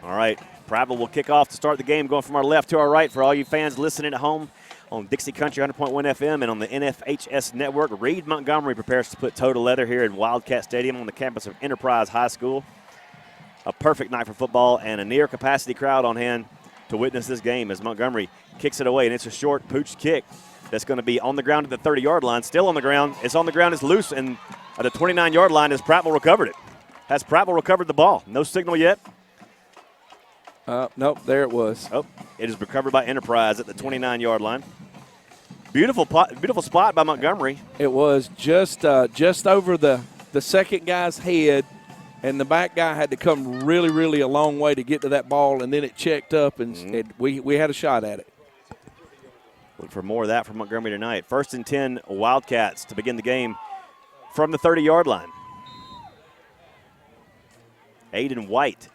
All right, Prattville will kick off to start the game, going from our left to our right for all you fans listening at home on Dixie Country 100.1 FM and on the NFHS network. Reed Montgomery prepares to put toe to leather here in Wildcat Stadium on the campus of Enterprise High School. A perfect night for football and a near-capacity crowd on hand to witness this game as Montgomery kicks it away, and it's a short pooch kick that's going to be on the ground at the 30-yard line. Still on the ground. It's on the ground. It's loose, and at the 29-yard line as Prattville recovered it. Has Prattville recovered the ball? No signal yet. Nope, there it was. Oh, it is recovered by Enterprise at the 29-yard line. Beautiful spot by Montgomery. It was just over the second guy's head, and the back guy had to come really, really a long way to get to that ball, and then it checked up, and we had a shot at it. Look for more of that from Montgomery tonight. 1st and 10 Wildcats to begin the game from the 30-yard line. Aiden White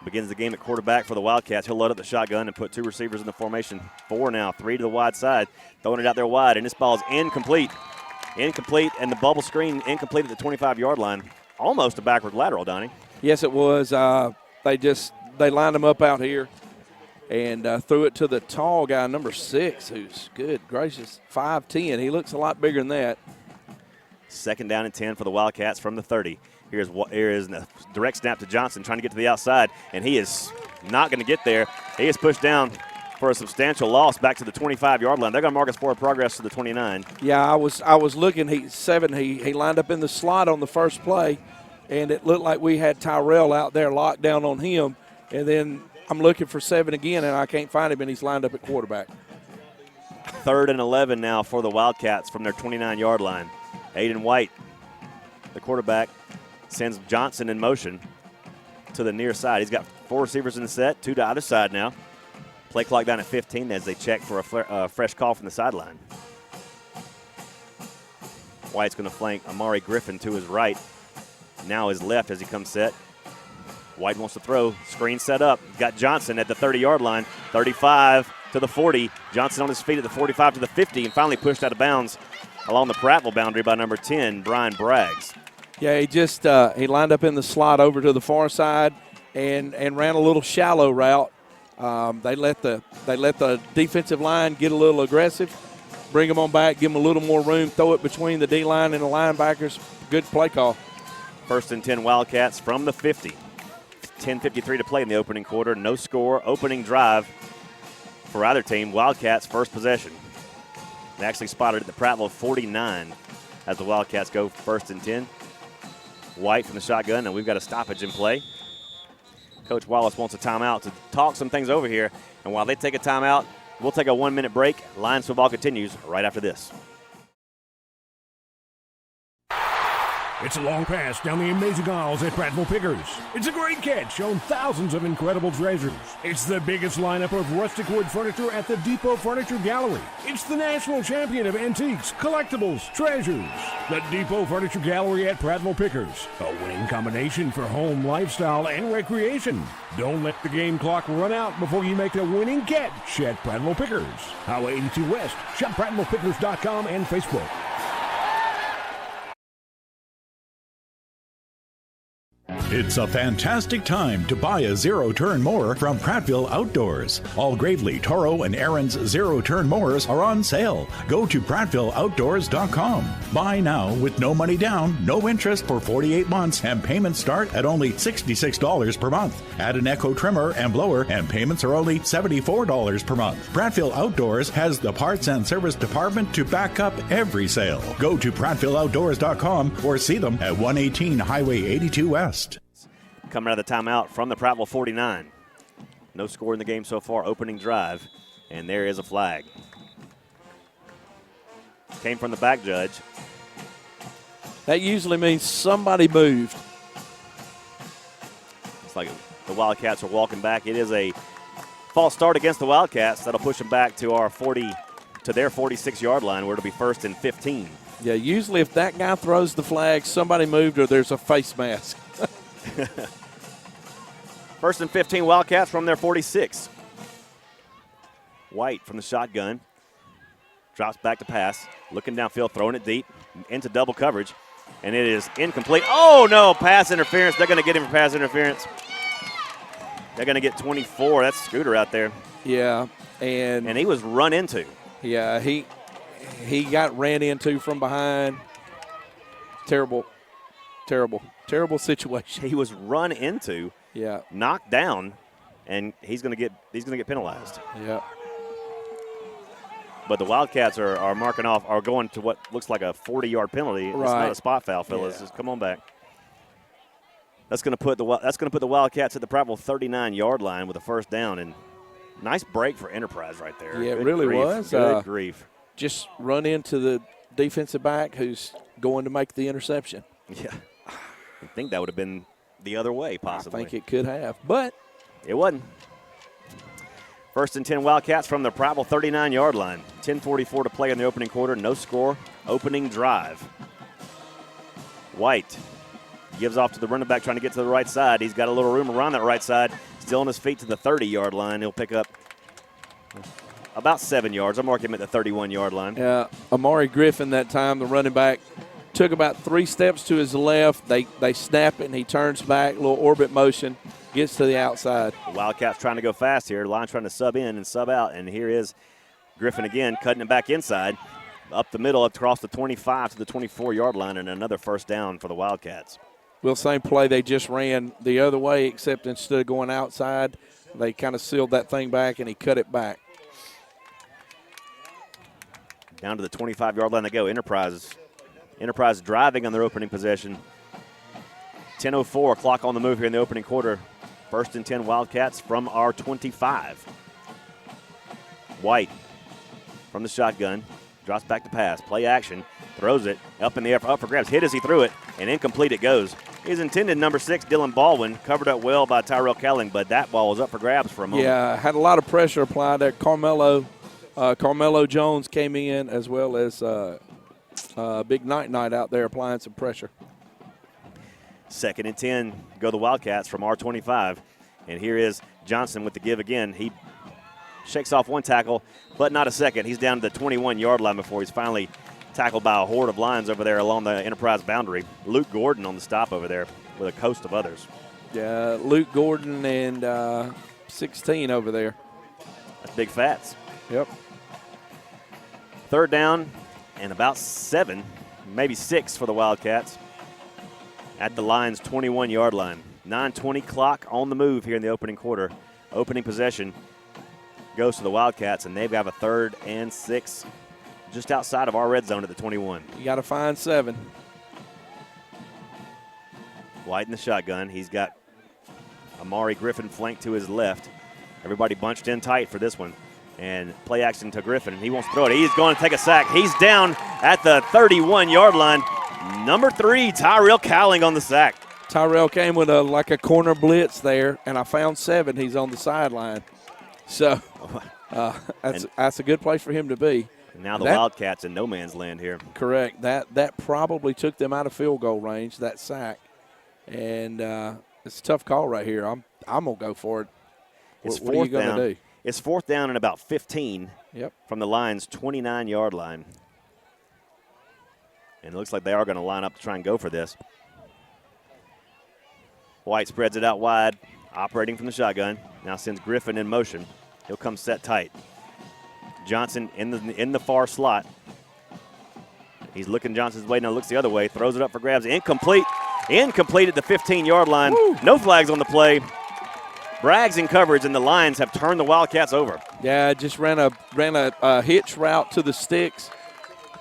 begins the game at quarterback for the Wildcats. He'll load up the shotgun and put 2 receivers in the formation. 4 now, 3 to the wide side. Throwing it out there wide, and this ball is incomplete. Incomplete, and the bubble screen incomplete at the 25-yard line. Almost a backward lateral, Donnie. Yes, it was. They lined him up out here and threw it to the tall guy, number 6, who's, good gracious, 5'10". He looks a lot bigger than that. 2nd down and 10 for the Wildcats from the 30. Here is a direct snap to Johnson trying to get to the outside, and he is not going to get there. He is pushed down for a substantial loss back to the 25-yard line. They're going to mark us forward progress to the 29. Yeah, I was looking. He lined up in the slot on the first play, and it looked like we had Tyrell out there locked down on him. And then I'm looking for 7 again, and I can't find him, and he's lined up at quarterback. 3rd and 11 now for the Wildcats from their 29-yard line. Aiden White, the quarterback, sends Johnson in motion to the near side. He's got 4 receivers in the set, 2 to either side now. Play clock down at 15 as they check for a fresh call from the sideline. White's going to flank Amari Griffin to his right. Now his left as he comes set. White wants to throw. Screen set up. Got Johnson at the 30-yard line. 35 to the 40. Johnson on his feet at the 45 to the 50 and finally pushed out of bounds along the Prattville boundary by number 10, Brian Braggs. Yeah, he lined up in the slot over to the far side and ran a little shallow route. They let the defensive line get a little aggressive, bring them on back, give them a little more room, throw it between the D-line and the linebackers. Good play call. 1st and 10 Wildcats from the 50. 10:53 to play in the opening quarter. No score. Opening drive for either team. Wildcats first possession. They actually spotted at the Prattville 49 as the Wildcats go 1st and 10. White from the shotgun, and we've got a stoppage in play. Coach Wallace wants a timeout to talk some things over here. And while they take a timeout, we'll take a 1-minute break. Lions football continues right after this. It's a long pass down the amazing aisles at Prattville Pickers. It's a great catch, showing thousands of incredible treasures. It's the biggest lineup of rustic wood furniture at the Depot Furniture Gallery. It's the national champion of antiques, collectibles, treasures. The Depot Furniture Gallery at Prattville Pickers. A winning combination for home, lifestyle, and recreation. Don't let the game clock run out before you make a winning catch at Prattville Pickers. Highway 82 West. Shop PrattvillePickers.com and Facebook. It's a fantastic time to buy a zero-turn mower from Prattville Outdoors. All Gravely, Toro, and Aaron's zero-turn mowers are on sale. Go to PrattvilleOutdoors.com. Buy now with no money down, no interest for 48 months, and payments start at only $66 per month. Add an Echo trimmer and blower, and payments are only $74 per month. Prattville Outdoors has the parts and service department to back up every sale. Go to PrattvilleOutdoors.com or see them at 118 Highway 82 West. Coming out of the timeout from the Prattville 49. No score in the game so far, opening drive, and there is a flag. Came from the back judge. That usually means somebody moved. It's like the Wildcats are walking back. It is a false start against the Wildcats. That'll push them back to their 46-yard line, where it'll be 1st and 15. Yeah, usually if that guy throws the flag, somebody moved or there's a face mask. 1st and 15 Wildcats from their 46. White from the shotgun. Drops back to pass. Looking downfield, throwing it deep into double coverage. And it is incomplete. Oh, no, pass interference. They're going to get him for pass interference. They're going to get 24. That's Scooter out there. Yeah, and he was run into. Yeah, he got ran into from behind. Terrible situation. He was run into. Yeah. Knocked down, and he's going to get penalized. Yeah. But the Wildcats are marking off, are going to what looks like a 40-yard penalty. It's not a spot foul, fellas. Yeah. Just come on back. That's going to put the Wildcats at the Prattville 39-yard line with a first down, and nice break for Enterprise right there. Yeah, Good it really grief. was. Good grief. Just run into the defensive back who's going to make the interception. Yeah. I think that would have been the other way, possibly. I think it could have, but it wasn't. First and 10 Wildcats from the Prattville 39-yard line. 10:44 to play in the opening quarter. No score. Opening drive. White gives off to the running back trying to get to the right side. He's got a little room around that right side. Still on his feet to the 30-yard line. He'll pick up about 7 yards. I'm marking him at the 31-yard line. Yeah, Amari Griffin that time, the running back, took about 3 steps to his left. They snap it, and he turns back, little orbit motion, gets to the outside. The Wildcats trying to go fast here. Line trying to sub in and sub out, and here is Griffin again cutting it back inside. Up the middle, across the 25 to the 24-yard line, and another first down for the Wildcats. Well, same play they just ran the other way, except instead of going outside, they kind of sealed that thing back, and he cut it back. Down to the 25-yard line they go. Enterprise driving on their opening possession. 10:04, clock on the move here in the opening quarter. First and 10 Wildcats from our 25. White from the shotgun. Drops back to pass. Play action. Throws it up in the air, up for grabs. Hit as he threw it, and incomplete it goes. His intended number 6, Dylan Baldwin, covered up well by Tyrell Kelling, but that ball was up for grabs for a moment. Yeah, had a lot of pressure applied there. Carmelo Jones came in, as well as Big Night out there applying some pressure. Second and 10, go the Wildcats from our 25. And here is Johnson with the give again. He shakes off one tackle, but not a second. He's down to the 21-yard line before he's finally tackled by a horde of lions over there along the Enterprise boundary. Luke Gordon on the stop over there with a host of others. Yeah, Luke Gordon and 16 over there. That's big fats. Yep. Third down and about 7, maybe 6 for the Wildcats at the Lions' 21-yard line. 9:20 clock on the move here in the opening quarter. Opening possession goes to the Wildcats, and they've got a 3rd and 6 just outside of our red zone at the 21. You got to find 7. White in the shotgun. He's got Amari Griffin flanked to his left. Everybody bunched in tight for this one. And play action to Griffin. He wants to throw it. He's going to take a sack. He's down at the 31-yard line. Number 3, Tyrell Cowling on the sack. Tyrell came with a corner blitz there, and I found 7. He's on the sideline. So that's a good place for him to be. Now the Wildcats in no man's land here. Correct. That probably took them out of field goal range, that sack. And it's a tough call right here. I'm going to go for it. What are you going to do? It's 4th down and about 15 from the Lions' 29-yard line. And it looks like they are going to line up to try and go for this. White spreads it out wide, operating from the shotgun. Now sends Griffin in motion. He'll come set tight. Johnson in the far slot. He's looking Johnson's way, now looks the other way, throws it up for grabs. Incomplete at the 15-yard line. Woo. No flags on the play. Braggs in coverage, and the Lions have turned the Wildcats over. Yeah, just ran a hitch route to the sticks.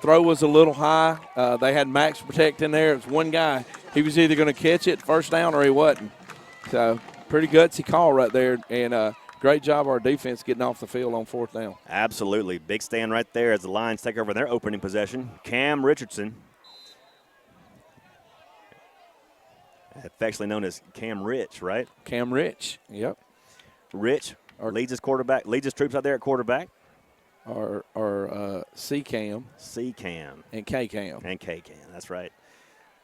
Throw was a little high. They had Max protecting there. It was one guy. He was either going to catch it first down or he wasn't. So pretty gutsy call right there, and great job our defense getting off the field on 4th down. Absolutely. Big stand right there as the Lions take over their opening possession. Cam Richardson, affectionately known as Cam Rich, right? Cam Rich, yep. Rich leads his troops out there at quarterback. Or C-Cam. C-Cam. And K-Cam. And K-Cam, that's right.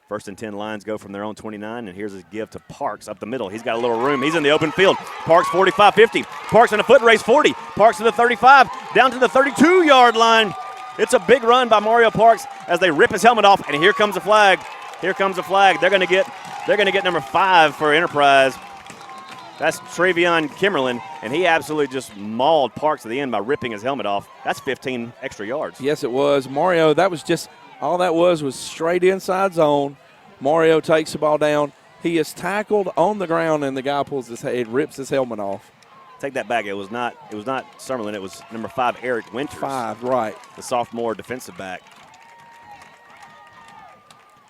First and 10 Lions go from their own 29, and here's his give to Parks up the middle. He's got a little room. He's in the open field. Parks 45-50. Parks in a foot race 40. Parks to the 35, down to the 32-yard line. It's a big run by Mario Parks as they rip his helmet off, and here comes a flag. Here comes a flag. They're going to get number 5 for Enterprise. That's Travion Kimmerlin, and he absolutely just mauled Parks at the end by ripping his helmet off. That's 15 extra yards. Yes, it was. Mario, that was just all that was straight inside zone. Mario takes the ball down. He is tackled on the ground, and the guy pulls his head, rips his helmet off. Take that back. It was not Summerlin. It was number 5, Eric Winters. 5, right. The sophomore defensive back.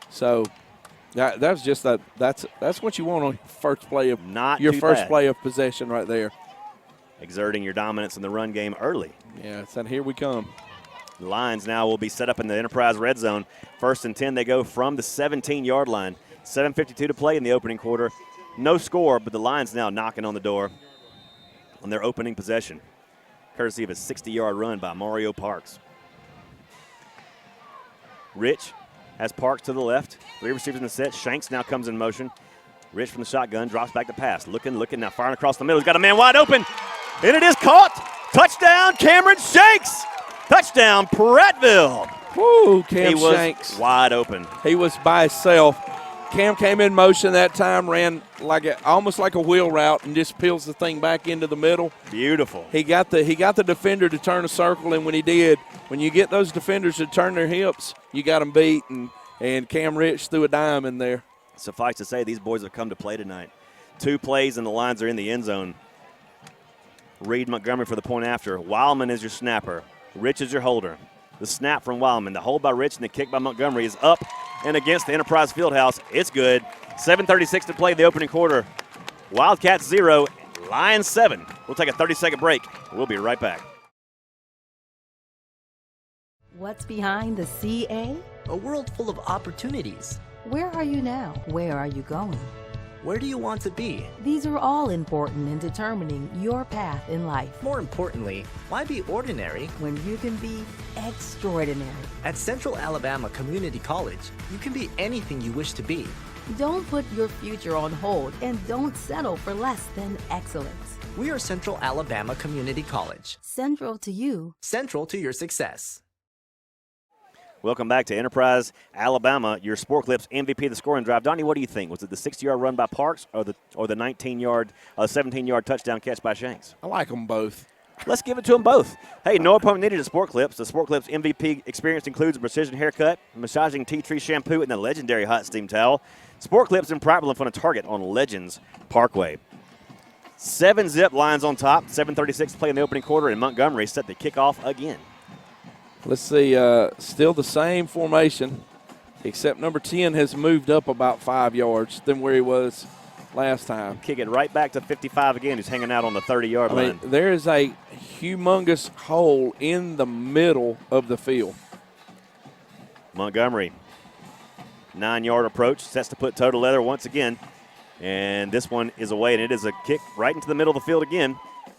So that's just that's what you want on first play of play of possession right there. Exerting your dominance in the run game early. Yeah, and here we come. The Lions now will be set up in the Enterprise red zone. 1st and 10, they go from the 17-yard line. 7:52 to play in the opening quarter. No score, but the Lions now knocking on the door on their opening possession, courtesy of a 60-yard run by Mario Parks. Rich has Parks to the left. 3 receivers in the set. Shanks now comes in motion. Rich from the shotgun drops back to pass. Looking, now firing across the middle. He's got a man wide open, and it is caught. Touchdown, Cameron Shanks. Touchdown, Prattville. Woo, Cam Shanks. Was wide open. He was by himself. Cam came in motion that time, ran almost like a wheel route, and just peels the thing back into the middle. Beautiful. He got the defender to turn a circle, and when he did, when you get those defenders to turn their hips, you got them beat, and Cam Rich threw a dime in there. Suffice to say, these boys have come to play tonight. 2 plays, and the Lions are in the end zone. Reed Montgomery for the point after. Wildman is your snapper. Rich is your holder. The snap from Wildman, the hold by Rich, and the kick by Montgomery is up and against the Enterprise Fieldhouse. It's good. 7:36 to play in the opening quarter. Wildcats 0, Lions 7. We'll take a 30-second break. We'll be right back. What's behind the CA? A world full of opportunities. Where are you now? Where are you going? Where do you want to be? These are all important in determining your path in life. More importantly, why be ordinary when you can be extraordinary? At Central Alabama Community College, you can be anything you wish to be. Don't put your future on hold, and don't settle for less than excellence. We are Central Alabama Community College. Central to you. Central to your success. Welcome back to Enterprise, Alabama, your Sport Clips MVP of the scoring drive. Donnie, what do you think? Was it the 60-yard run by Parks or the 17-yard touchdown catch by Shanks? I like them both. Let's give it to them both. Hey, no opponent needed at Sport Clips. The Sport Clips MVP experience includes a precision haircut, massaging tea tree shampoo, and the legendary hot steam towel. Sport Clips in Prattville in front of Target on Legends Parkway. 7-zip Lions on top. 7:36 to play in the opening quarter, and Montgomery set the kickoff again. Let's see, still the same formation, except number 10 has moved up about 5 yards than where he was last time. Kick it right back to 55 again. He's hanging out on the 30-yard line. There is a humongous hole in the middle of the field. Montgomery, 9-yard approach, sets to put toe to leather once again. And this one is away, and it is a kick right into the middle of the field again.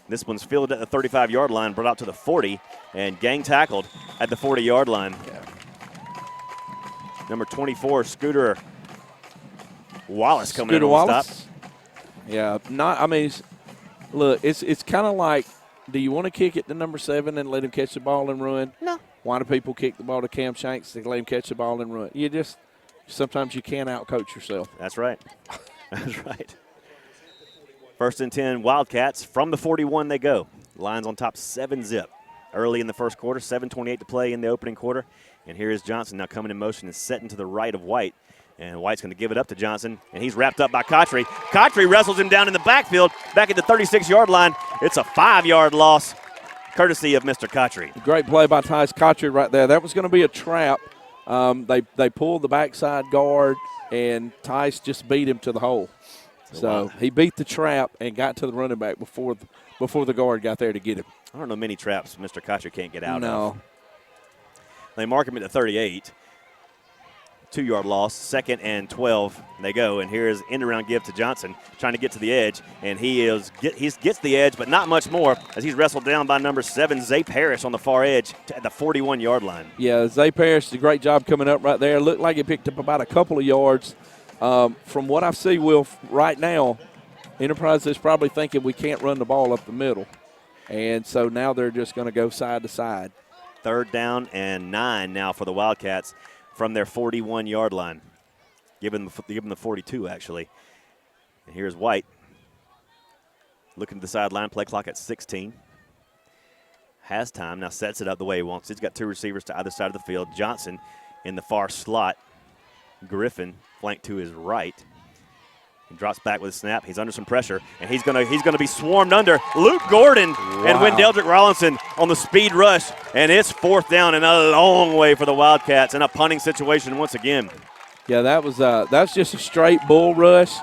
This one's fielded at the 35-yard line, brought out to the 40, and gang tackled at the 40-yard line. Yeah. Number 24, Scooter Wallace coming in on the stop. Yeah, look, it's kind of like, do you want to kick it to number 7 and let him catch the ball and run? No. Why do people kick the ball to Cam Shanks to let him catch the ball and run? Sometimes you can't outcoach yourself. That's right. That's right. 1st and 10, Wildcats. From the 41 they go. Lions on top 7-zip. Early in the first quarter, 7:28 to play in the opening quarter. And here is Johnson now coming in motion and setting to the right of White. And White's going to give it up to Johnson, and he's wrapped up by Cotry. Cotry wrestles him down in the backfield, back at the 36-yard line. It's a 5-yard loss, courtesy of Mr. Cotry. Great play by Tyus Cotry right there. That was going to be a trap. They pulled the backside guard, and Tyus just beat him to the hole. So he beat the trap and got to the running back before the guard got there to get him. I don't know many traps Mr. Cotry can't get out of. No. They mark him at the 38. 2-yard loss, 2nd and 12 they go, and here's end around give to Johnson, trying to get to the edge, and he gets the edge, but not much more, as he's wrestled down by number 7, Zay Parrish, on the far edge at the 41-yard line. Yeah, Zay Parrish did a great job coming up right there. Looked like he picked up about a couple of yards. From what I see, Will, right now, Enterprise is probably thinking we can't run the ball up the middle, and so now they're just going to go side to side. 3rd down and 9 now for the Wildcats from their 41-yard line. Give them the 42, actually. And here's White. Looking to the sideline, play clock at 16. Has time, now sets it up the way he wants. He's got two receivers to either side of the field. Johnson in the far slot. Griffin flanked to his right. He drops back with a snap. He's under some pressure, and he's gonna be swarmed under. Luke Gordon and Wendeldrick Rollinson on the speed rush, and it's 4th down and a long way for the Wildcats in a punting situation once again. Yeah, that's just a straight bull rush.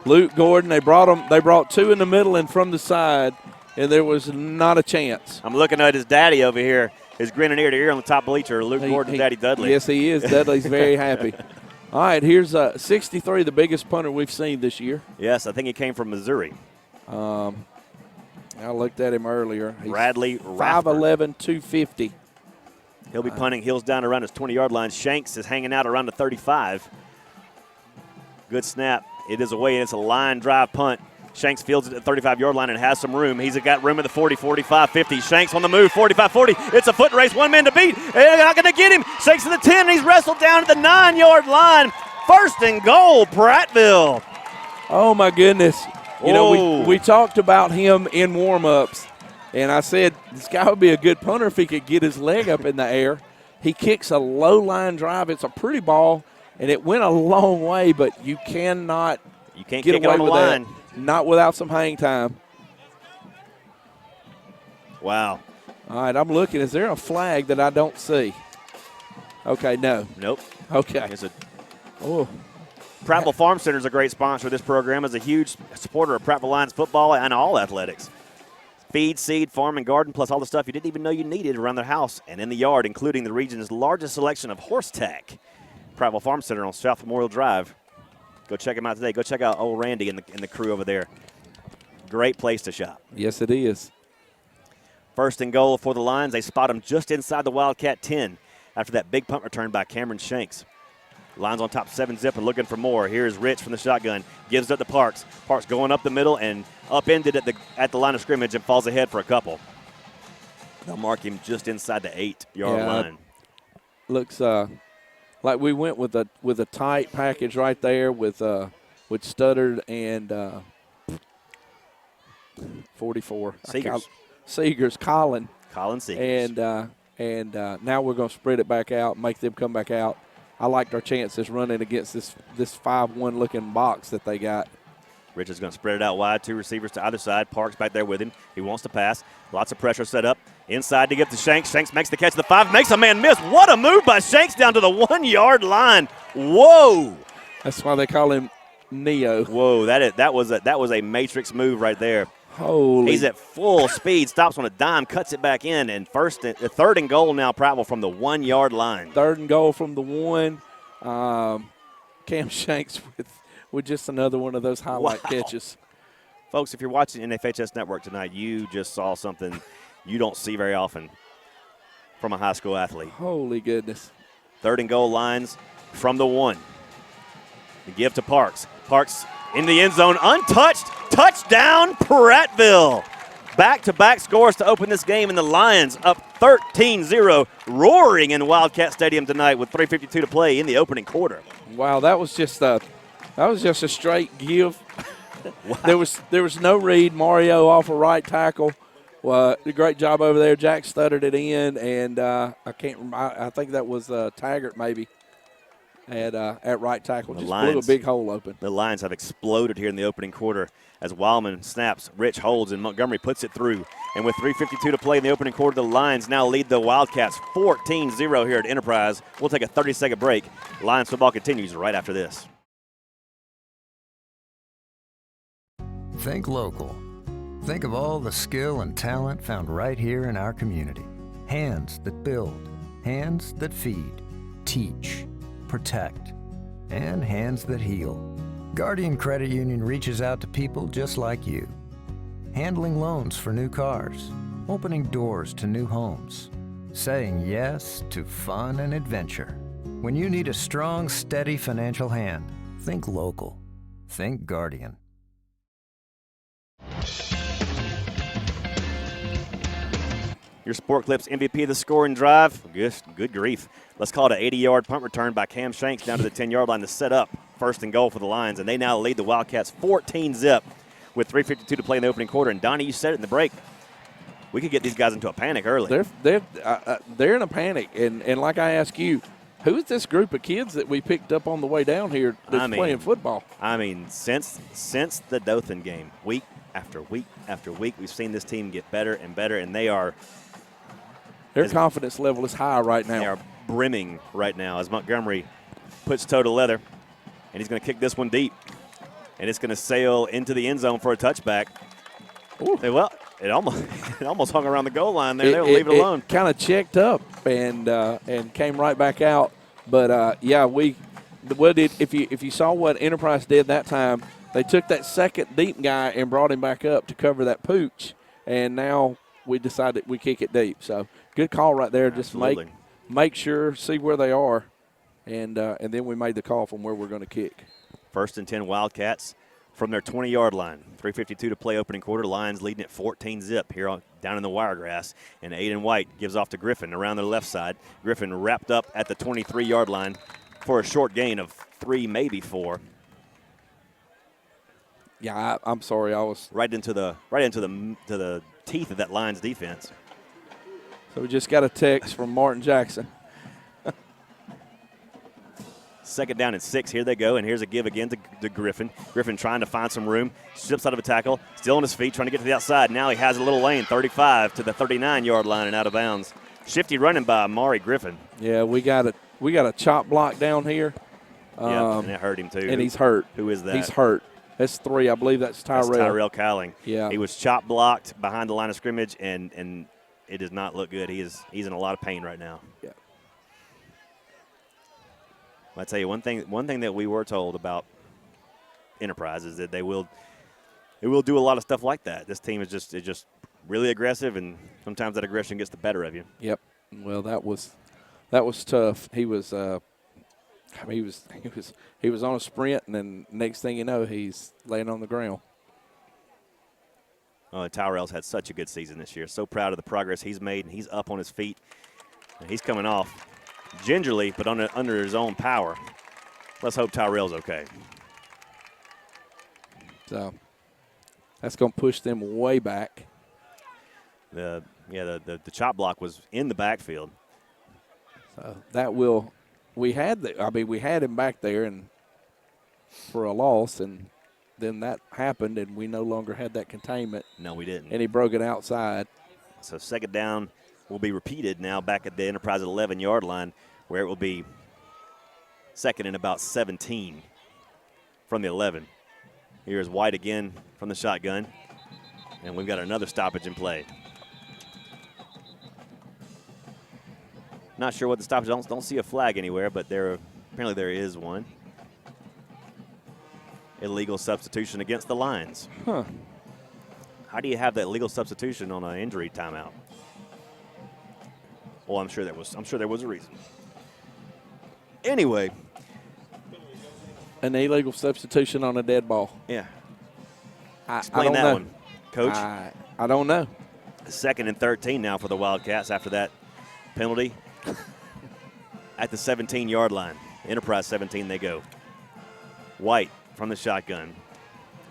Luke Gordon, they brought two in the middle and from the side, and there was not a chance. I'm looking at his daddy over here. He's grinning ear to ear on the top bleacher, Luke Gordon's daddy Dudley. Yes, he is. Dudley's very happy. All right, here's 63, the biggest punter we've seen this year. Yes, I think he came from Missouri. I looked at him earlier. He's Bradley 5'11", 250. He'll be punting heels down around his 20-yard line. Shanks is hanging out around the 35. Good snap. It is away, and it's a line drive punt. Shanks fields it at the 35-yard line and has some room. He's got room at the 40, 45, 50. Shanks on the move, 45, 40. It's a foot race, one man to beat. They're not going to get him. Shanks to the 10, and he's wrestled down to the 9-yard line. 1st and goal, Prattville. Oh, my goodness. You know, we talked about him in warm-ups, and I said this guy would be a good punter if he could get his leg up in the air. He kicks a low-line drive. It's a pretty ball, and it went a long way, but you can't get get it away on the with line. that. Not without some hang time. Wow. All right, I'm looking. Is there a flag that I don't see? Okay, no. Nope. Okay. Prattville Farm Center is a great sponsor of this program, is a huge supporter of Prattville Lions football and all athletics. Feed, seed, farm, and garden, plus all the stuff you didn't even know you needed around their house and in the yard, including the region's largest selection of horse tack. Prattville Farm Center on South Memorial Drive. Go check him out today. Go check out old Randy and the crew over there. Great place to shop. Yes, it is. 1st and goal for the Lions. They spot him just inside the Wildcat 10 after that big punt return by Cameron Shanks. Lions on top 7-zip and looking for more. Here's Rich from the shotgun. Gives it to Parks. Parks going up the middle and upended at the line of scrimmage and falls ahead for a couple. They'll mark him just inside the 8-yard line. Looks like we went with a tight package right there with Studdard and 44. Seegers, Colin Seegers. And now we're going to spread it back out, make them come back out. I liked our chances running against this 5-1 looking box that they got. Rich is going to spread it out wide. Two receivers to either side. Parks back there with him. He wants to pass. Lots of pressure set up. Inside to get to Shanks. Shanks makes the catch at the 5. Makes a man miss. What a move by Shanks down to the 1-yard line. Whoa. That's why they call him Neo. Whoa, that was a matrix move right there. Holy. He's at full speed, stops on a dime, cuts it back in, and 3rd and goal now, Prattville from the 1-yard line. 3rd and goal from the 1. Cam Shanks with just another one of those highlight catches. Folks, if you're watching NFHS Network tonight, you just saw something you don't see very often from a high school athlete. Holy goodness. 3rd and goal lines from the 1. The give to Parks. Parks in the end zone, untouched. Touchdown, Prattville. Back-to-back scores to open this game, and the Lions up 13-0, roaring in Wildcat Stadium tonight with 3:52 to play in the opening quarter. Wow, that was just a straight give. Wow. There was no read. Mario off a right tackle. Did a great job over there. Jack stuttered it in, and I think that was Taggart maybe at right tackle. Just blew a big hole open. The Lions have exploded here in the opening quarter as Wildman snaps, Rich holds, and Montgomery puts it through. And with 3:52 to play in the opening quarter, the Lions now lead the Wildcats 14-0 here at Enterprise. We'll take a 30-second break. Lions football continues right after this. Think local. Think of all the skill and talent found right here in our community. Hands that build, hands that feed, teach, protect, and hands that heal. Guardian Credit Union reaches out to people just like you. Handling loans for new cars, opening doors to new homes, saying yes to fun and adventure. When you need a strong, steady financial hand, think local. Think Guardian. Your Sport Clips MVP of the scoring drive. Good grief. Let's call it an 80-yard punt return by Cam Shanks down to the 10-yard line to set up 1st and goal for the Lions, and they now lead the Wildcats 14-0 with 3:52 to play in the opening quarter. And, Donnie, you said it in the break. We could get these guys into a panic early. They're in a panic. And like I asked you, who's this group of kids that we picked up on the way down here that's playing football? I mean, since the Dothan game, week after week after week, we've seen this team get better and better, and their confidence level is high right now. They are brimming right now as Montgomery puts toe to leather, and he's going to kick this one deep, and it's going to sail into the end zone for a touchback. Ooh. Well, it almost hung around the goal line there. They will leave it alone. Kind of checked up and came right back out. But if you saw what Enterprise did that time, they took that second deep guy and brought him back up to cover that pooch, and now we decided we kick it deep. So good call right there. Absolutely. Just make sure, see where they are, and then we made the call from where we're going to kick. 1st and 10 Wildcats from their 20-yard line. 3:52 to play opening quarter. Lions leading at 14-zip here down in the Wiregrass. And Aiden White gives off to Griffin around the left side. Griffin wrapped up at the 23-yard line for a short gain of 3, maybe 4. Yeah, I'm sorry. I was right into the to the teeth of that Lions defense. So we just got a text from Martin Jackson. 2nd down and 6. Here they go, and here's a give again to Griffin. Griffin trying to find some room. Slips out of a tackle. Still on his feet, trying to get to the outside. Now he has a little lane, 35 to the 39-yard line and out of bounds. Shifty running by Amari Griffin. Yeah, we got a chop block down here. Yeah, and it hurt him too. And he's hurt. Who is that? He's hurt. That's 3. I believe that's Tyrell. That's Tyrell Cowling. Yeah. He was chop blocked behind the line of scrimmage, and it does not look good. He's in a lot of pain right now. Yeah. I tell you one thing that we were told about Enterprise is that they will do a lot of stuff like that. This team is just really aggressive, and sometimes that aggression gets the better of you. Yep. Well, that was tough. He was he was on a sprint, and then next thing you know, he's laying on the ground. Tyrell's had such a good season this year. So proud of the progress he's made, and he's up on his feet. And he's coming off gingerly, but under his own power. Let's hope Tyrell's okay. So that's going to push them way back. The chop block was in the backfield. So that will. We had him back there and for a loss, and then that happened, and we no longer had that containment. No, we didn't. And he broke it outside. So 2nd down will be repeated now back at the Enterprise 11-yard line, where it will be 2nd and about 17 from the 11. Here's White again from the shotgun, and we've got another stoppage in play. Not sure what the stoppage. Don't see a flag anywhere, but apparently there is one. Illegal substitution against the Lions. Huh. How do you have that legal substitution on an injury timeout? Well, I'm sure there was a reason. Anyway, an illegal substitution on a dead ball. Yeah. Explain that know. one, Coach. I don't know. 2nd and 13 now for the Wildcats after that penalty. At the 17-yard line. Enterprise 17 they go. White from the shotgun.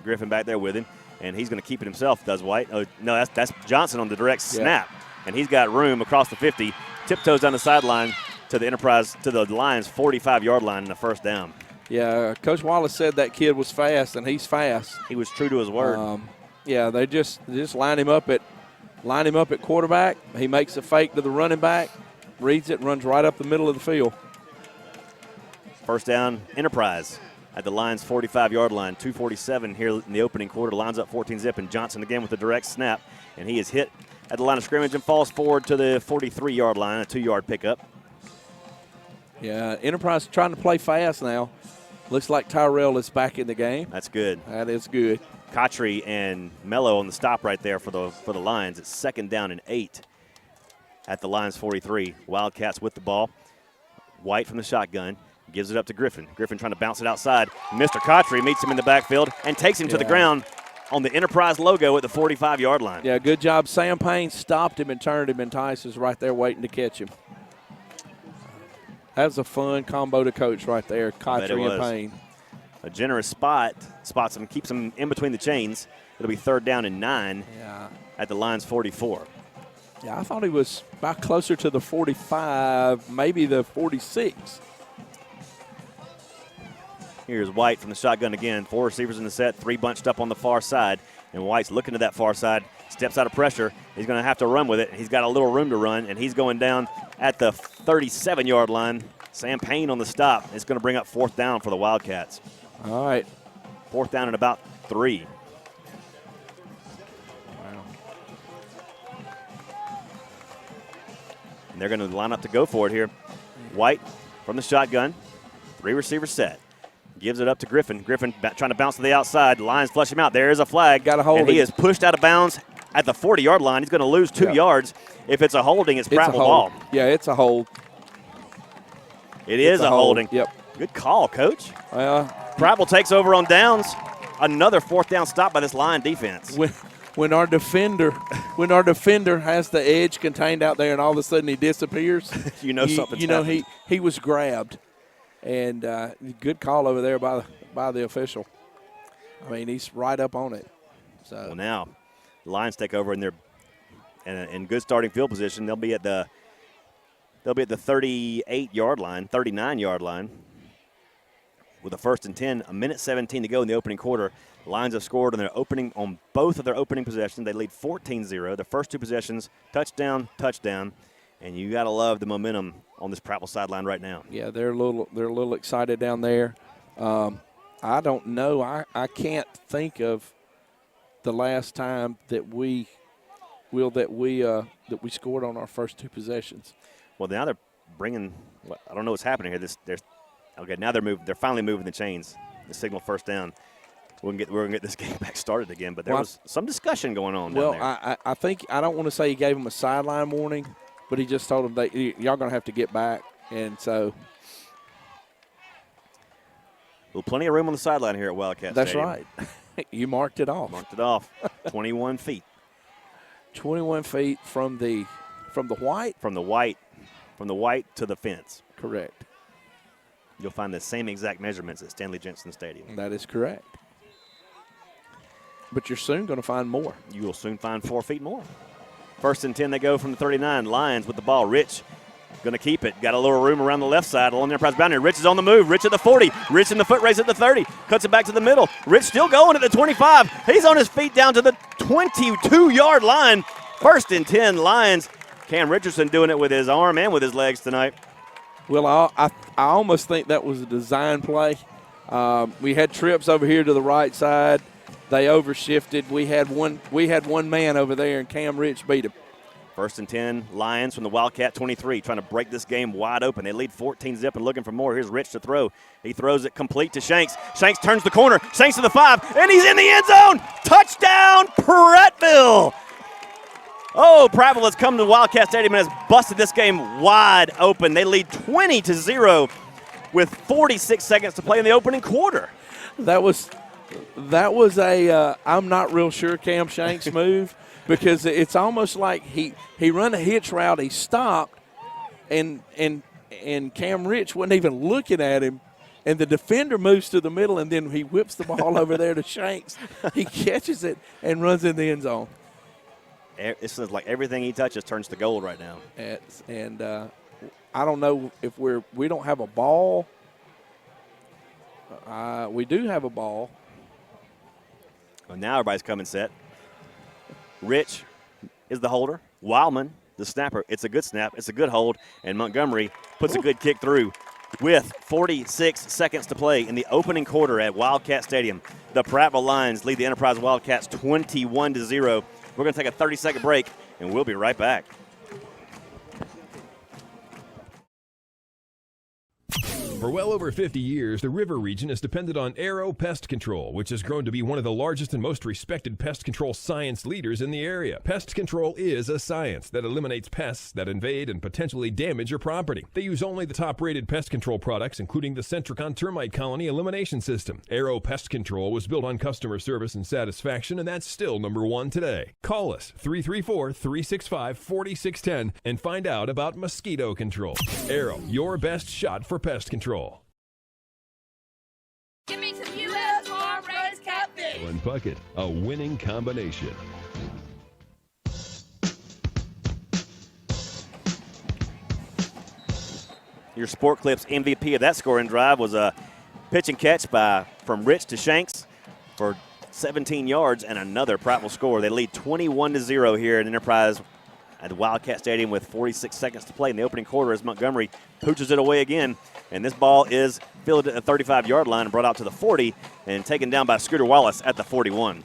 Griffin back there with him, and he's going to keep it himself, does White. Oh, no, that's Johnson on the direct snap. And he's got room across the 50, tiptoes down the sideline to the Lions' 45-yard line and a 1st down. Yeah, Coach Wallace said that kid was fast, and he's fast. He was true to his word. They just line him up at quarterback. He makes a fake to the running back, reads it, runs right up the middle of the field. 1st down, Enterprise at the Lions' 45-yard line. 2:47 here in the opening quarter. Lines up 14-zip, and Johnson again with the direct snap, and he is hit at the line of scrimmage and falls forward to the 43-yard line, a 2-yard pickup. Yeah, Enterprise trying to play fast now. Looks like Tyrell is back in the game. That's good. That is good. Kotry and Mello on the stop right there for the Lions. It's 2nd down and 8 at the Lions 43. Wildcats with the ball. White from the shotgun gives it up to Griffin. Griffin trying to bounce it outside. Mr. Kotry meets him in the backfield and takes him to the ground on the Enterprise logo at the 45-yard line. Yeah, good job. Sam Payne stopped him and turned him, and Tice is right there waiting to catch him. That was a fun combo to coach right there, Kotry and Payne. A generous spots him, keeps him in between the chains, It'll be 3rd down and 9 Yeah. at the Lions 44. Yeah, I thought he was about closer to the 45, maybe the 46. Here's White from the shotgun again. 4 receivers in the set, 3 bunched up on the far side. And White's looking to that far side, steps out of pressure. He's going to have to run with it. He's got a little room to run, and he's going down at the 37-yard line. Sam Payne on the stop. It's going to bring up 4th down for the Wildcats. All right. 4th down and about 3. And they're going to line up to go for it here. White from the shotgun. 3 receiver set. Gives it up to Griffin. Griffin trying to bounce to the outside. Lions flush him out. There is a flag. Got a hold. And he is pushed out of bounds at the 40-yard line. He's going to lose 2 yards. If it's a holding, it's Prattville ball. Yeah, it's a hold. It is a holding. Yep. Good call, Coach. Prattville takes over on downs. Another 4th down stop by this Lion defense. When our defender has the edge contained out there and all of a sudden he disappears, something's you know happened. he was grabbed. And good call over there by the official. I mean, he's right up on it. So well, now the Lions take over and they're in good starting field position. They'll be at the 38-yard line, 39-yard line with a 1st and 10. A minute 17 to go in the opening quarter. The Lions have scored on both of their opening possessions. They lead 14-0. The first 2 possessions, touchdown. And you got to love the momentum on this Prattville sideline right now. Yeah, they're a little excited down there. I don't know. I can't think of the last time that we scored on our first 2 possessions. Well, now they're bringing. I don't know what's happening here. Now they're moving. They're finally moving the chains. The signal 1st down. We're gonna get this game back started again. But there was some discussion going on down there. Well, I think I don't want to say he gave them a sideline warning, but he just told them y'all gonna have to get back, and so. Well, plenty of room on the sideline here at Wildcat That's Stadium. right. You marked it off. 21 feet. 21 feet from the white. From the white to the fence. Correct. You'll find the same exact measurements at Stanley Jensen Stadium. That is correct. But you're soon going to find more. You will soon find 4 feet more. 1st and 10 they go from the 39. Lions with the ball. Rich going to keep it. Got a little room around the left side along the enterprise boundary. Rich is on the move. Rich at the 40. Rich in the foot race at the 30. Cuts it back to the middle. Rich still going at the 25. He's on his feet down to the 22-yard line. 1st and 10 Lions. Cam Richardson doing it with his arm and with his legs tonight. Well, I almost think that was a design play. We had trips over here to the right side. They overshifted. We had one man over there, and Cam Rich beat him. 1st and 10 Lions from the Wildcat 23, trying to break this game wide open. They lead 14-0 and looking for more. Here's Rich to throw. He throws it complete to Shanks. Shanks turns the corner. Shanks to the 5, and he's in the end zone. Touchdown, Prattville. Oh, Prattville has come to Wildcat Stadium and has busted this game wide open. They lead 20-0 with 46 seconds to play in the opening quarter. That was a I'm not real sure Cam Shanks move, because it's almost like he run a hitch route, he stopped, and Cam Rich wasn't even looking at him, and the defender moves to the middle, and then he whips the ball over there to Shanks. He catches it and runs in the end zone. It's like everything he touches turns to gold right now. And I don't know if we don't have a ball. We do have a ball. Well, now everybody's coming set. Rich is the holder. Wildman, the snapper. It's a good snap. It's a good hold. And Montgomery puts a good kick through with 46 seconds to play in the opening quarter at Wildcat Stadium. The Prattville Lions lead the Enterprise Wildcats 21-0. We're going to take a 30-second break, and we'll be right back. For well over 50 years, the River region has depended on Arrow Pest Control, which has grown to be one of the largest and most respected pest control science leaders in the area. Pest control is a science that eliminates pests that invade and potentially damage your property. They use only the top-rated pest control products, including the Centricon Termite Colony Elimination System. Arrow Pest Control was built on customer service and satisfaction, and that's still #1 today. Call us, 334-365-4610, and find out about mosquito control. Arrow, your best shot for pest control. Give me some U.S. farm-raised catfish. and Puckett, a winning combination. Your Sport Clips MVP of that scoring drive was a pitch and catch from Rich to Shanks for 17 yards and another Prattville score. They lead 21-0 here at Enterprise at the Wildcat Stadium with 46 seconds to play in the opening quarter as Montgomery pooches it away again. And this ball is fielded at the 35-yard line and brought out to the 40 and taken down by Scooter Wallace at the 41.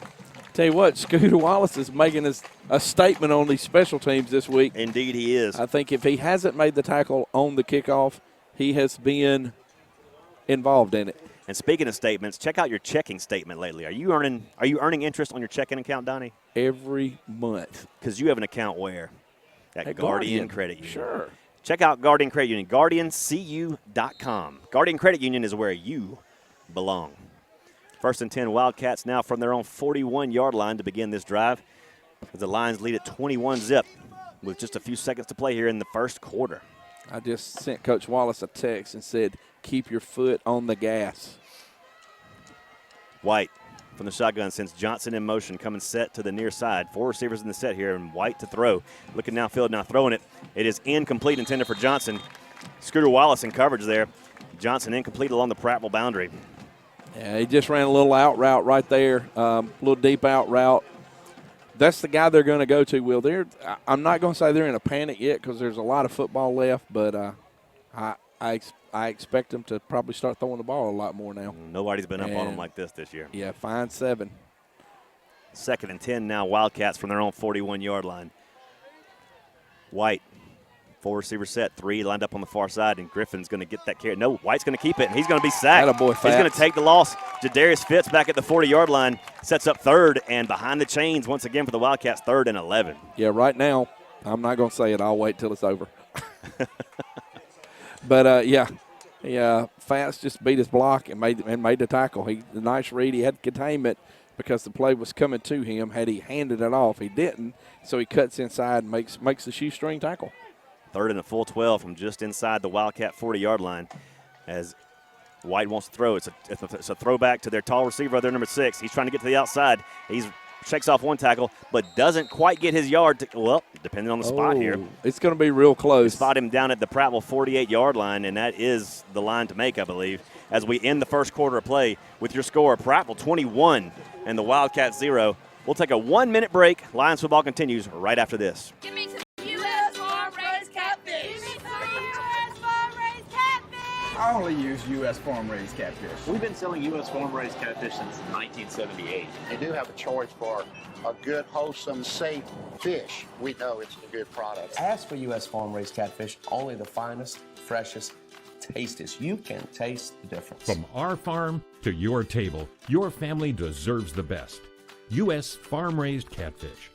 Tell you what, Scooter Wallace is making a statement on these special teams this week. Indeed he is. I think if he hasn't made the tackle on the kickoff, he has been involved in it. And speaking of statements, check out your checking statement lately. Are you earning interest on your checking account, Donnie? Every month. Because you have an account where? At Guardian Credit Union. Sure. Check out Guardian Credit Union, guardiancu.com. Guardian Credit Union is where you belong. First and 10 Wildcats now from their own 41-yard line to begin this drive. As the Lions lead at 21-0 with just a few seconds to play here in the first quarter. I just sent Coach Wallace a text and said, keep your foot on the gas. White from the shotgun sends Johnson in motion, coming set to the near side. 4 receivers in the set here, and White to throw. Looking downfield, now throwing it. It is incomplete, intended for Johnson. Scooter Wallace in coverage there. Johnson incomplete along the Prattville boundary. Yeah, he just ran a little out route right there, a little deep out route. That's the guy they're going to go to, Will. I'm not going to say they're in a panic yet because there's a lot of football left, but I expect them to probably start throwing the ball a lot more now. Nobody's been up on them like this year. Yeah, fine 7. Second and 10 now, Wildcats from their own 41-yard line. White, 4 receiver set, 3 lined up on the far side, and Griffin's going to get that carry. No, White's going to keep it, and he's going to be sacked. Attaboy, He's going to take the loss. Jadarius Fitz back at the 40-yard line, sets up third, and behind the chains once again for the Wildcats, 3rd and 11. Yeah, right now, I'm not going to say it. I'll wait till it's over. But, Fats just beat his block and made the tackle. The nice read. He had containment because the play was coming to him. Had he handed it off, he didn't. So he cuts inside and makes the shoestring tackle. 3rd and a full 12 from just inside the Wildcat 40-yard line as White wants to throw. It's a throwback to their tall receiver, their number 6. He's trying to get to the outside. He shakes off one tackle, but doesn't quite get his yard. Depending on the spot here. It's going to be real close. They spot him down at the Prattville 48-yard line, and that is the line to make, I believe, as we end the first quarter of play with your score, Prattville 21 and the Wildcats 0. We'll take a 1-minute break. Lions football continues right after this. Give me some U.S. farm-raised catfish. Give me some U.S. farm-raised catfish. I only use U.S. farm-raised catfish. We've been selling U.S. farm-raised catfish since 1978. They do have a choice for a good, wholesome, safe fish. We know it's a good product. Ask for U.S. farm-raised catfish, only the finest, freshest, tastiest. You can taste the difference. From our farm to your table, your family deserves the best. U.S. farm-raised catfish.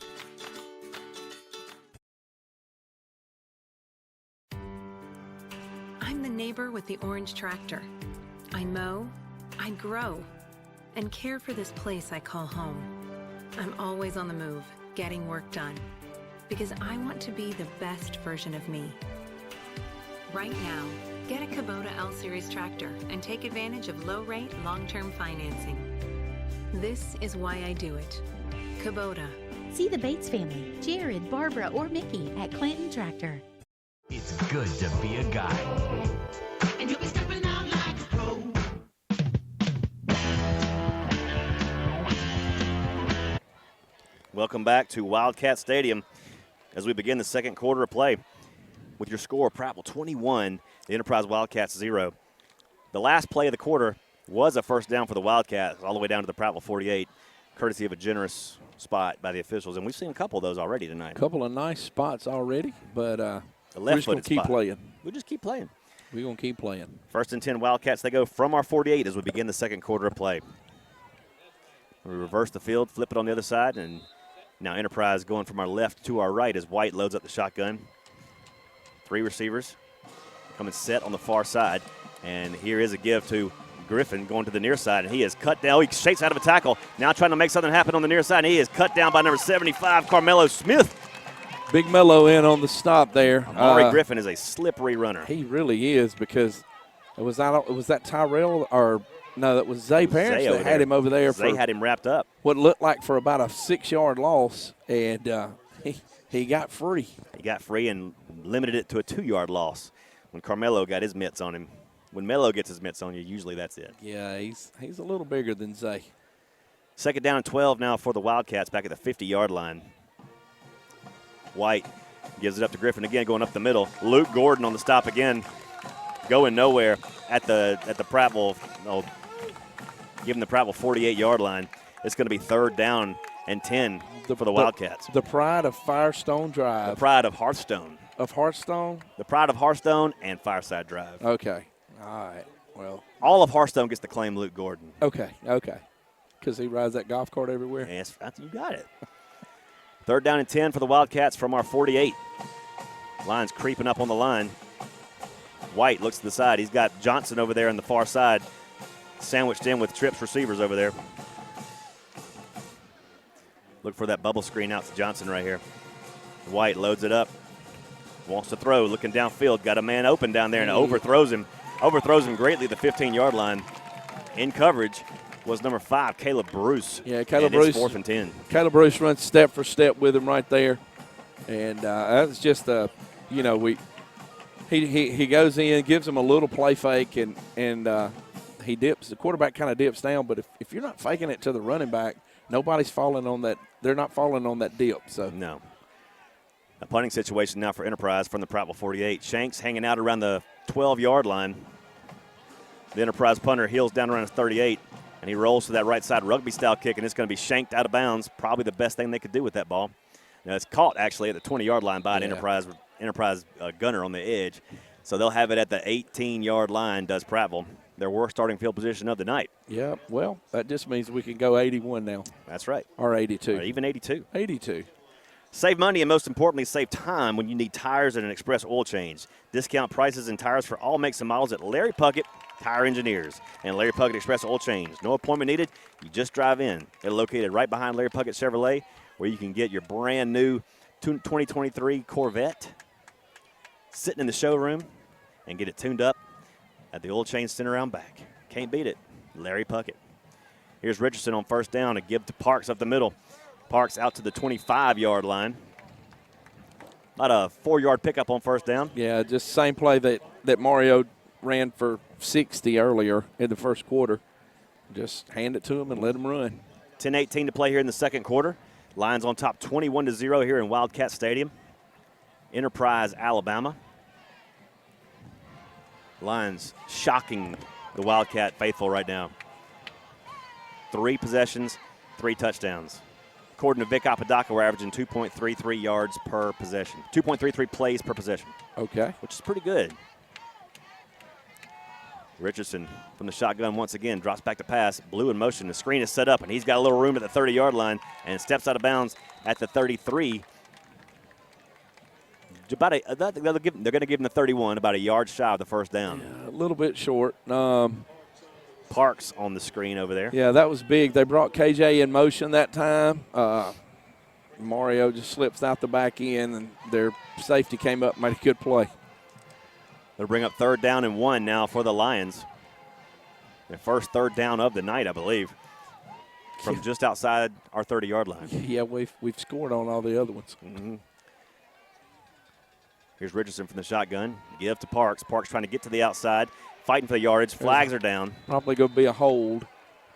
I'm the neighbor with the orange tractor. I mow, I grow, and care for this place I call home. I'm always on the move, getting work done, because I want to be the best version of me. Right now, get a Kubota L-Series tractor and take advantage of low-rate, long-term financing. This is why I do it. Kubota. See the Bates family, Jared, Barbara, or Mickey at Clinton Tractor. It's good to be a guy. And you'll be stepping out like a pro. Welcome back to Wildcat Stadium as we begin the second quarter of play with your score, Prattville 21, the Enterprise Wildcats 0. The last play of the quarter was a first down for the Wildcats all the way down to the Prattville 48, courtesy of a generous spot by the officials. And we've seen a couple of those already tonight. A couple of nice spots already, but we're just going to keep playing. We'll just keep playing. We're going to keep playing. First and 10 Wildcats, they go from our 48 as we begin the second quarter of play. We reverse the field, flip it on the other side, and now Enterprise going from our left to our right as White loads up the shotgun. 3 receivers coming set on the far side. And here is a give to Griffin going to the near side, and he is cut down. He shakes out of a tackle. Now trying to make something happen on the near side, and he is cut down by number 75, Carmelo Smith. Big Mello in on the stop there. Amari Griffin is a slippery runner. He really is, because was that Tyrell or No, that was Zay Parents Zay that had him over there. Zay had him wrapped up. What looked like for about a 6-yard loss, and he got free. He got free and limited it to a 2-yard loss when Carmelo got his mitts on him. When Melo gets his mitts on you, usually that's it. Yeah, he's a little bigger than Zay. 2nd down and 12 now for the Wildcats back at the 50-yard line. White gives it up to Griffin again, going up the middle. Luke Gordon on the stop again, going nowhere at the Prattville. Giving the Prattville 48-yard line. It's going to be 3rd down and 10 for the Wildcats. The pride of Firestone Drive. The pride of Hearthstone. Of Hearthstone? The pride of Hearthstone and Fireside Drive. Okay. All right. Well, all of Hearthstone gets to claim Luke Gordon. Okay. Because he rides that golf cart everywhere? Yes, you got it. 3rd down and 10 for the Wildcats from our 48. Line's creeping up on the line. White looks to the side. He's got Johnson over there on the far side, sandwiched in with Tripp's receivers over there. Look for that bubble screen out to Johnson right here. White loads it up. Wants to throw, looking downfield. Got a man open down there and overthrows him. Overthrows him greatly at the 15-yard line. In coverage was number 5, Caleb Bruce. Yeah, Caleb Bruce. 4th and 10. Caleb Bruce runs step for step with him right there. And that's just, he goes in, gives him a little play fake, and he dips. The quarterback kind of dips down. But if you're not faking it to the running back, nobody's falling on that. They're not falling on that dip. So no. A punting situation now for Enterprise from the Prattville 48. Shanks hanging out around the 12-yard line. The Enterprise punter heels down around his 38, and he rolls to that right side rugby-style kick, and it's going to be shanked out of bounds. Probably the best thing they could do with that ball. Now, it's caught, actually, at the 20-yard line by an Enterprise gunner on the edge. So they'll have it at the 18-yard line, does Prattville. Their worst starting field position of the night. Yeah, well, that just means we can go 81 now. That's right. Or 82. Or even 82. 82. Save money and, most importantly, save time when you need tires and an express oil change. Discount prices and tires for all makes and models at Larry Puckett Tire Engineers and Larry Puckett Express Oil Change. No appointment needed. You just drive in. They're located right behind Larry Puckett Chevrolet, where you can get your brand new 2023 Corvette sitting in the showroom and get it tuned up at the oil change center around back. Can't beat it. Larry Puckett. Here's Richardson on 1st down, a give to Parks up the middle. Parks out to the 25-yard line. About a 4-yard pickup on 1st down. Yeah, just same play that Mario ran for 60 earlier in the first quarter. Just hand it to him and let him run. 10-18 to play here in the second quarter. Lions on top 21-0 here in Wildcat Stadium. Enterprise, Alabama. Lions shocking the Wildcat faithful right now. 3 possessions, 3 touchdowns. According to Vic Apodaca, we're averaging 2.33 yards per possession. 2.33 plays per possession. Okay. Which is pretty good. Richardson from the shotgun once again drops back to pass. Blue in motion. The screen is set up, and he's got a little room at the 30-yard line and steps out of bounds at the 33. They're going to give him the 31, about a yard shy of the 1st down. Yeah, a little bit short. Parks on the screen over there. Yeah, that was big. They brought KJ in motion that time. Mario just slips out the back end, and their safety came up and made a good play. They'll bring up 3rd down and 1 now for the Lions. Their first 3rd down of the night, I believe, from just outside our 30-yard line. Yeah, we've scored on all the other ones. Mm-hmm. Here's Richardson from the shotgun. Give to Parks. Parks trying to get to the outside, fighting for the yardage. Flags are down. Probably going to be a hold.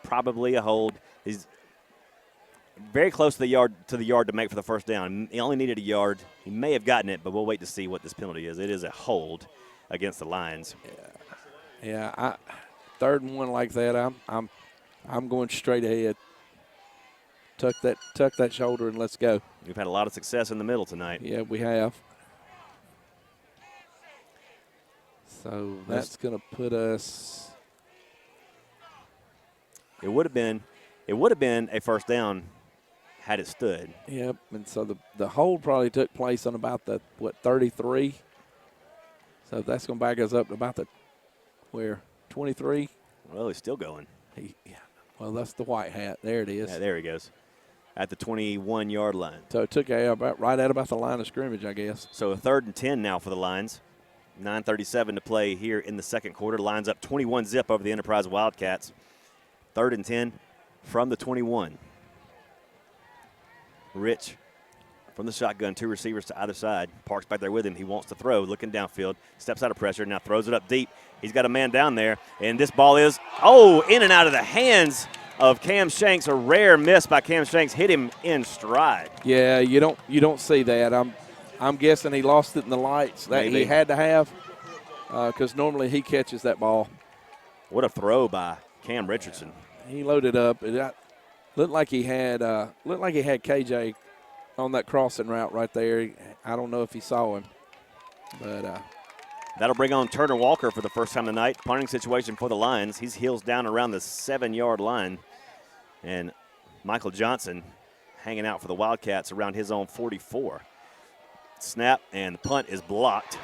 Probably a hold. He's very close to the yard to make for the 1st down. He only needed a yard. He may have gotten it, but we'll wait to see what this penalty is. It is a hold against the Lions. Yeah. 3rd and 1 like that, I'm going straight ahead. Tuck that shoulder and let's go. We've had a lot of success in the middle tonight. Yeah, we have. So that's going to put us. It would have been a 1st down had it stood. Yep, and so the hold probably took place on about the 33. So that's going to back us up to about 23. Well, he's still going. Well, that's the white hat. There it is. Yeah, there he goes. At the 21-yard line. So it took right at about the line of scrimmage, I guess. So a 3rd and 10 now for the Lions. 9:37 to play here in the second quarter. Lions up 21-0 over the Enterprise Wildcats. 3rd and 10 from the 21. Rich from the shotgun, 2 receivers to either side. Parks back there with him. He wants to throw, looking downfield, steps out of pressure, now throws it up deep. He's got a man down there, and this ball is, in and out of the hands of Cam Shanks. A rare miss by Cam Shanks, hit him in stride. Yeah, you don't see that. I'm guessing he lost it in the lights that Maybe. he had to have, because normally he catches that ball. What a throw by Cam Richardson. He loaded up. It looked like he had KJ on that crossing route right there. I don't know if he saw him, but that'll bring on Turner Walker for the first time tonight. Punting situation for the Lions. He's heels down around the 7-yard line, and Michael Johnson hanging out for the Wildcats around his own 44. Snap, and the punt is blocked.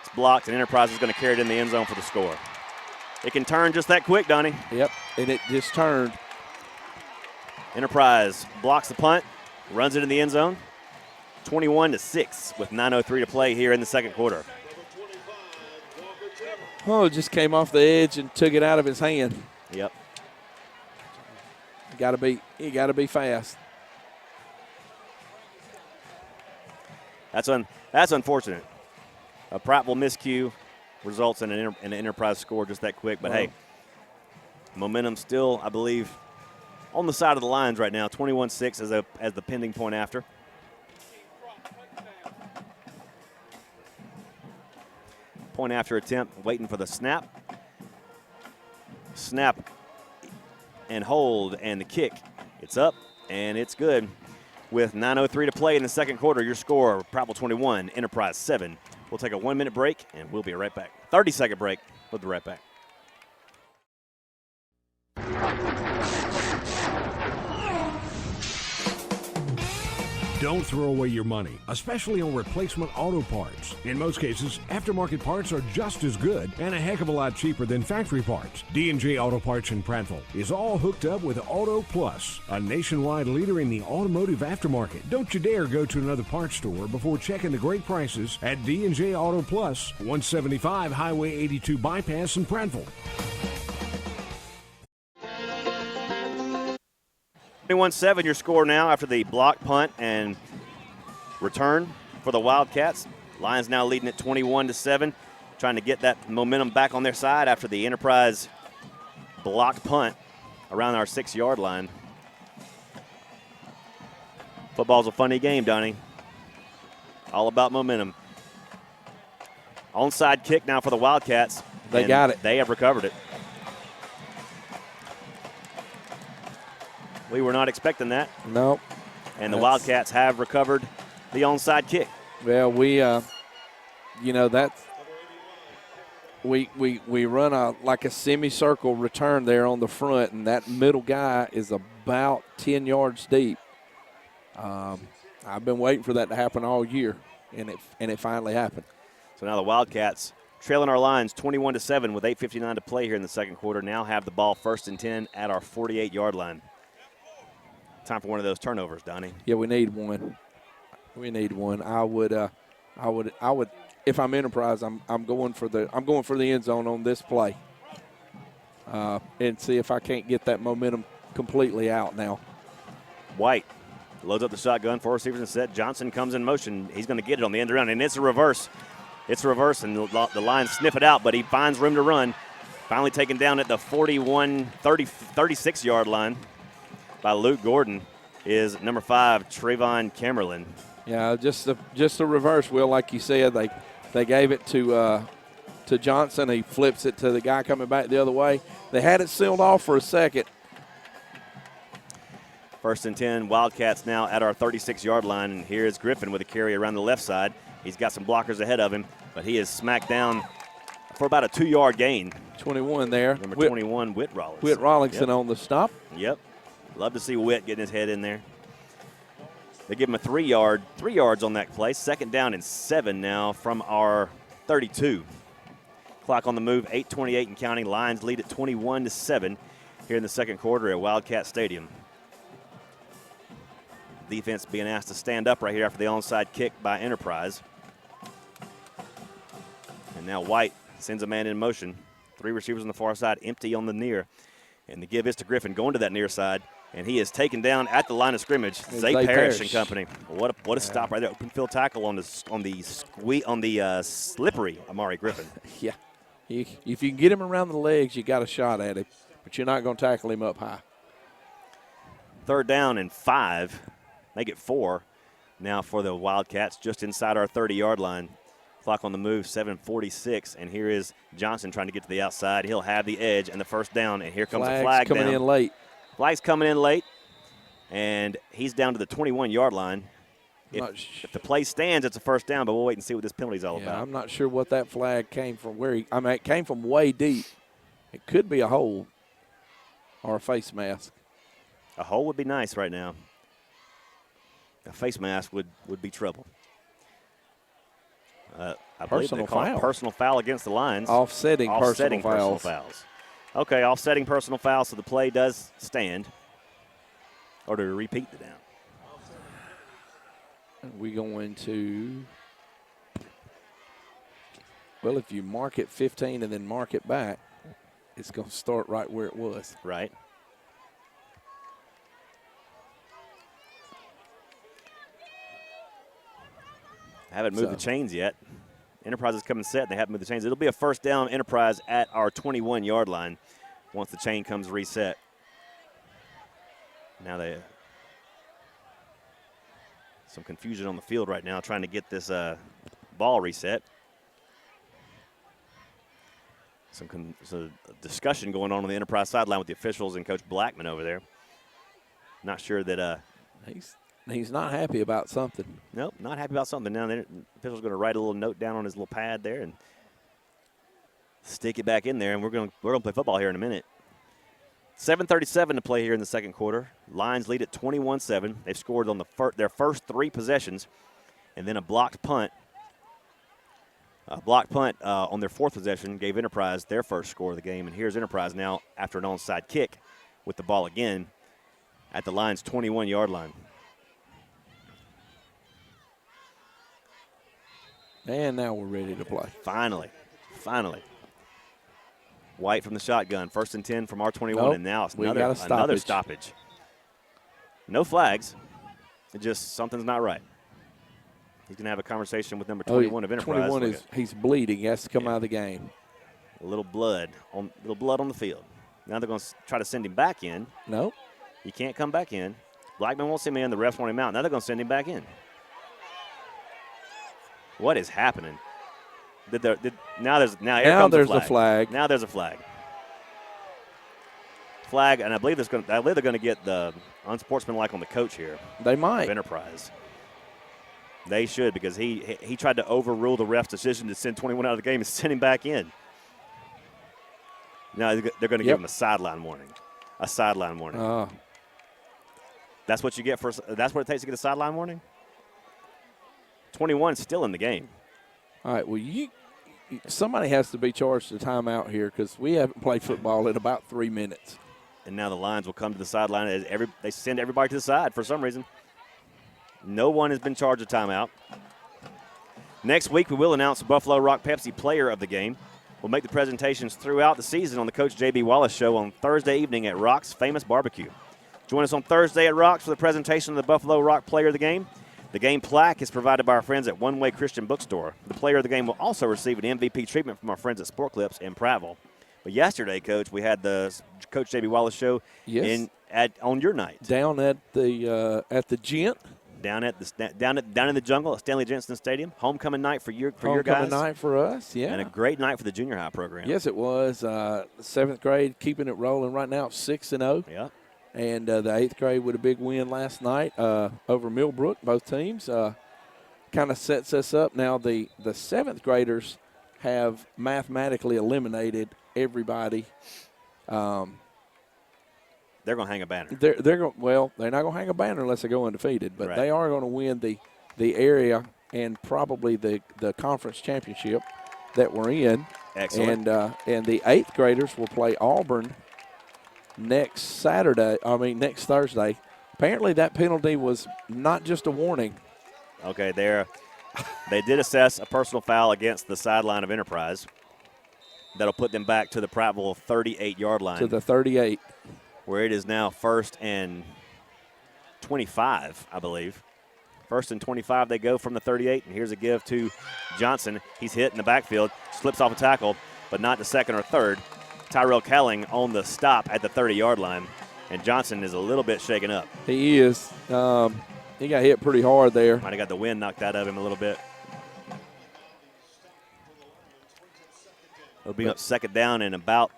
It's blocked, and Enterprise is going to carry it in the end zone for the score. It can turn just that quick, Donnie. Yep, and it just turned. Enterprise blocks the punt, runs it in the end zone. 21-6 with 9:03 to play here in the second quarter. Oh, it just came off the edge and took it out of his hand. Yep. You got to be fast. That's unfortunate. A Prattville miscue results in an Enterprise score just that quick. But, hey, momentum still, I believe, on the side of the Lions right now. 21-6 as the pending point after. Point after attempt, waiting for the snap. Snap and hold, and the kick. It's up, and it's good. With 9:03 to play in the second quarter, your score, Prattville 21, Enterprise 7. We'll take a 1-minute break, and we'll be right back. 30-second break. We'll be right back. Don't throw away your money, especially on replacement auto parts. In most cases, aftermarket parts are just as good and a heck of a lot cheaper than factory parts. D&J Auto Parts in Prattville is all hooked up with Auto Plus, a nationwide leader in the automotive aftermarket. Don't you dare go to another parts store before checking the great prices at D&J Auto Plus, 175 Highway 82 Bypass in Prattville. 21-7 your score now after the block, punt, and return for the Wildcats. Lions now leading at 21-7, trying to get that momentum back on their side after the Enterprise block punt around our 6-yard line. Football's a funny game, Donnie. All about momentum. Onside kick now for the Wildcats. They got it. They have recovered it. We were not expecting that. Nope. And the Wildcats have recovered the onside kick. Well, we run like a semicircle return there on the front, and that middle guy is about 10 yards deep. I've been waiting for that to happen all year, and it finally happened. So now the Wildcats, trailing our Lions 21-7 with 8:59 to play here in the second quarter, now have the ball 1st and 10 at our 48-yard line. Time for one of those turnovers, Donnie. Yeah, we need one. I would, if I'm Enterprise, I'm going for the end zone on this play, and see if I can't get that momentum completely out now. White loads up the shotgun, 4 receivers and set. Johnson comes in motion. He's going to get it on the end around, and it's a reverse. It's a reverse, and the Lions sniff it out, but he finds room to run. Finally taken down at the 36-yard line by Luke Gordon is number 5, Trayvon Camerlin. Yeah, just the reverse, Will, like you said. They gave it to Johnson. He flips it to the guy coming back the other way. They had it sealed off for a second. 1st and 10, Wildcats now at our 36-yard line, and here's Griffin with a carry around the left side. He's got some blockers ahead of him, but he is smacked down for about a 2-yard gain. 21 there. Number 21, Whit Rawlinson. Whit Rawlinson on the stop. Yep. Love to see Whit getting his head in there. They give him a 3 yards on that play. 2nd down and 7 now from our 32. Clock on the move, 8:28 and counting. Lions lead at 21-7 here in the second quarter at Wildcat Stadium. Defense being asked to stand up right here after the onside kick by Enterprise. And now White sends a man in motion. 3 receivers on the far side, empty on the near. And the give is to Griffin going to that near side. And he is taken down at the line of scrimmage. Zay Zay Parrish and Parrish. company. What a stop right there. Open field tackle on the slippery Amari Griffin. Yeah. If you can get him around the legs, you got a shot at him. But you're not going to tackle him up high. 3rd down and 5. Make it 4 now for the Wildcats just inside our 30-yard line. Clock on the move, 7:46. And here is Johnson trying to get to the outside. He'll have the edge and the first down. And here comes the flag coming down. in late. Flag's coming in late, and he's down to the 21-yard line. If the play stands, it's a first down, but we'll wait and see what this penalty's all about. I'm not sure what that flag came from. It came from way deep. It could be a hole or a face mask. A hole would be nice right now. A face mask would be trouble. I believe they call it personal foul against the Lions. Offsetting personal fouls. Okay, offsetting personal foul, so the play does stand. Or to repeat the down. We're going to, well, if you mark it 15 and then mark it back, it's going to start right where it was. Right. Haven't moved the chains yet. Enterprise is coming set, and they haven't moved the chains. It'll be a first down Enterprise at our 21-yard line once the chain comes reset. Now some confusion on the field right now trying to get this ball reset. Some discussion going on the Enterprise sideline with the officials and Coach Blackman over there. Not sure that he's not happy about something. Nope, not happy about something. Now the official's going to write a little note down on his little pad there and stick it back in there, and we're going to play football here in a minute. 7:37 to play here in the second quarter. Lions lead at 21-7. They've scored on their first 3 possessions, and then a blocked punt. On their 4th possession gave Enterprise their first score of the game. And here's Enterprise now after an onside kick with the ball again at the Lions' 21-yard line. And now we're ready to play. Finally. White from the shotgun. 1st and 10 from our 21, and now it's another stoppage. No flags. It just something's not right. He's going to have a conversation with number 21 of Enterprise. 21 he's bleeding. He has to come out of the game. A little blood on the field. Now they're going to try to send him back in. No. He can't come back in. Blackman won't send him in. The refs want him out. Now they're going to send him back in. What is happening? Now there's a flag. Now there's a flag. Flag, and I believe they're going to get the unsportsmanlike on the coach here. They might. Of Enterprise. They should, because he tried to overrule the ref's decision to send 21 out of the game and send him back in. Now they're going to give him a sideline warning. A sideline warning. That's what you get that's what it takes to get a sideline warning? 21 is still in the game. All right, well, somebody has to be charged a timeout here because we haven't played football in about 3 minutes. And now the Lions will come to the sideline as they send everybody to the side for some reason. No one has been charged a timeout. Next week, we will announce the Buffalo Rock Pepsi Player of the Game. We'll make the presentations throughout the season on the Coach J.B. Wallace Show on Thursday evening at Rock's Famous Barbecue. Join us on Thursday at Rock's for the presentation of the Buffalo Rock Player of the Game. The game plaque is provided by our friends at One Way Christian Bookstore. The player of the game will also receive an MVP treatment from our friends at Sport Clips in Prattville. But yesterday, Coach, we had the Coach J.B. Wallace Show on your night. Down at the Gent. Down in the jungle at Stanley Jensen Stadium. Homecoming night for your guys. Homecoming night for us, yeah. And a great night for the junior high program. Yes, it was. 7th grade keeping it rolling right now, 6-0. Yeah. And the 8th grade with a big win last night over Millbrook, both teams. Kind of sets us up. Now the 7th graders have mathematically eliminated everybody. They're going to hang a banner. They're not going to hang a banner unless they go undefeated, but they are going to win the area and probably the conference championship that we're in. Excellent. And the 8th graders will play Auburn next Thursday. Apparently that penalty was not just a warning. Okay, they did assess a personal foul against the sideline of Enterprise. That'll put them back to the Prattville 38-yard line. To the 38. Where it is now 1st and 25, I believe. 1st and 25, they go from the 38, and here's a give to Johnson. He's hit in the backfield, slips off a tackle, but not the 2nd or 3rd. Tyrell Cowling on the stop at the 30-yard line, and Johnson is a little bit shaken up. He is. He got hit pretty hard there. Might have got the wind knocked out of him a little bit. He'll be up second down and about.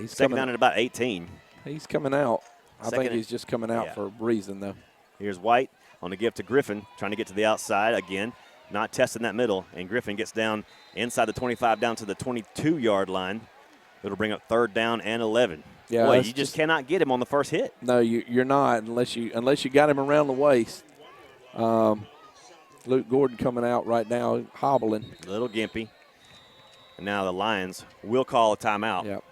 Second down at about 18. He's coming out. I think Second he's just coming out for a reason, though. Here's White on the give to Griffin, trying to get to the outside again, not testing that middle, and Griffin gets down inside the 25 down to the 22-yard line. It'll bring up 3rd down and 11. Yeah, boy, you just cannot get him on the first hit. No, you're not unless you got him around the waist. Luke Gordon coming out right now, hobbling. A little gimpy. And now the Lions will call a timeout. Yep.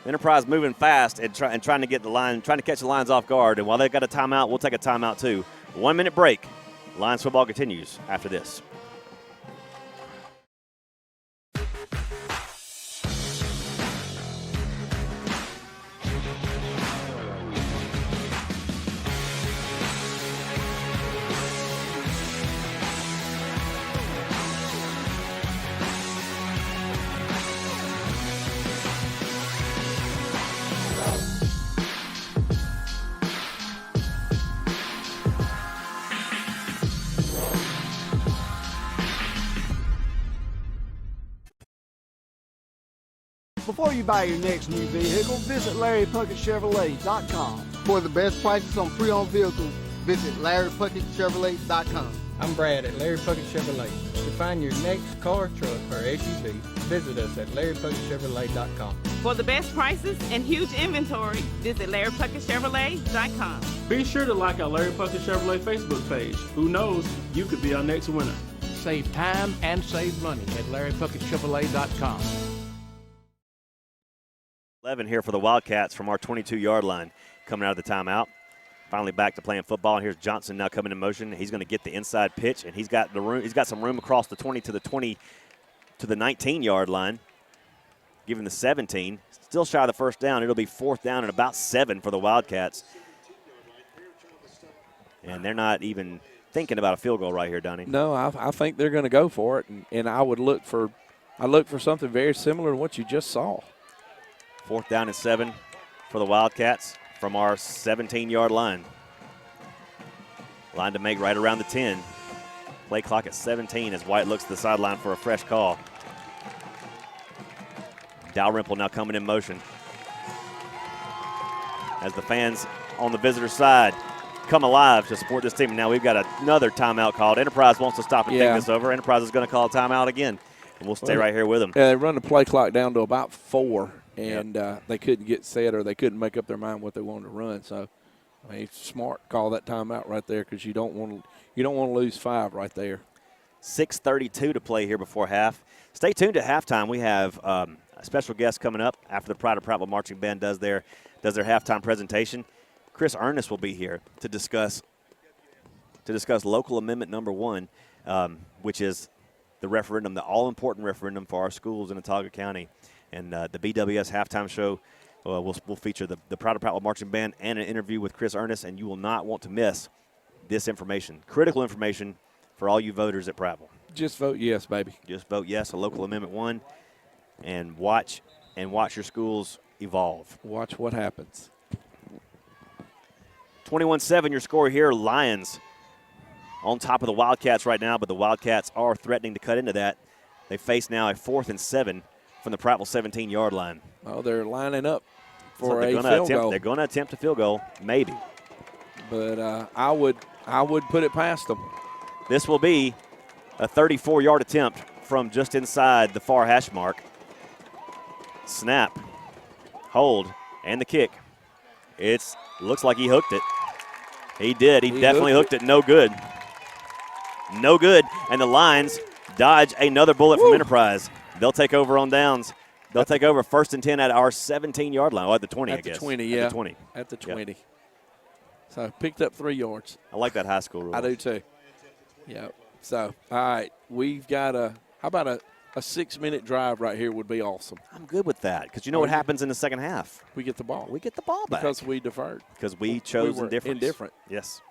Enterprise moving fast and trying to get the line, trying to catch the Lions off guard. And while they've got a timeout, we'll take a timeout too. 1 minute break. Lions football continues after this. Before you buy your next new vehicle, visit LarryPuckettChevrolet.com. For the best prices on pre-owned vehicles, visit LarryPuckettChevrolet.com. I'm Brad at Larry Puckett Chevrolet. To find your next car, truck, or SUV, visit us at LarryPuckettChevrolet.com. For the best prices and huge inventory, visit LarryPuckettChevrolet.com. Be sure to like our Larry Puckett Chevrolet Facebook page. Who knows, you could be our next winner. Save time and save money at LarryPuckettChevrolet.com. 11 here for the Wildcats from our 22-yard line coming out of the timeout. Finally back to playing football, and here's Johnson now coming in motion. He's going to get the inside pitch, and he's got the room. He's got some room across the 20 to the 19-yard line. Give him the 17. Still shy of the first down. It'll be 4th down and about 7 for the Wildcats. And they're not even thinking about a field goal right here, Donnie. No, I think they're going to go for it, and I would look for something very similar to what you just saw. 4th down and 7 for the Wildcats from our 17-yard line. Line to make right around the 10. Play clock at 17 as White looks to the sideline for a fresh call. Dalrymple now coming in motion. As the fans on the visitor side come alive to support this team. And now we've got another timeout called. Enterprise wants to stop and think this over. Enterprise is going to call a timeout again. And we'll stay right here with them. Yeah, they run the play clock down to about 4. And they couldn't get set, or they couldn't make up their mind what they wanted to run. So, I mean, it's smart to call that timeout right there because you don't want to lose 5 right there. 6:32 to play here before half. Stay tuned to halftime. We have a special guest coming up after the Pride of Prattville Marching Band does their halftime presentation. Chris Ernest will be here to discuss local amendment number 1, which is the referendum, the all-important referendum for our schools in Autauga County. And the BWS halftime show will feature the Pride of Prattville Marching Band and an interview with Chris Ernest, and you will not want to miss this information, critical information for all you voters at Prattville. Just vote yes, baby. Just vote yes, a local amendment 1, and watch your schools evolve. Watch what happens. 21-7 your score here. Lions on top of the Wildcats right now, but the Wildcats are threatening to cut into that. They face now a 4th and 7 from the Prattville 17-yard line. Oh, they're lining up for a field goal. They're going to attempt a field goal, maybe. But I would put it past them. This will be a 34-yard attempt from just inside the far hash mark. Snap, hold, and the kick. It looks like he hooked it. He did. He definitely hooked it. No good. No good. And the Lions dodge another bullet from Enterprise. They'll take over on downs. They'll take over 1st and 10 at our 17-yard line. Oh, at the 20, I guess. At the 20, yeah. At the 20. At the 20. Yep. So picked up 3 yards. I like that high school rule. I do too. Yep. So, all right, we've got how about A 6-minute drive right here would be awesome. I'm good with that because you know what happens in the second half? We get the ball. We get the ball back. Because we deferred. Because we chose indifference. Indifferent. Yes.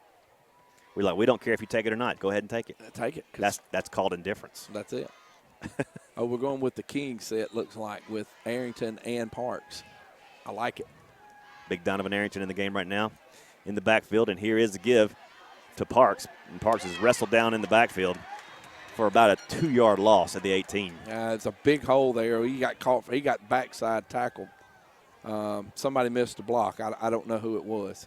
We don't care if you take it or not. Go ahead and take it. Take it. That's called indifference. That's it. Oh, we're going with the king set, looks like, with Arrington and Parks. I like it. Big Donovan Arrington in the game right now in the backfield, and here is the give to Parks. And Parks is wrestled down in the backfield for about a 2-yard loss at the 18. It's a big hole there. He got caught. He got backside tackled. Somebody missed a block. I don't know who it was.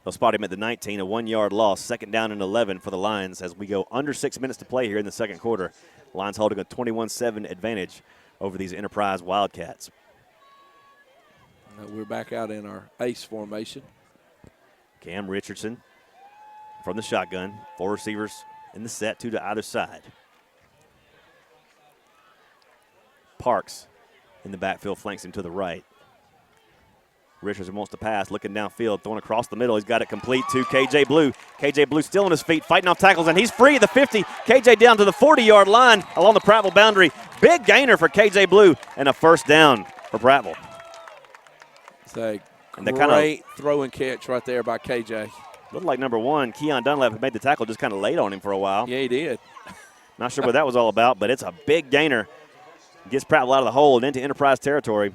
They'll spot him at the 19, a 1-yard loss. 2nd down and 11 for the Lions as we go under 6 minutes to play here in the second quarter. Lions holding a 21-7 advantage over these Enterprise Wildcats. We're back out in our ace formation. Cam Richardson from the shotgun. 4 receivers in the set, 2 to either side. Parks in the backfield flanks him to the right. Richardson wants to pass, looking downfield, throwing across the middle. He's got it complete to K.J. Blue. K.J. Blue still on his feet, fighting off tackles, and he's free at the 50. K.J. down to the 40-yard line along the Prattville boundary. Big gainer for K.J. Blue and a first down for Prattville. It's a great throw and catch right there by K.J. Looked like number 1, Keon Dunlap, who made the tackle, just kind of laid on him for a while. Yeah, he did. Not sure what that was all about, but it's a big gainer. Gets Prattville out of the hole and into Enterprise territory.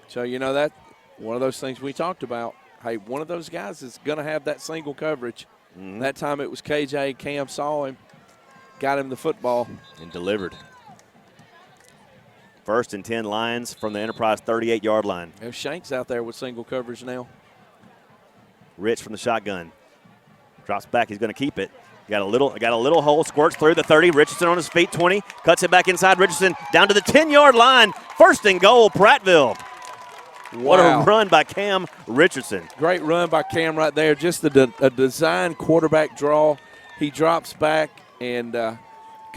So, you know, that one of those things we talked about. Hey, one of those guys is going to have that single coverage. Mm-hmm. That time it was KJ. Cam saw him, got him the football. And delivered. 1st and 10 Lions from the Enterprise 38-yard line. There's Shanks out there with single coverage now. Rich from the shotgun. Drops back. He's going to keep it. Got a little hole, squirts through the 30. Richardson on his feet, 20. Cuts it back inside. Richardson down to the 10-yard line. 1st and goal, Prattville. Wow. What a run by Cam Richardson. Great run by Cam right there. Just a design quarterback draw. He drops back and kind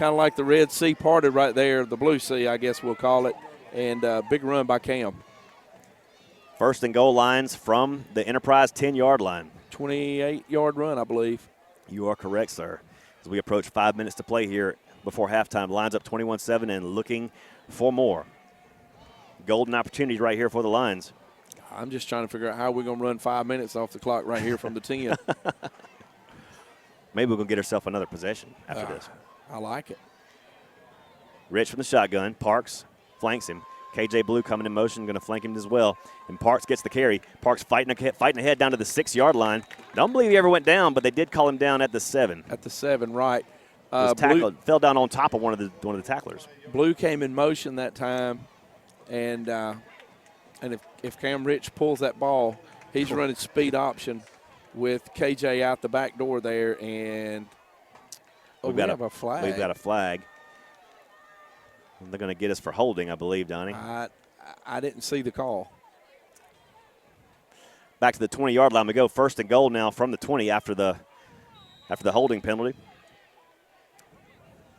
of like the Red Sea parted right there, the Blue Sea, I guess we'll call it, and big run by Cam. 1st and goal Lions from the Enterprise 10-yard line. 28-yard run, I believe. You are correct, sir. As we approach 5 minutes to play here before halftime, Lions up 21-7 and looking for more. Golden opportunities right here for the Lions. I'm just trying to figure out how we're going to run 5 minutes off the clock right here from the 10. Maybe we're going to get ourselves another possession after this. I like it. Rich from the shotgun. Parks flanks him. K.J. Blue coming in motion, going to flank him as well. And Parks gets the carry. Parks fighting ahead down to the 6-yard line. Don't believe he ever went down, but they did call him down at the 7. At the 7, right. Tackled, fell down on top of one of the tacklers. Blue came in motion that time. And if Cam Rich pulls that ball, he's running speed option with KJ out the back door there. And we have a flag. We've got a flag. They're going to get us for holding, I believe, Donnie. I didn't see the call. Back to the 20-yard line we go. 1st and goal now from the 20 after the holding penalty.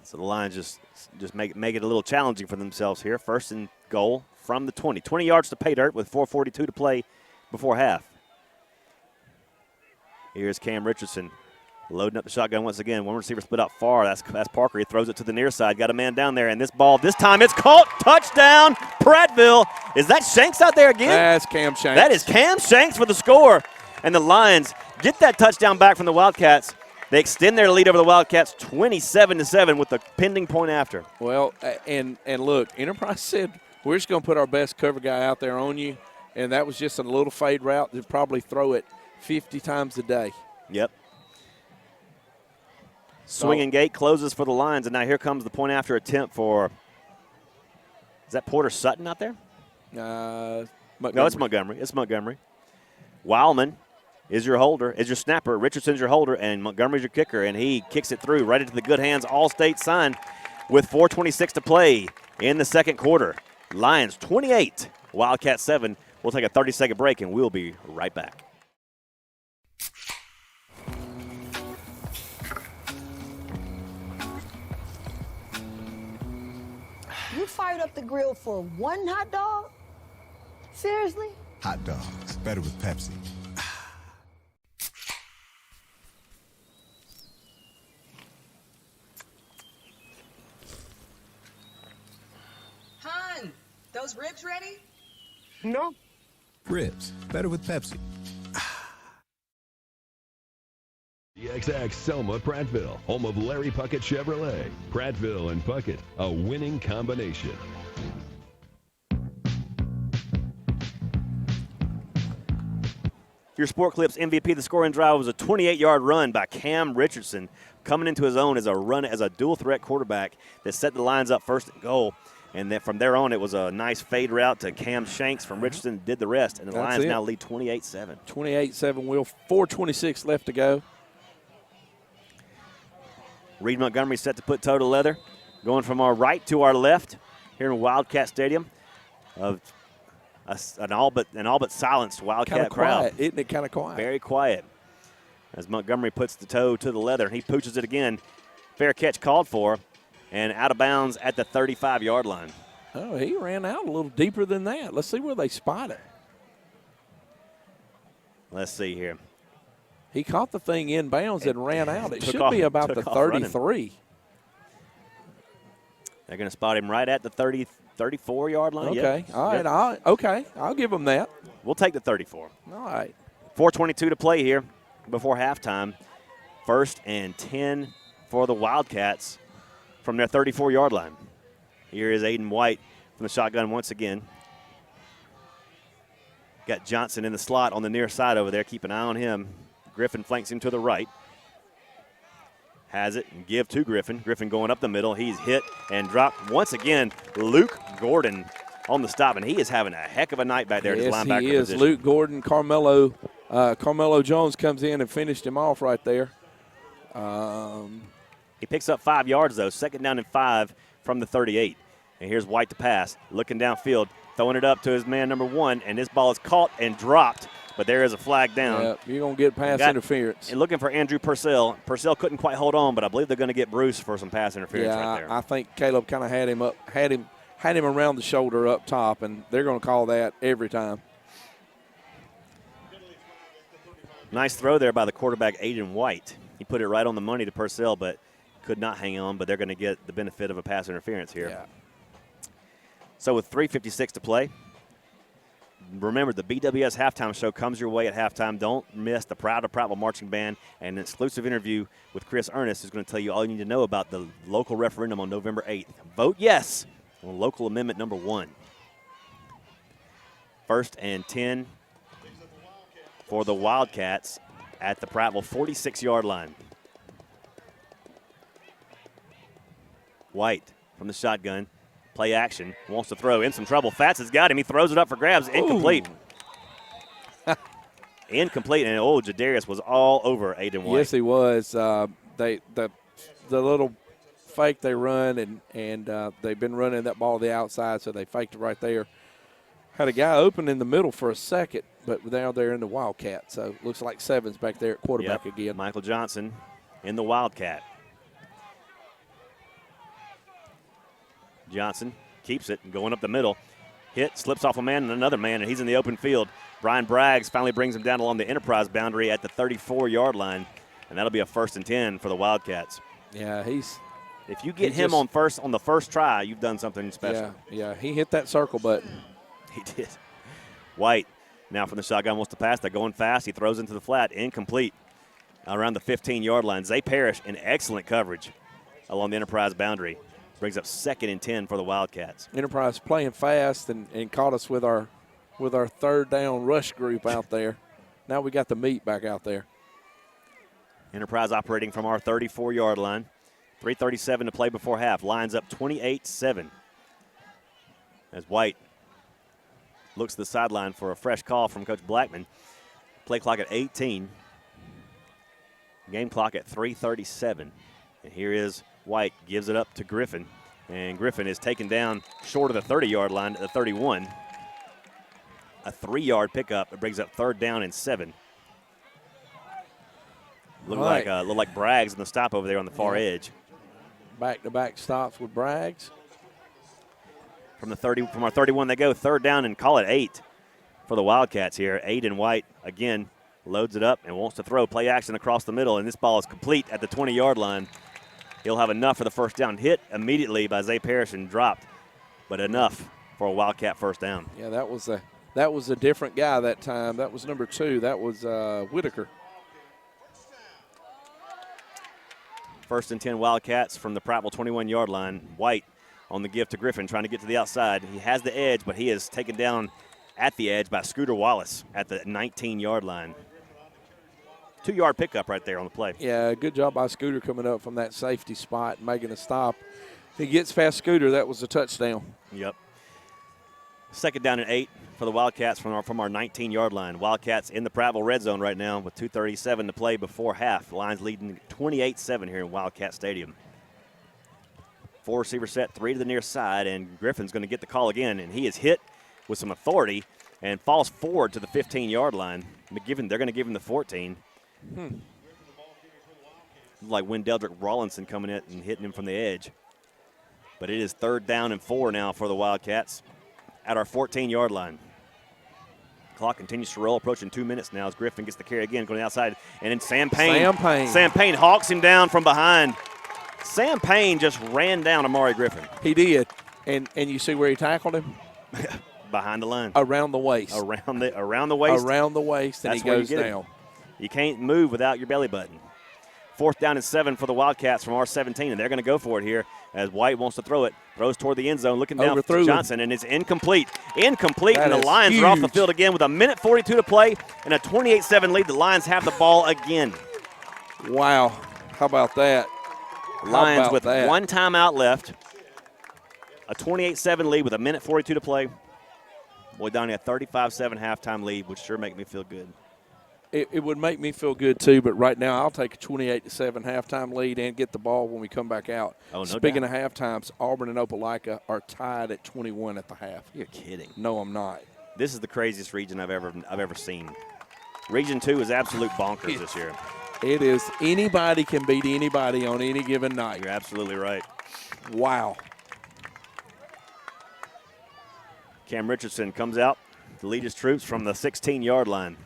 So the Lions just make it a little challenging for themselves here. 1st and goal from the 20. 20 yards to pay dirt with 4:42 to play before half. Here's Cam Richardson loading up the shotgun once again. One receiver split out far. That's Parker. He throws it to the near side. Got a man down there. And this ball, this time it's caught. Touchdown, Prattville. Is that Shanks out there again? That's Cam Shanks. That is Cam Shanks for the score. And the Lions get that touchdown back from the Wildcats. They extend their lead over the Wildcats 27-7 with the pending point after. Well, and look, Enterprise said, we're just going to put our best cover guy out there on you, and that was just a little fade route. They'd probably throw it 50 times a day. Yep. Swinging gate closes for the Lions, and now here comes the point after attempt for – is that Porter Sutton out there? Montgomery. No, it's Montgomery. It's Montgomery. Wildman is your holder, is your snapper. Richardson's your holder, and Montgomery's your kicker, and he kicks it through right into the good hands, All-State sign with 4:26 to play in the second quarter. Lions 28, Wildcats 7. We'll take a 30-second break, and we'll be right back. You fired up the grill for one hot dog? Seriously? Hot dogs, better with Pepsi. those ribs ready? No. Ribs, better with Pepsi. DXX Selma Prattville, home of Larry Puckett Chevrolet. Prattville and Puckett, a winning combination. Your Sport Clips MVP of the scoring drive was a 28-yard run by Cam Richardson, coming into his own as a dual threat quarterback that set the lines up first and goal. And then from there on, it was a nice fade route to Cam Shanks from Richardson, did the rest. And the Lions now lead 28-7. 28-7, Will. 4:26 left to go. Reed Montgomery set to put toe to leather. Going from our right to our left here in Wildcat Stadium. An all but silenced Wildcat crowd. Isn't it kind of quiet? Very quiet. As Montgomery puts the toe to the leather, he pooches it again. Fair catch called for, and out of bounds at the 35-yard line. Oh, he ran out a little deeper than that. Let's see where they spot it. Let's see here. He caught the thing in bounds and ran out. It should be about the 33. Running. They're going to spot him right at the 34-yard line. Okay. Yep. All right. Yep. I'll give him that. We'll take the 34. All right. 4:22 to play here before halftime. 1st and 10 for the Wildcats from their 34-yard line. Here is Aiden White from the shotgun once again. Got Johnson in the slot on the near side over there. Keep an eye on him. Griffin flanks him to the right. Has it and give to Griffin. Griffin going up the middle. He's hit and dropped once again. Luke Gordon on the stop, and he is having a heck of a night back there at his linebacker he is. position. Luke Gordon, Carmelo Jones comes in and finished him off right there. He picks up 5 yards, though. 2nd down and 5 from the 38. And here's White to pass. Looking downfield, throwing it up to his man number 1, and this ball is caught and dropped. But there is a flag down. Yep, you're going to get pass interference. And looking for Andrew Purcell. Purcell couldn't quite hold on, but I believe they're going to get Bruce for some pass interference right there. I think Caleb kind of had him around the shoulder up top, and they're going to call that every time. Nice throw there by the quarterback, Aiden White. He put it right on the money to Purcell, but could not hang on, but they're going to get the benefit of a pass interference here. Yeah. So with 3:56 to play, remember, the BWS halftime show comes your way at halftime. Don't miss the Proud of Prattville Marching Band and an exclusive interview with Chris Ernest, who's going to tell you all you need to know about the local referendum on November 8th. Vote yes on local amendment number 1. 1st and 10 for the Wildcats at the Prattville 46-yard line. White from the shotgun. Play action, wants to throw, in some trouble. Fats has got him. He throws it up for grabs. Incomplete. Incomplete, and Jadarius was all over Aiden White. Yes, he was. The little fake they run, and they've been running that ball to the outside, so they faked it right there. Had a guy open in the middle for a second, but now they're in the Wildcat. So looks like Sevens back there at quarterback again. Michael Johnson in the Wildcat. Johnson keeps it and going up the middle. Hit, slips off a man and another man, and he's in the open field. Brian Braggs finally brings him down along the Enterprise boundary at the 34-yard line, and that'll be a 1st and 10 for the Wildcats. Yeah, if you get him on the first try, you've done something special. Yeah, he hit that circle button. He did. White now from the shotgun wants to pass. They're going fast. He throws into the flat, incomplete around the 15-yard line. Zay Parrish in excellent coverage along the Enterprise boundary. Brings up 2nd and 10 for the Wildcats. Enterprise playing fast and caught us with our 3rd down rush group out there. Now we got the meat back out there. Enterprise operating from our 34-yard line. 3:37 to play before half. Lines up 28-7. As White looks to the sideline for a fresh call from Coach Blackman. Play clock at 18. Game clock at 3:37. And here is White, gives it up to Griffin. And Griffin is taken down short of the 30-yard line at the 31. A 3-yard pickup that brings up 3rd down and 7. Look like Braggs in the stop over there on the far edge. Back-to-back stops with Braggs. From our 31 they go, 3rd down and call it 8 for the Wildcats here. Aiden White again loads it up and wants to throw. Play action across the middle, and this ball is complete at the 20-yard line. He'll have enough for the 1st down. Hit immediately by Zay Parrish and dropped, but enough for a Wildcat first down. Yeah, that was a different guy that time. That was number 2. That was Whitaker. 1st and 10 Wildcats from the Prattville 21-yard line. White on the give to Griffin, trying to get to the outside. He has the edge, but he is taken down at the edge by Scooter Wallace at the 19-yard line. 2-yard pickup right there on the play. Yeah, good job by Scooter coming up from that safety spot and making a stop. If he gets past Scooter, that was a touchdown. Yep. 2nd down and 8 for the Wildcats from our 19-yard line. Wildcats in the Prattville red zone right now with 2:37 to play before half. The Lions leading 28-7 here in Wildcat Stadium. 4 receiver set, 3 to the near side, and Griffin's going to get the call again, and he is hit with some authority and falls forward to the 15-yard line. They're going to give him the 14. Like Wendeldrick Rawlinson coming in and hitting him from the edge. But it is 3rd down and 4 now for the Wildcats at our 14-yard line. Clock continues to roll, approaching 2 minutes now as Griffin gets the carry again, going outside. And then Sam Payne hawks him down from behind. Sam Payne just ran down Amari Griffin. He did. And you see where he tackled him? Behind the line. Around the waist. Around the waist. Around the waist, and That's he goes down. You can't move without your belly button. 4th down and 7 for the Wildcats from our 17, and they're going to go for it here as White wants to throw it. Throws toward the end zone, looking down for Johnson, and it's incomplete. And the Lions are off the field again with 1:42 to play and a 28-7 lead. The Lions have the ball again. Wow. How about that? Lions with 1 timeout left. A 28-7 lead with 1:42 to play. Boy, Donnie, a 35-7 halftime lead would sure make me feel good. It would make me feel good, too, but right now I'll take a 28-7 halftime lead and get the ball when we come back out. Oh, no Speaking doubt. of halftimes, Auburn and Opelika are tied at 21 at the half. You're kidding. No, I'm not. This is the craziest region I've ever seen. Region 2 is absolute bonkers this year. It is. Anybody can beat anybody on any given night. You're absolutely right. Wow. Cam Richardson comes out to lead his troops from the 16-yard line.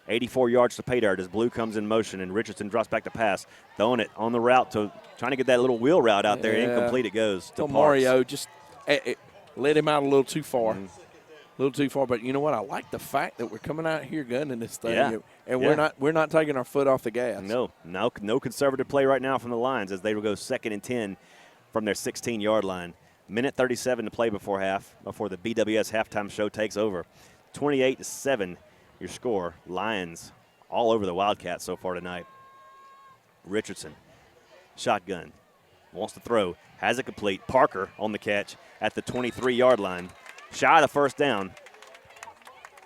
84 yards to pay dirt as Blue comes in motion, and Richardson drops back to pass, throwing it on the route to trying to get that little wheel route out there. Incomplete it goes to Mario just let him out a little too far. A little too far, but you know what? I like the fact that we're coming out here gunning this thing, and we're not taking our foot off the gas. No conservative play right now from the Lions as they will go 2nd and 10 from their 16-yard line. 1:37 to play before the BWS halftime show takes over. 28-7. Your score. Lions all over the Wildcats so far tonight. Richardson, shotgun, wants to throw, has it complete. Parker on the catch at the 23-yard line. Shy of the first down.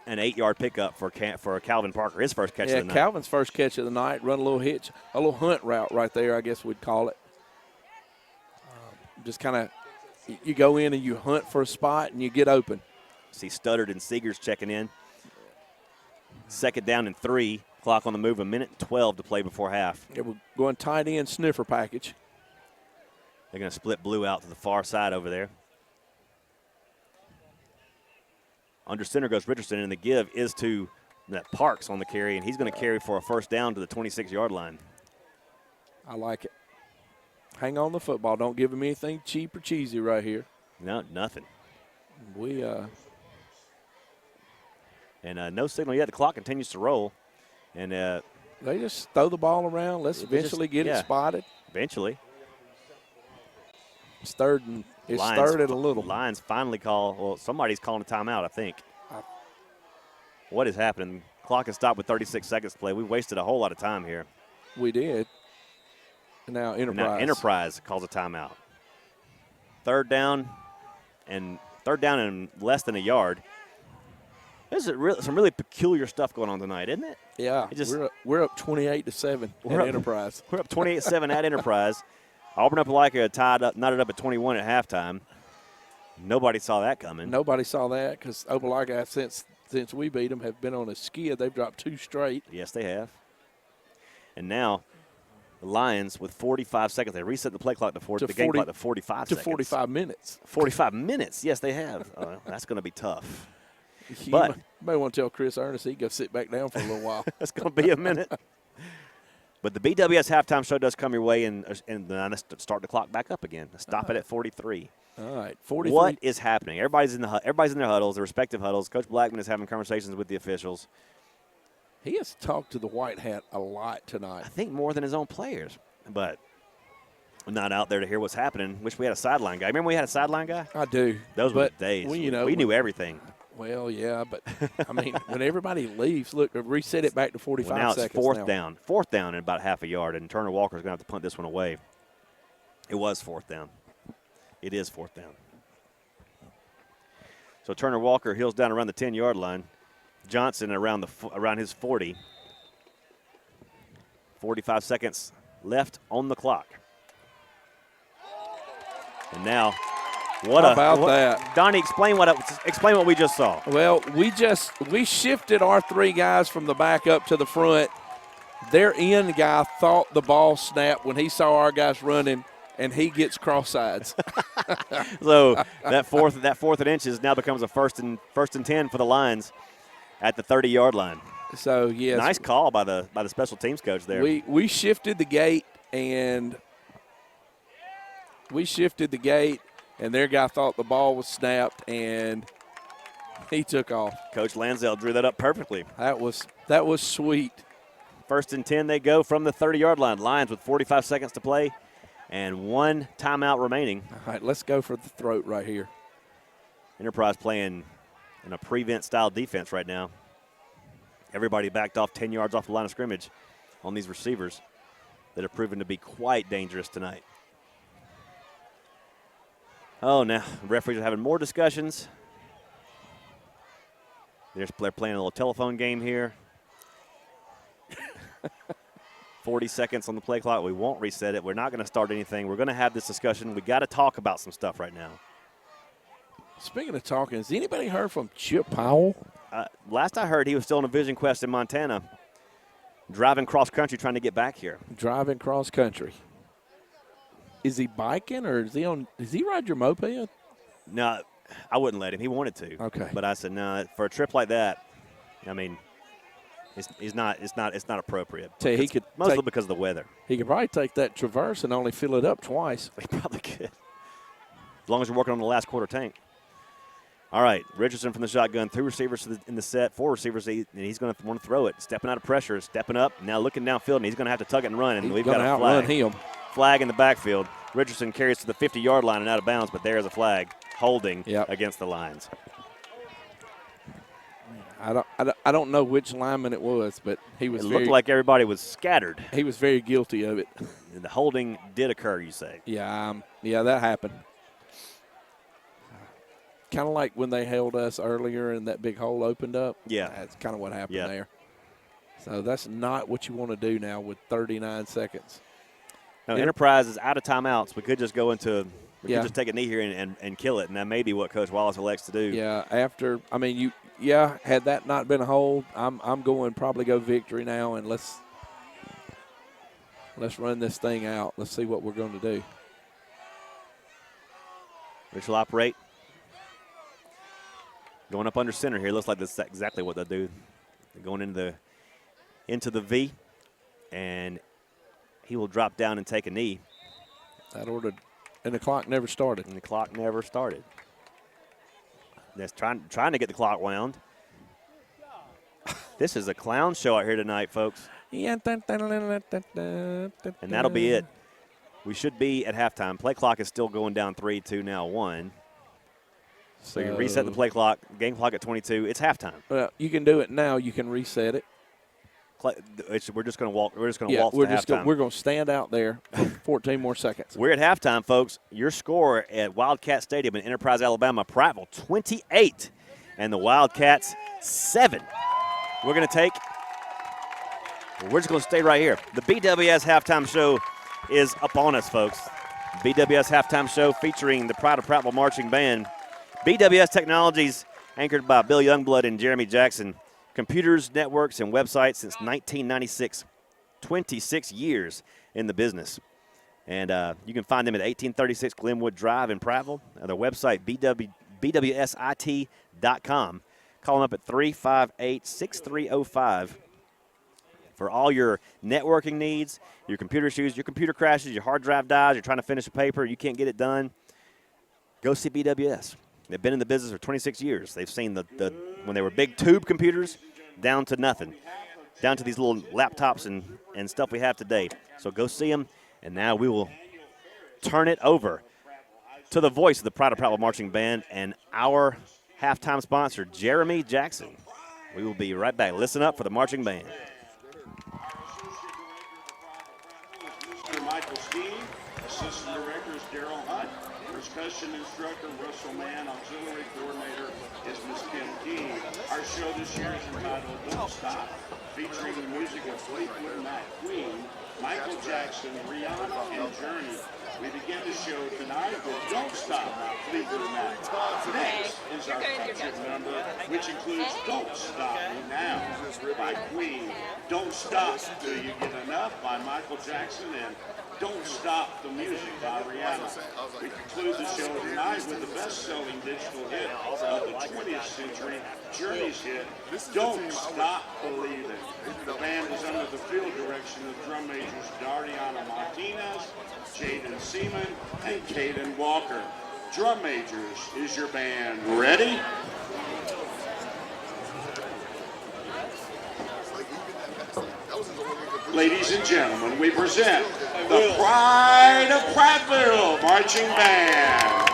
An 8-yard pickup for Calvin Parker, his first catch of the night. Calvin's first catch of the night. Run a little hitch, a little hunt route right there, I guess we'd call it. Just kind of, you go in and you hunt for a spot and you get open. See Studdard and Seegers checking in. 2nd down and 3. Clock on the move, 1:12 to play before half. Yeah, we're going tight end sniffer package. They're going to split Blue out to the far side over there. Under center goes Richardson, and the give is to that Parks on the carry, and he's going to carry for a first down to the 26-yard line. I like it. Hang on the football. Don't give him anything cheap or cheesy right here. No, nothing. And no signal yet. The clock continues to roll. And they just throw the ball around. Let's eventually get it spotted. Eventually. It's third and a little. Lions finally somebody's calling a timeout, I think. What is happening? Clock has stopped with 36 seconds to play. We wasted a whole lot of time here. We did. And now Enterprise calls a timeout. Third down and less than a yard. This is some really peculiar stuff going on tonight, isn't it? Yeah, we're up 28-7 at Enterprise. We're up 28-7 at Enterprise. Auburn Opelika knotted up at 21 at halftime. Nobody saw that coming. Nobody saw that because Opelika, since we beat them, have been on a skid. They've dropped 2 straight. Yes, they have. And now the Lions with 45 seconds. They reset the play clock to the game clock to 45 seconds. 45 minutes. 45 minutes. Yes, they have. That's going to be tough. You may want to tell Chris Ernest he can go sit back down for a little while. It's going to be a minute. But the BWS halftime show does come your way, and start the clock back up again. Stop it at 43. All right, 43. What is happening? Everybody's in their huddles, their respective huddles. Coach Blackman is having conversations with the officials. He has talked to the white hat a lot tonight. I think more than his own players, but I'm not out there to hear what's happening. Wish we had a sideline guy. Remember we had a sideline guy? I do. Those were the days. We knew everything. Well, yeah, but, I mean, when everybody leaves, look, reset it back to 45 now seconds. It's fourth down. Fourth down in about half a yard, and Turner Walker's going to have to punt this one away. It was fourth down. It is fourth down. So Turner Walker heels down around the 10-yard line. Johnson around his 40. 45 seconds left on the clock. And now, How about that? Donnie, explain what we just saw. Well, we shifted our three guys from the back up to the front. Their end guy thought the ball snapped when he saw our guys running, and he gets cross-sides. So that fourth and inches now becomes a first and 10 for the Lions at the 30-yard line. So yes, nice call by the special teams coach there. We shifted the gate, and their guy thought the ball was snapped, and he took off. Coach Lansdale drew that up perfectly. That was sweet. First and 10 they go from the 30-yard line. Lions with 45 seconds to play and one timeout remaining. All right, let's go for the throat right here. Enterprise playing in a prevent style defense right now. Everybody backed off 10 yards off the line of scrimmage on these receivers that have proven to be quite dangerous tonight. Oh, now the referees are having more discussions. They're playing a little telephone game here. 40 seconds on the play clock. We won't reset it. We're not going to start anything. We're going to have this discussion. We got to talk about some stuff right now. Speaking of talking, has anybody heard from Chip Powell? Last I heard, he was still on a Vision Quest in Montana, driving cross country trying to get back here. Driving cross country. Is he biking or does he ride your moped? No, I wouldn't let him. He wanted to. Okay. But I said, no, for a trip like that, I mean, it's not appropriate. Mostly because of the weather. He could probably take that Traverse and only fill it up twice. He probably could. As long as you're working on the last quarter tank. All right, Richardson from the shotgun, 2 receivers in the set, 4 receivers, and he's going to want to throw it. Stepping out of pressure, stepping up, now looking downfield, and he's going to have to tug it and run. And we've got a flag. Him. Flag in the backfield. Richardson carries to the 50-yard line and out of bounds, but there's a flag holding against the Lions. I don't know which lineman it was, but he was. It looked like everybody was scattered. He was very guilty of it. And the holding did occur, you say? Yeah, that happened. Kind of like when they held us earlier and that big hole opened up. Yeah. That's kind of what happened there. So that's not what you want to do now with 39 seconds. No, Enterprise is out of timeouts. We could just go into – we could just take a knee here and kill it, and that may be what Coach Wallace elects to do. Yeah, had that not been a hold, I'm going probably go victory now, and let's run this thing out. Let's see what we're going to do. Rich will operate. Going up under center here. Looks like that's exactly what they'll do. They're going into the V, and he will drop down and take a knee. And the clock never started. That's trying to get the clock wound. This is a clown show out here tonight, folks. And that'll be it. We should be at halftime. Play clock is still going down 3-2 now 1. So you reset the play clock, game clock at 22. It's halftime. Well, you can do it now. You can reset it. We're just going to walk. We're just going to waltz to halftime. We're going to stand out there for 14 more seconds. We're at halftime, folks. Your score at Wildcat Stadium in Enterprise, Alabama, Prattville, 28, and the Wildcats 7. We're just going to stay right here. The BWS halftime show is upon us, folks. BWS halftime show featuring the Pride of Prattville Marching Band. BWS Technologies, anchored by Bill Youngblood and Jeremy Jackson. Computers, networks, and websites since 1996. 26 years in the business. And you can find them at 1836 Glenwood Drive in Prattville. Their website, bwsit.com. Call them up at 358-6305 for all your networking needs, your computer issues, your computer crashes, your hard drive dies, you're trying to finish a paper, you can't get it done. Go see BWS. They've been in the business for 26 years. They've seen the when they were big tube computers down to nothing, down to these little laptops and stuff we have today. So go see them, and now we will turn it over to the voice of the Pride of Prattville Marching Band and our halftime sponsor, Jeremy Jackson. We will be right back. Listen up for the marching band. Mr. Michael Steve, Assistant Director is Daryl Hunt, Percussion Instructor Russell Mann, Auxiliary Coordinator is Miss Kim Key. Our show this year is entitled Don't Stop, featuring the music of Fleetwood Mac, Queen, Michael Jackson, Rihanna, and Journey. We begin the show tonight with Don't Stop by Fleetwood Mac. Next is our featured number, which includes Don't Stop Me Now by Queen, Don't Stop Till You Get Enough by Michael Jackson, and Don't Stop the Music by Rihanna. We conclude the show tonight with the best-selling digital hit of the 20th century, Journey's hit, Don't Stop Believing. The band is under the field direction of drum majors Dariana Martinez, Jaden Seaman, and Caden Walker. Drum majors, is your band ready? Ladies and gentlemen, we present the Pride of Prattville Marching Band.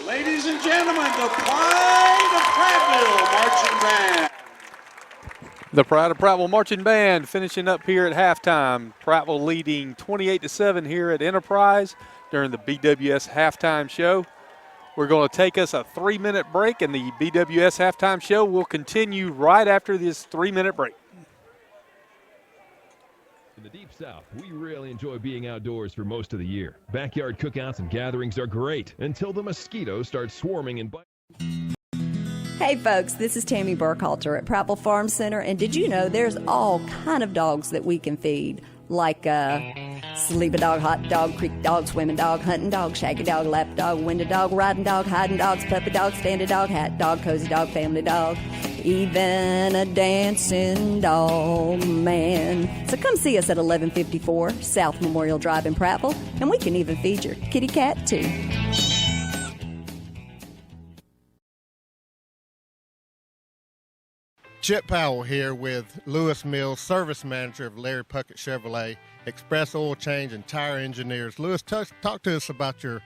Ladies and gentlemen, the Pride of Prattville Marching Band. The Pride of Prattville Marching Band finishing up here at halftime. Prattville leading 28-7 here at Enterprise during the BWS halftime show. We're going to take us a 3-minute break, and the BWS halftime show will continue right after this 3-minute break. In the Deep South, we really enjoy being outdoors for most of the year. Backyard cookouts and gatherings are great until the mosquitoes start swarming and biting. Hey folks, this is Tammy Burkhalter at Prattville Farm Center, and did you know there's all kind of dogs that we can feed, like sleeping dog, hot dog, creek dog, swimming dog, hunting dog, shaggy dog, lap dog, window dog, riding dog, hiding dogs, puppy dog, standing dog, hat dog, cozy dog, family dog, even a dancing dog man. So come see us at 1154 South Memorial Drive in Prattville, and we can even feed your kitty cat too. Chip Powell here with Lewis Mills, service manager of Larry Puckett Chevrolet, Express Oil Change and Tire Engineers. Lewis, talk to us about your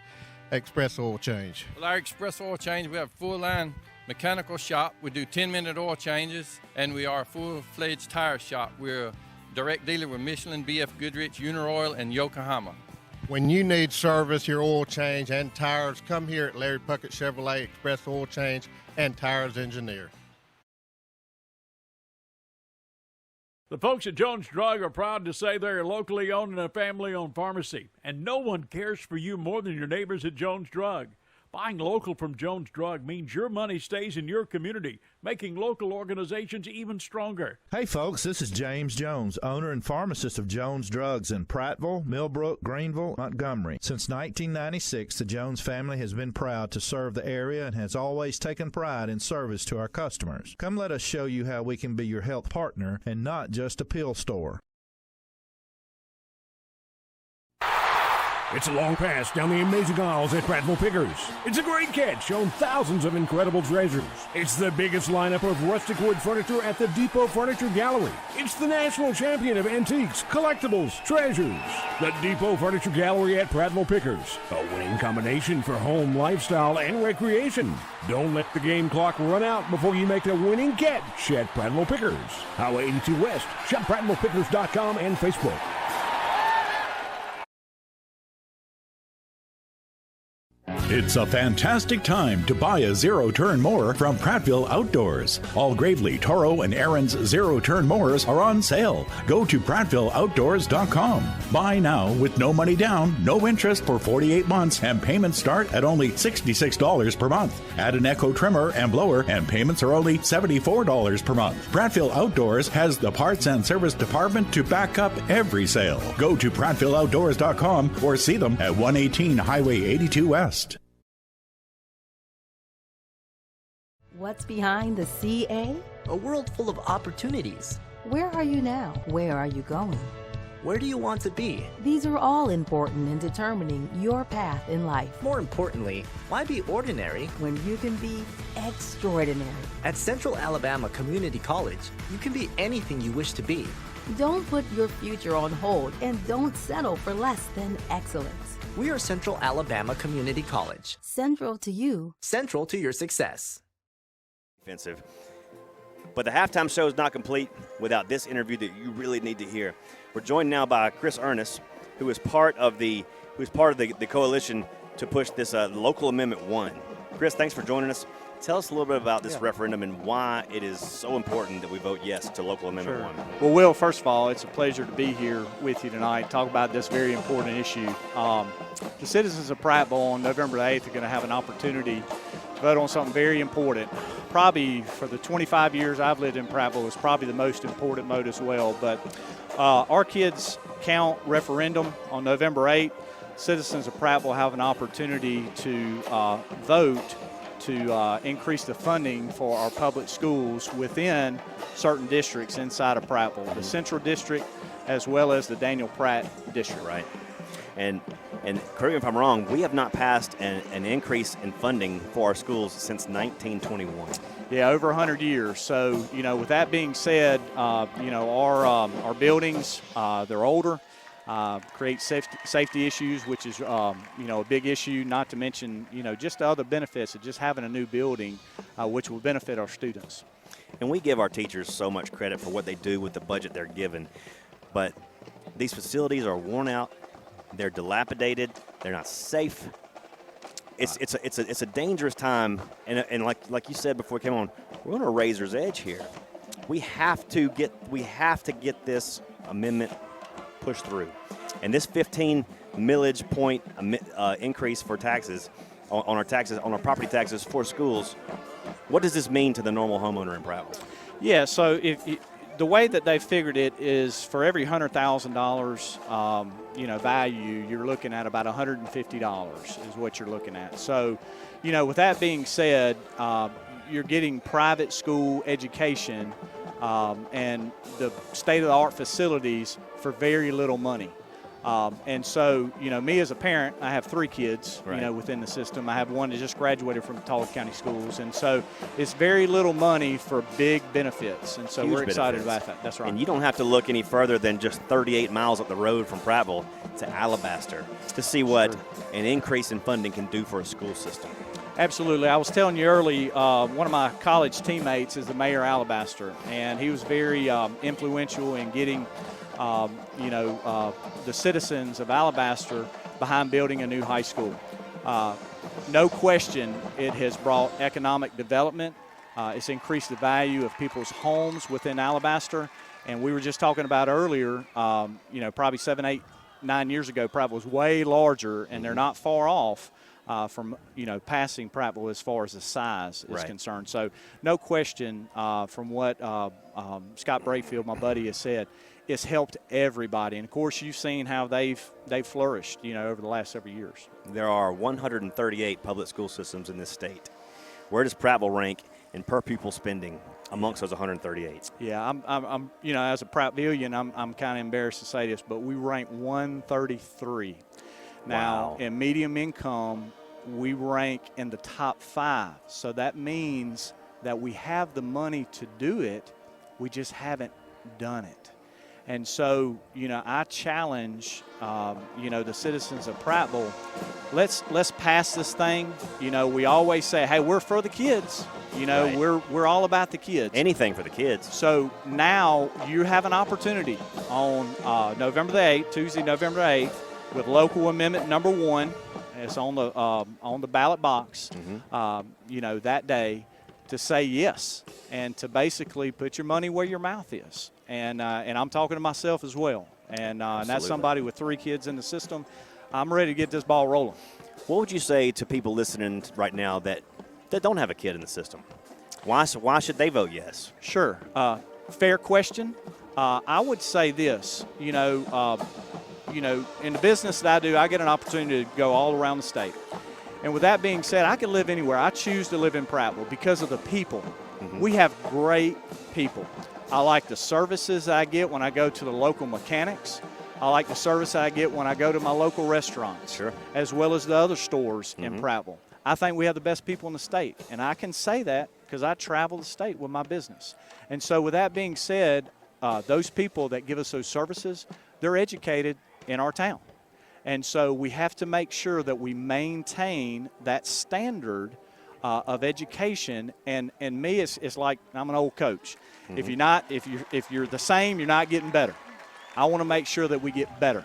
Express Oil Change. Well, our Express Oil Change, we have a full-line mechanical shop. We do 10-minute oil changes, and we are a full-fledged tire shop. We're a direct dealer with Michelin, BF Goodrich, Uniroyal, and Yokohama. When you need service, your oil change and tires, come here at Larry Puckett Chevrolet, Express Oil Change and Tires Engineer. The folks at Jones Drug are proud to say they're a locally owned and a family-owned pharmacy, and no one cares for you more than your neighbors at Jones Drug. Buying local from Jones Drug means your money stays in your community, making local organizations even stronger. Hey folks, this is James Jones, owner and pharmacist of Jones Drugs in Prattville, Millbrook, Greenville, Montgomery. Since 1996, the Jones family has been proud to serve the area and has always taken pride in service to our customers. Come let us show you how we can be your health partner and not just a pill store. It's a long pass down the amazing aisles at Prattville Pickers. It's a great catch, showing thousands of incredible treasures. It's the biggest lineup of rustic wood furniture at the Depot Furniture Gallery. It's the national champion of antiques, collectibles, treasures. The Depot Furniture Gallery at Prattville Pickers. A winning combination for home, lifestyle, and recreation. Don't let the game clock run out before you make the winning catch at Prattville Pickers. Highway 82 West. Shop PrattvillePickers.com and Facebook. It's a fantastic time to buy a zero-turn mower from Prattville Outdoors. All Gravely, Toro, and Aaron's zero-turn mowers are on sale. Go to PrattvilleOutdoors.com. Buy now with no money down, no interest for 48 months, and payments start at only $66 per month. Add an Echo trimmer and blower, and payments are only $74 per month. Prattville Outdoors has the parts and service department to back up every sale. Go to PrattvilleOutdoors.com or see them at 118 Highway 82 West. What's behind the CA? A world full of opportunities. Where are you now? Where are you going? Where do you want to be? These are all important in determining your path in life. More importantly, why be ordinary when you can be extraordinary? At Central Alabama Community College, you can be anything you wish to be. Don't put your future on hold and don't settle for less than excellence. We are Central Alabama Community College. Central to you. Central to your success. Offensive. But the halftime show is not complete without this interview that you really need to hear. We're joined now by Chris Ernest, who is part of the coalition to push this local amendment 1. Chris, thanks for joining us. Tell us a little bit about this referendum and why it is so important that we vote yes to local amendment 1. Well, Will, first of all, it's a pleasure to be here with you tonight, talk about this very important issue. The citizens of Prattville on November 8th are going to have an opportunity to vote on something very important. Probably for the 25 years I've lived in Prattville, it's probably the most important vote as well. But our Kids Count referendum on November 8th, citizens of Prattville have an opportunity to vote to increase the funding for our public schools within certain districts inside of Prattville, the Central District as well as the Daniel Pratt District. Right. And correct me if I'm wrong, we have not passed an increase in funding for our schools since 1921. Yeah, over 100 years. So, with that being said, our buildings, they're older. Create safety issues, which is, a big issue, not to mention, just the other benefits of just having a new building, which will benefit our students. And we give our teachers so much credit for what they do with the budget they're given. But these facilities are worn out. They're dilapidated. They're not safe. It's a dangerous time. And like you said before we came on, we're on a razor's edge here. We have to get this amendment pushed through. And this 15 millage point increase for taxes on our property taxes for schools, what does this mean to the normal homeowner in Prattville? Yeah, so the way that they figured it is for every $100,000 value, you're looking at about $150 is what you're looking at. So, with that being said, you're getting private school education and the state-of-the-art facilities for very little money. And so, me as a parent, I have 3 kids, within the system. I have one that just graduated from Talbot County Schools. And so it's very little money for big benefits. And so we're excited about that. That's right. And you don't have to look any further than just 38 miles up the road from Prattville to Alabaster to see what an increase in funding can do for a school system. Absolutely. I was telling you early, one of my college teammates is the mayor of Alabaster, and he was very influential in getting the citizens of Alabaster behind building a new high school. No question, it has brought economic development. It's increased the value of people's homes within Alabaster. And we were just talking about earlier, probably 7, 8, 9 years ago, Prattville was way larger, and they're not far off from, passing Prattville as far as the size is concerned. So no question, from what Scott Brayfield, my buddy, has said, it's helped everybody. And, of course, you've seen how they've flourished, over the last several years. There are 138 public school systems in this state. Where does Prattville rank in per pupil spending amongst those 138? Yeah, I'm as a Prattvillian, I'm kind of embarrassed to say this, but we rank 133. Now, in medium income, we rank in the top 5. So that means that we have the money to do it. We just haven't done it. And so, I challenge, the citizens of Prattville, let's pass this thing. We always say, hey, we're for the kids. We're all about the kids. Anything for the kids. So now you have an opportunity on November the 8th, Tuesday, November 8th, with local amendment number 1. It's on the ballot box, that day, to say yes and to basically put your money where your mouth is. And I'm talking to myself as well. And that's somebody with 3 kids in the system. I'm ready to get this ball rolling. What would you say to people listening right now that don't have a kid in the system? Why should they vote yes? Sure. Fair question. I would say this, in the business that I do, I get an opportunity to go all around the state. And with that being said, I can live anywhere. I choose to live in Prattville because of the people. Mm-hmm. We have great people. I like the services I get when I go to the local mechanics. I like the service I get when I go to my local restaurants, as well as the other stores in Prattville. I think we have the best people in the state, and I can say that because I travel the state with my business. And so with that being said, those people that give us those services, they're educated in our town. And so we have to make sure that we maintain that standard of education. And me, it's like I'm an old coach. Mm-hmm. If you're the same, you're not getting better. I want to make sure that we get better.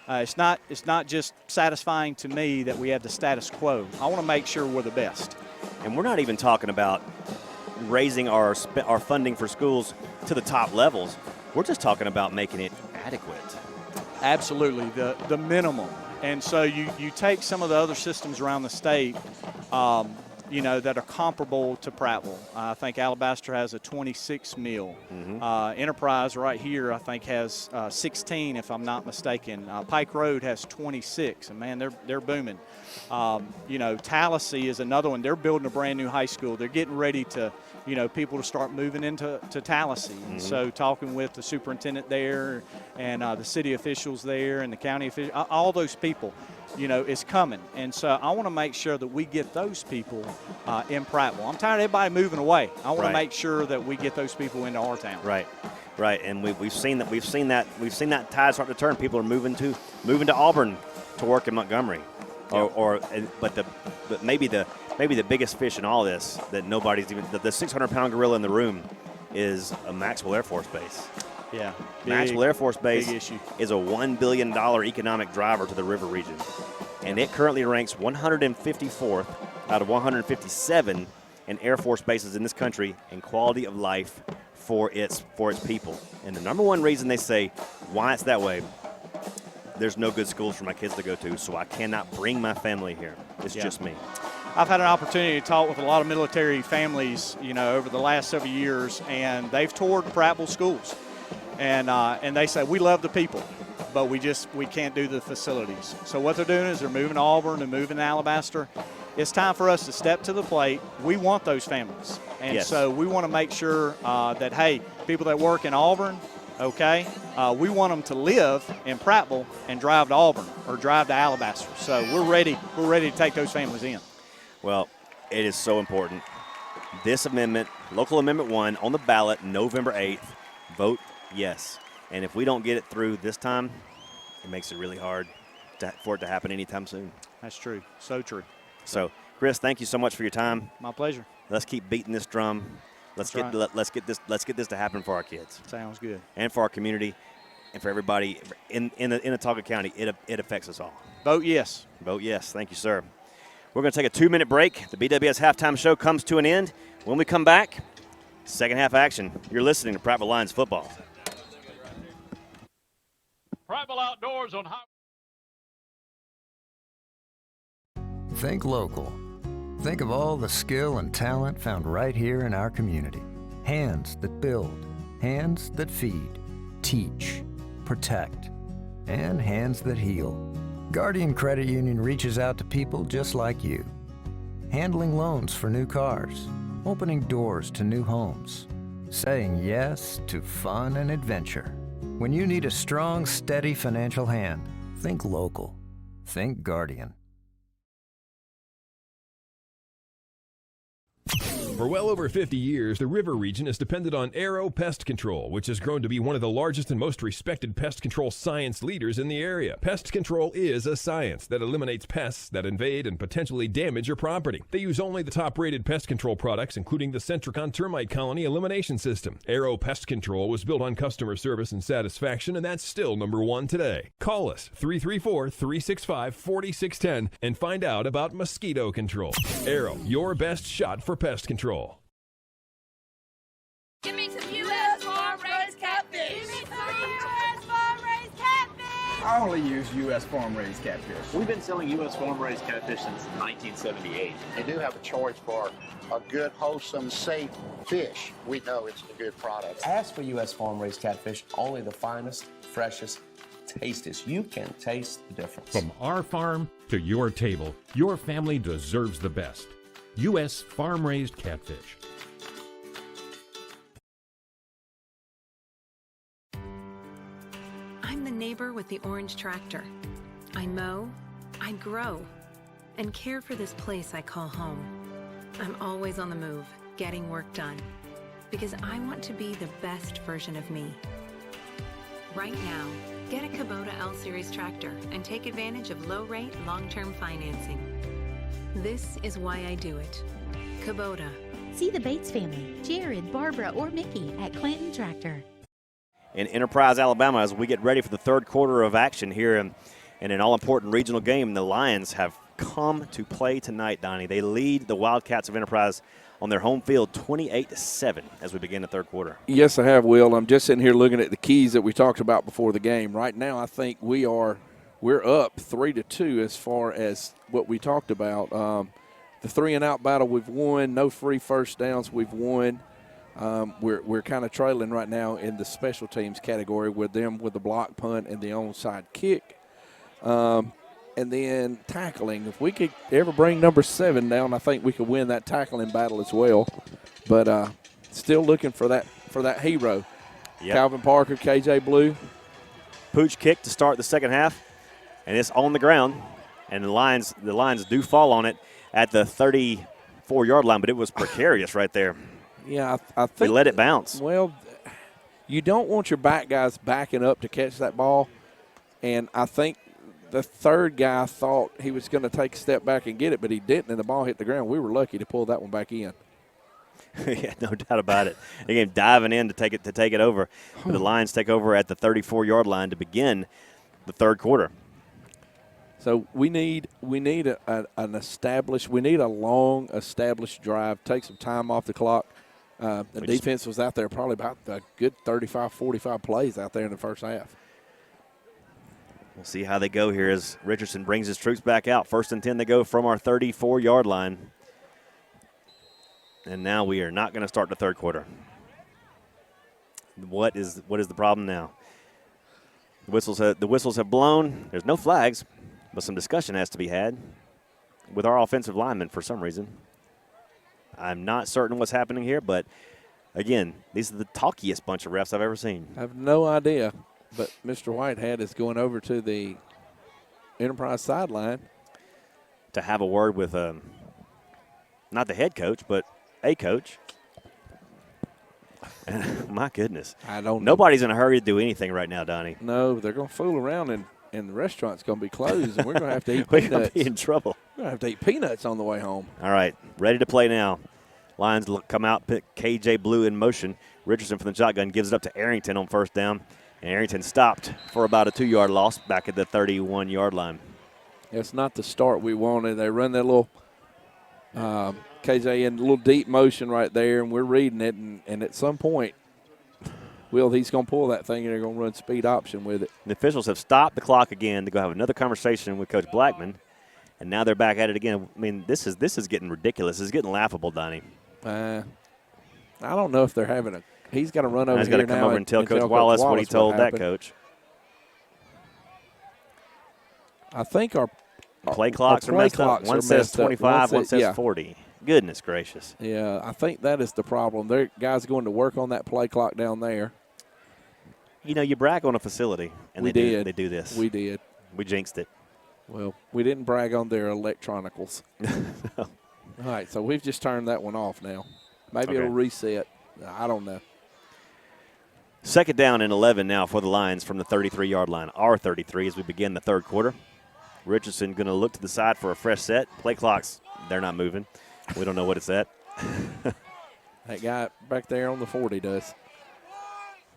It's not just satisfying to me that we have the status quo. I want to make sure we're the best. And we're not even talking about raising our funding for schools to the top levels. We're just talking about making it adequate. Absolutely, the minimum. And so you take some of the other systems around the state, that are comparable to Prattville. I think Alabaster has a 26 meal. Mm-hmm. Enterprise right here, I think, has 16, if I'm not mistaken. Pike Road has 26, and man, they're booming. Tallahassee is another one. They're building a brand new high school. They're getting ready to, people to start moving into Tallahassee. Mm-hmm. And so talking with the superintendent there and the city officials there and the county officials, all those people, is coming. And so I want to make sure that we get those people in Prattville. I'm tired of everybody moving away. I want to make sure that we get those people into our town. Right. And we've seen that tide start to turn. People are moving to Auburn to work in Montgomery. But maybe the biggest fish in all this that nobody's even the 600-pound gorilla in the room is a Maxwell Air Force Base. Yeah, Maxwell Air Force Base is a $1 billion economic driver to the river region, and it currently ranks 154th out of 157 in Air Force bases in this country in quality of life for its people. And the number one reason they say why it's that way, there's no good schools for my kids to go to, so I cannot bring my family here. It's just me. I've had an opportunity to talk with a lot of military families, over the last several years, and they've toured Prattville schools. And they say, we love the people, but we can't do the facilities. So what they're doing is they're moving to Auburn and moving to Alabaster. It's time for us to step to the plate. We want those families. And so we want to make sure that, hey, people that work in Auburn, we want them to live in Prattville and drive to Auburn or drive to Alabaster. So we're ready to take those families in. Well, it is so important. This amendment, Local Amendment 1, on the ballot November 8th, vote yes. And if we don't get it through this time, it makes it really hard for it to happen anytime soon. That's true. So true. So, Chris, thank you so much for your time. My pleasure. Let's keep beating this drum. Let's get this to happen for our kids. Sounds good. And for our community and for everybody in Autauga County. It affects us all. Vote yes. Vote yes. Thank you, sir. We're going to take a 2-minute break. The BWS halftime show comes to an end. When we come back, second half action. You're listening to Prattville Lions football. Prattville Outdoors on Highway. Think local. Think of all the skill and talent found right here in our community. Hands that build, hands that feed, teach, protect, and hands that heal. Guardian Credit Union reaches out to people just like you. Handling loans for new cars, opening doors to new homes, saying yes to fun and adventure. When you need a strong, steady financial hand, think local. Think Guardian. For well over 50 years, the River region has depended on Arrow Pest Control, which has grown to be one of the largest and most respected pest control science leaders in the area. Pest control is a science that eliminates pests that invade and potentially damage your property. They use only the top-rated pest control products, including the Centricon termite colony elimination system. Arrow Pest Control was built on customer service and satisfaction, and that's still #1 today. Call us 334-365-4610 and find out about mosquito control. Arrow, your best shot for pest control. Give me some U.S. farm-raised catfish. Give me some U.S. farm-raised catfish. I only use U.S. farm-raised catfish. We've been selling U.S. farm-raised catfish since 1978. They do have a choice for a good, wholesome, safe fish. We know it's a good product. Ask for U.S. farm-raised catfish, only the finest, freshest, tastiest. You can taste the difference. From our farm to your table, your family deserves the best. U.S. farm-raised catfish. I'm the neighbor with the orange tractor. I mow, I grow, and care for this place I call home. I'm always on the move, getting work done, because I want to be the best version of me. Right now, get a Kubota L-Series tractor and take advantage of low-rate, long-term financing. This is why I do it. Kubota. See the Bates family, Jared, Barbara, or Mickey at Clinton Tractor. In Enterprise, Alabama, as we get ready for the third quarter of action here in an all-important regional game, the Lions have come to play tonight, Donnie. They lead the Wildcats of Enterprise on their home field 28-7 as we begin the third quarter. Yes, I have, Will. I'm just sitting here looking at the keys that we talked about before the game. Right now, I think we're up 3-2 as far as what we talked about. The 3-and-out battle we've won. No free first downs we've won. We're kind of trailing right now in the special teams category with them with the block punt and the onside kick. And then tackling. If we could ever bring number 7 down, I think we could win that tackling battle as well. But still looking for that hero. Yep. Calvin Parker, KJ Blue. Pooch kick to start the second half, and it's on the ground. And the Lions do fall on it at the 34-yard line, but it was precarious right there. Yeah, I think we let it bounce. Well, you don't want your back guys backing up to catch that ball, and I think the third guy thought he was going to take a step back and get it, but he didn't, and the ball hit the ground. We were lucky to pull that one back in. Yeah, no doubt about it. Again, diving in to take it over. But the Lions take over at the 34-yard line to begin the third quarter. So we need a long established drive. Take some time off the clock. The defense was out there probably about a good 35, 45 plays out there in the first half. We'll see how they go here as Richardson brings his troops back out. 1st and 10 they go from our 34-yard line. And now we are not going to start the third quarter. What is the problem now? The whistles have blown. There's no flags, but some discussion has to be had with our offensive linemen for some reason. I'm not certain what's happening here, but again, these are the talkiest bunch of refs I've ever seen. I have no idea, but Mr. Whitehead is going over to the Enterprise sideline to have a word with not the head coach, but a coach. My goodness. I don't know. Nobody's in a hurry to do anything right now, Donnie. No, they're going to fool around, and the restaurant's going to be closed, and we're going to have to eat we're peanuts. We're going to be in trouble. We're going to have to eat peanuts on the way home. All right, ready to play now. Lions come out, pick KJ Blue in motion. Richardson from the shotgun gives it up to Arrington on 1st down, and Arrington stopped for about a 2-yard loss back at the 31-yard line. It's not the start we wanted. They run that little KJ in a little deep motion right there, and we're reading it, and at some point, he's going to pull that thing, and they're going to run speed option with it. The officials have stopped the clock again to go have another conversation with Coach Blackman, and now they're back at it again. I mean, this is getting ridiculous. This is getting laughable, Donnie. I don't know if they're having he's got to run over here now. He's got to come over and tell Coach Wallace what he told that coach. I think our play clocks are messed up. One says 25, one says 40. Goodness gracious. Yeah, I think that is the problem. There, guys going to work on that play clock down there. You know, you brag on a facility, and they do this. We did. We jinxed it. Well, we didn't brag on their electronicals. All right, so we've just turned that one off now. Maybe it'll reset. I don't know. Second down and 11 now for the Lions from the 33-yard line. Our 33 as we begin the third quarter. Richardson going to look to the side for a fresh set. Play clocks, they're not moving. We don't know what it's at. That guy back there on the 40 does.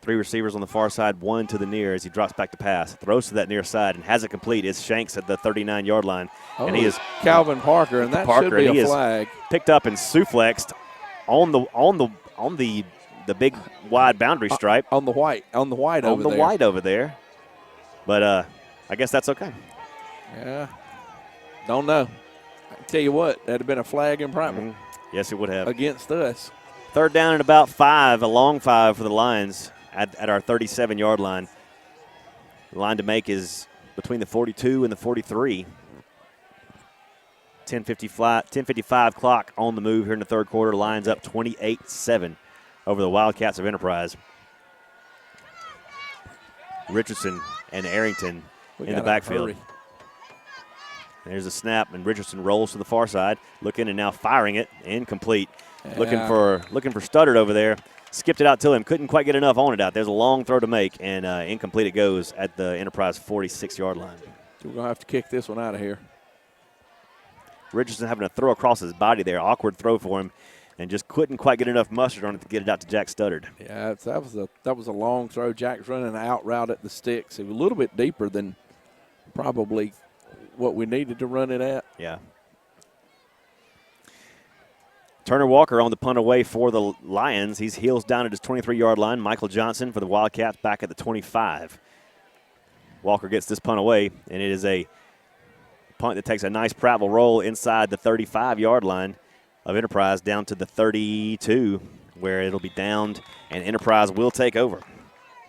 3 receivers on the far side, 1 to the near as he drops back to pass. Throws to that near side and has it complete. It's Shanks at the 39-yard line. Oh, and he is Calvin Parker, and that should be a flag. Picked up and supplexed on the big wide boundary stripe. On the white over there. But I guess that's okay. Yeah. Don't know. I can tell you what, that'd have been a flag in Prattville. Yes, it would have. Against us. Third down and about 5, a long 5 for the Lions at our 37-yard line. The line to make is between the 42 and the 43. 10:55 clock on the move here in the third quarter. Lions up 28-7 over the Wildcats of Enterprise. Richardson and Arrington in the backfield. Hurry. There's a snap, and Richardson rolls to the far side, looking and now firing it, incomplete. Yeah. Looking for Studdard over there. Skipped it out to him. Couldn't quite get enough on it out. There's a long throw to make, and incomplete it goes at the Enterprise 46-yard line. We're going to have to kick this one out of here. Richardson having to throw across his body there. Awkward throw for him, and just couldn't quite get enough mustard on it to get it out to Jack Studdard. Yeah, that was a long throw. Jack's running an out route at the sticks. It was a little bit deeper than probably what we needed to run it at. Yeah. Turner Walker on the punt away for the Lions. He's heels down at his 23-yard line. Michael Johnson for the Wildcats back at the 25. Walker gets this punt away, and it is a punt that takes a nice Prattville roll inside the 35-yard line of Enterprise down to the 32, where it'll be downed, and Enterprise will take over.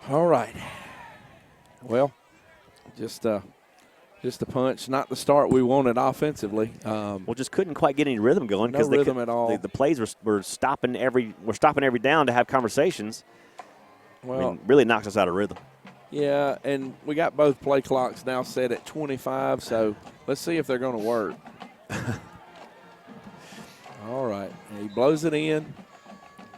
All right. Well, just a punch, not the start we wanted offensively. Just couldn't quite get any rhythm going. No rhythm at all. The plays were stopping every down to have conversations. Well, really knocks us out of rhythm. Yeah, and we got both play clocks now set at 25, so let's see if they're going to work. All right, he blows it in.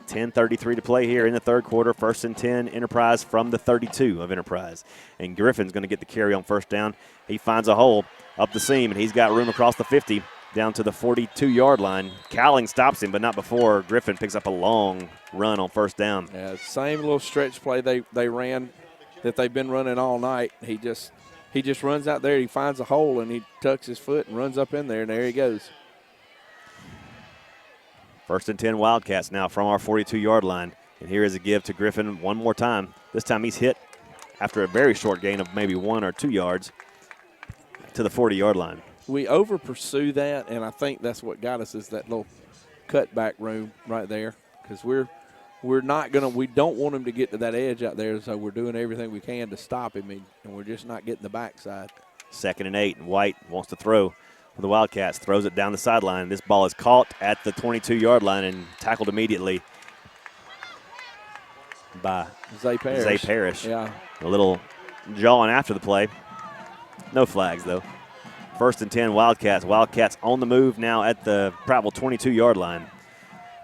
10:33 to play here in the third quarter. 1st and 10, Enterprise from the 32 of Enterprise. And Griffin's going to get the carry on first down. He finds a hole up the seam, and he's got room across the 50 down to the 42-yard line. Cowling stops him, but not before Griffin picks up a long run on first down. Yeah, same little stretch play they ran that they've been running all night. He just runs out there. He finds a hole, and he tucks his foot and runs up in there, and there he goes. 1st and 10 Wildcats now from our 42-yard line. And here is a give to Griffin one more time. This time he's hit after a very short gain of maybe 1 or 2 yards to the 40-yard line. We over-pursue that, and I think that's what got us is that little cutback room right there, because we're not going to – we don't want him to get to that edge out there, so we're doing everything we can to stop him, and we're just not getting the backside. 2nd and 8, and White wants to throw for the Wildcats, throws it down the sideline. This ball is caught at the 22-yard line and tackled immediately by Zay Parrish. Yeah. A little jawing after the play. No flags, though. 1st and 10 Wildcats. Wildcats on the move now at the Prattville 22-yard line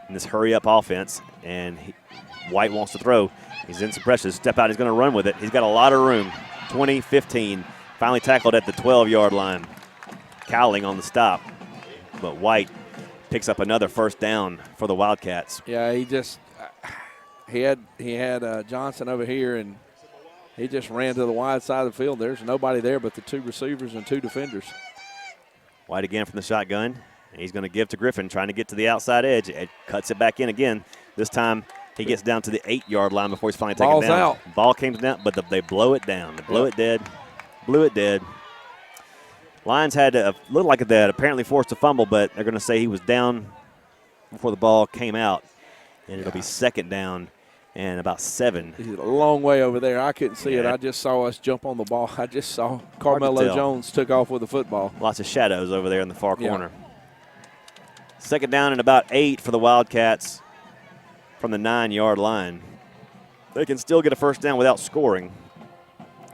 in this hurry-up offense. And White wants to throw. He's in some pressure. Step out. He's going to run with it. He's got a lot of room. 20-15. Finally tackled at the 12-yard line. Cowling on the stop. But White picks up another first down for the Wildcats. Yeah, he had Johnson over here, and he just ran to the wide side of the field. There's nobody there but the 2 receivers and 2 defenders. White again from the shotgun. He's going to give to Griffin, trying to get to the outside edge. It cuts it back in again. This time he gets down to the 8-yard line before he's finally taken down. Ball's out. Ball came down, but they blow it down. They blow it dead. Blew it dead. Lions had a little like that, apparently forced a fumble, but they're going to say he was down before the ball came out. And it'll be 2nd down and about 7. He's a long way over there. I couldn't see it. I just saw us jump on the ball. I just saw Carmelo Jones took off with the football. Lots of shadows over there in the far corner. 2nd down and about 8 for the Wildcats from the 9-yard line. They can still get a first down without scoring.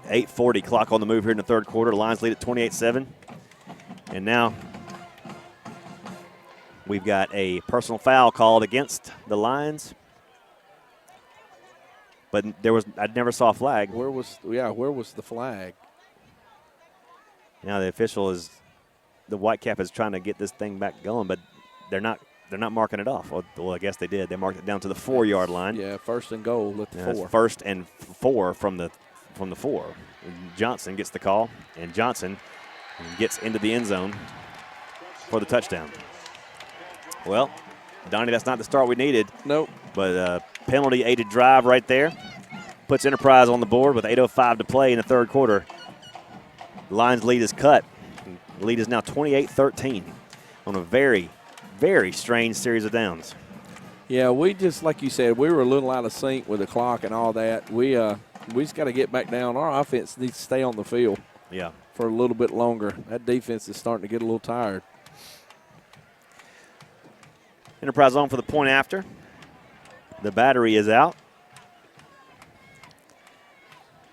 8:40 clock on the move here in the third quarter. Lions lead at 28-7. And now We've got a personal foul called against the Lions. But I never saw a flag. Where was the flag? Now the official is, the Whitecap is trying to get this thing back going, but they're not marking it off. Well, I guess they did. They marked it down to the 4-yard line. Yeah, 1st and goal at the 4. 1st and 4 from the 4. Johnson gets the call, and Johnson gets into the end zone for the touchdown. Well, Donnie, that's not the start we needed. Nope. But penalty-aided drive right there puts Enterprise on the board with 8:05 to play in the third quarter. The Lions' lead is cut. The lead is now 28-13 on a very, very strange series of downs. Yeah, we just, like you said, we were a little out of sync with the clock and all that. We just got to get back down. Our offense needs to stay on the field for a little bit longer. That defense is starting to get a little tired. Enterprise on for the point after. The battery is out.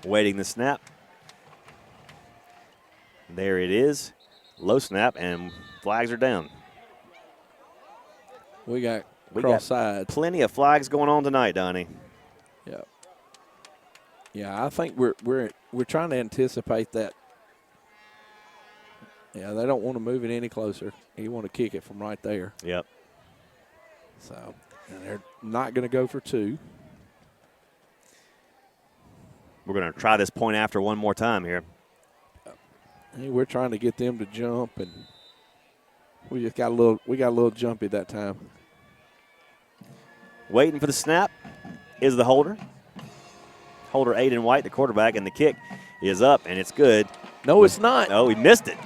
Waiting the snap. There it is. Low snap, and flags are down. We got cross sides. Plenty of flags going on tonight, Donnie. Yeah. Yeah, I think we're trying to anticipate that. Yeah, they don't want to move it any closer. You want to kick it from right there. Yep. So, and they're not going to go for 2. We're going to try this point after one more time here. Hey, we're trying to get them to jump, and we got a little jumpy that time. Waiting for the snap is the holder. Holder Aiden White, the quarterback, and the kick is up, and it's good. No, it's not. Oh, he missed it.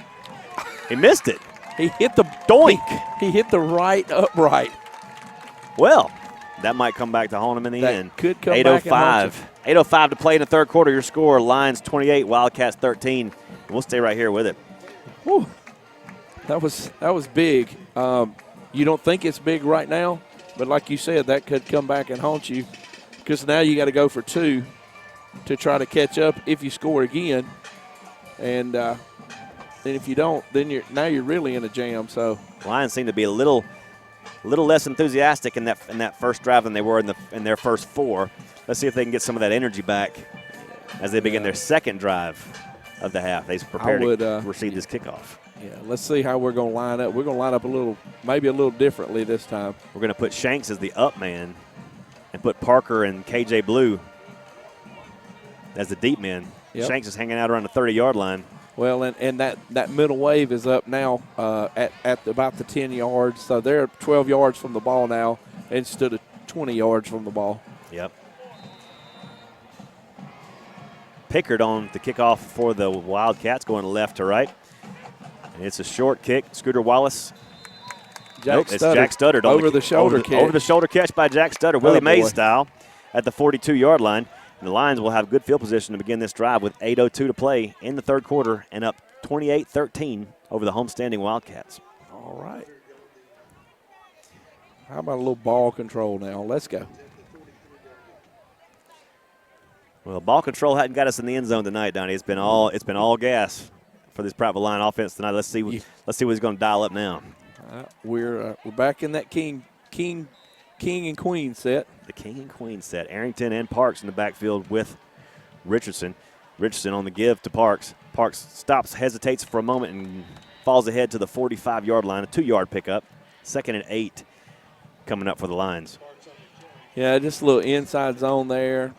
He missed it. He hit the doink. He hit the right upright. Well, that might come back to haunt him in the end. Could come back and haunt you. 8:05 to play in the third quarter. Your score, Lions 28, Wildcats 13. We'll stay right here with it. Whew. That was big. You don't think it's big right now, but like you said, that could come back and haunt you because now you got to go for 2 to try to catch up if you score again. And then if you don't, then you're really in a jam. So Lions seem to be a little less enthusiastic in that first drive than they were in their first 4. Let's see if they can get some of that energy back as they begin their second drive of the half. They prepare to receive this kickoff. Yeah, let's see how we're going to line up. We're going to line up maybe a little differently this time. We're going to put Shanks as the up man and put Parker and KJ Blue as the deep men. Yep. Shanks is hanging out around the 30-yard line. Well, and that middle wave is up now at about the 10 yards. So they're 12 yards from the ball now instead of 20 yards from the ball. Yep. Pickard on the kickoff for the Wildcats, going left to right. And it's a short kick. Scooter Wallace. It's Jack Studdard. Over the shoulder catch. Over the shoulder catch by Jack Studdard, Willie Mays style, at the 42-yard line. And the Lions will have good field position to begin this drive with 8:02 to play in the third quarter and up 28-13 over the homestanding Wildcats. All right. How about a little ball control now? Let's go. Well, ball control hadn't got us in the end zone tonight, Donnie. It's been all gas for this Prattville Lion offense tonight. Let's see what he's going to dial up now. We're back in that king and queen set. The king and queen set. Arrington and Parks in the backfield with Richardson. Richardson on the give to Parks. Parks stops, hesitates for a moment, and falls ahead to the 45-yard line. A 2-yard pickup. 2nd and 8 coming up for the Lions. Yeah, just a little inside zone there.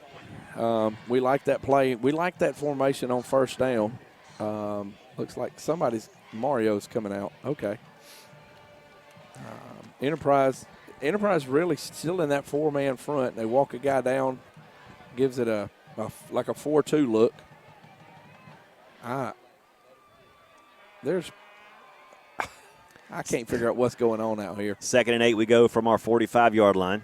We like that play. We like that formation on first down. Looks like Mario's coming out. Okay. Enterprise really still in that 4-man front. They walk a guy down, gives it like a 4-2 look. I can't figure out what's going on out here. 2nd and 8 we go from our 45-yard line.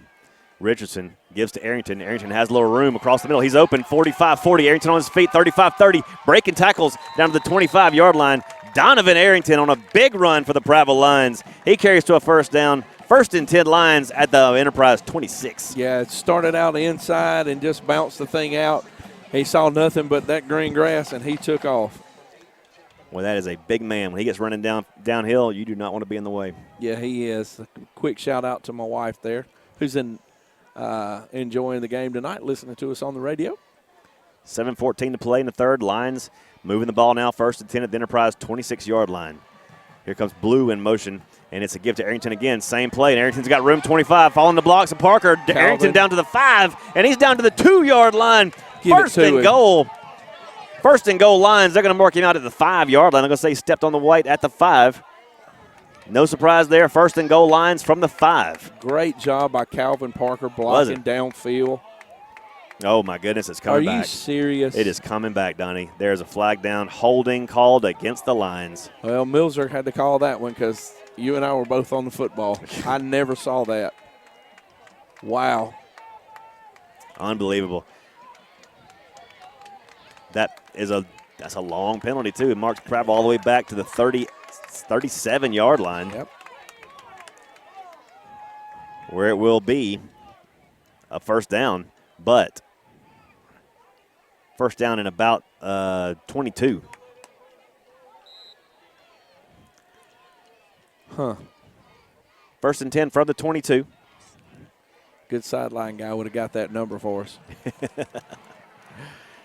Richardson gives to Arrington. Arrington has a little room across the middle. He's open, 45-40. Arrington on his feet, 35-30. Breaking tackles down to the 25-yard line. Donovan Arrington on a big run for the Prattville Lions. He carries to a first down. 1st and 10 Lions at the Enterprise 26. Yeah, it started out inside and just bounced the thing out. He saw nothing but that green grass, and he took off. Well, that is a big man. When he gets running downhill, you do not want to be in the way. Yeah, he is. A quick shout out to my wife there, who's enjoying the game tonight, listening to us on the radio. 7:14 to play in the third. Lions moving the ball now, 1st and 10 at the Enterprise 26-yard line. Here comes Blue in motion, and it's a give to Arrington again. Same play, and Arrington's got room 25. Following the blocks of Parker. Arrington down to the 5, and he's down to the 2-yard line. First and goal. First and goal Lions. They're going to mark him out at the 5-yard line. I'm going to say he stepped on the white at the 5. No surprise there. First and goal Lions from the 5. Great job by Calvin Parker blocking downfield. Oh, my goodness, it's coming back. Are you serious? It is coming back, Donnie. There's a flag down, holding called against the Lions. Well, Milzer had to call that one because you and I were both on the football. I never saw that. Wow. Unbelievable. That's a long penalty, too. It marks Prattville all the way back to the 37-yard line. Yep. Where it will be a first down, but first down in about 22. Huh. First and 10 from the 22. Good sideline guy would have got that number for us.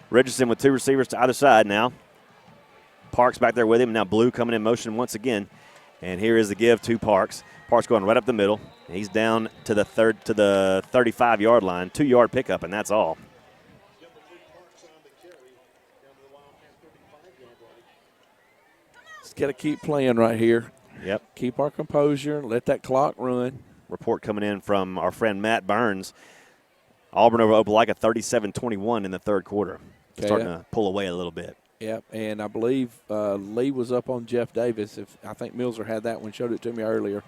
Richardson with 2 receivers to either side now. Parks back there with him. Now Blue coming in motion once again. And here is the give to Parks. Parks going right up the middle. He's down to the 35-yard line. 2-yard pickup, and that's all. Just got to keep playing right here. Yep. Keep our composure. Let that clock run. Report coming in from our friend Matt Burns. Auburn over Opelika 37-21 in the third quarter. Okay, starting to pull away a little bit. Yep, and I believe Lee was up on Jeff Davis. I think Milzer had that one, showed it to me earlier.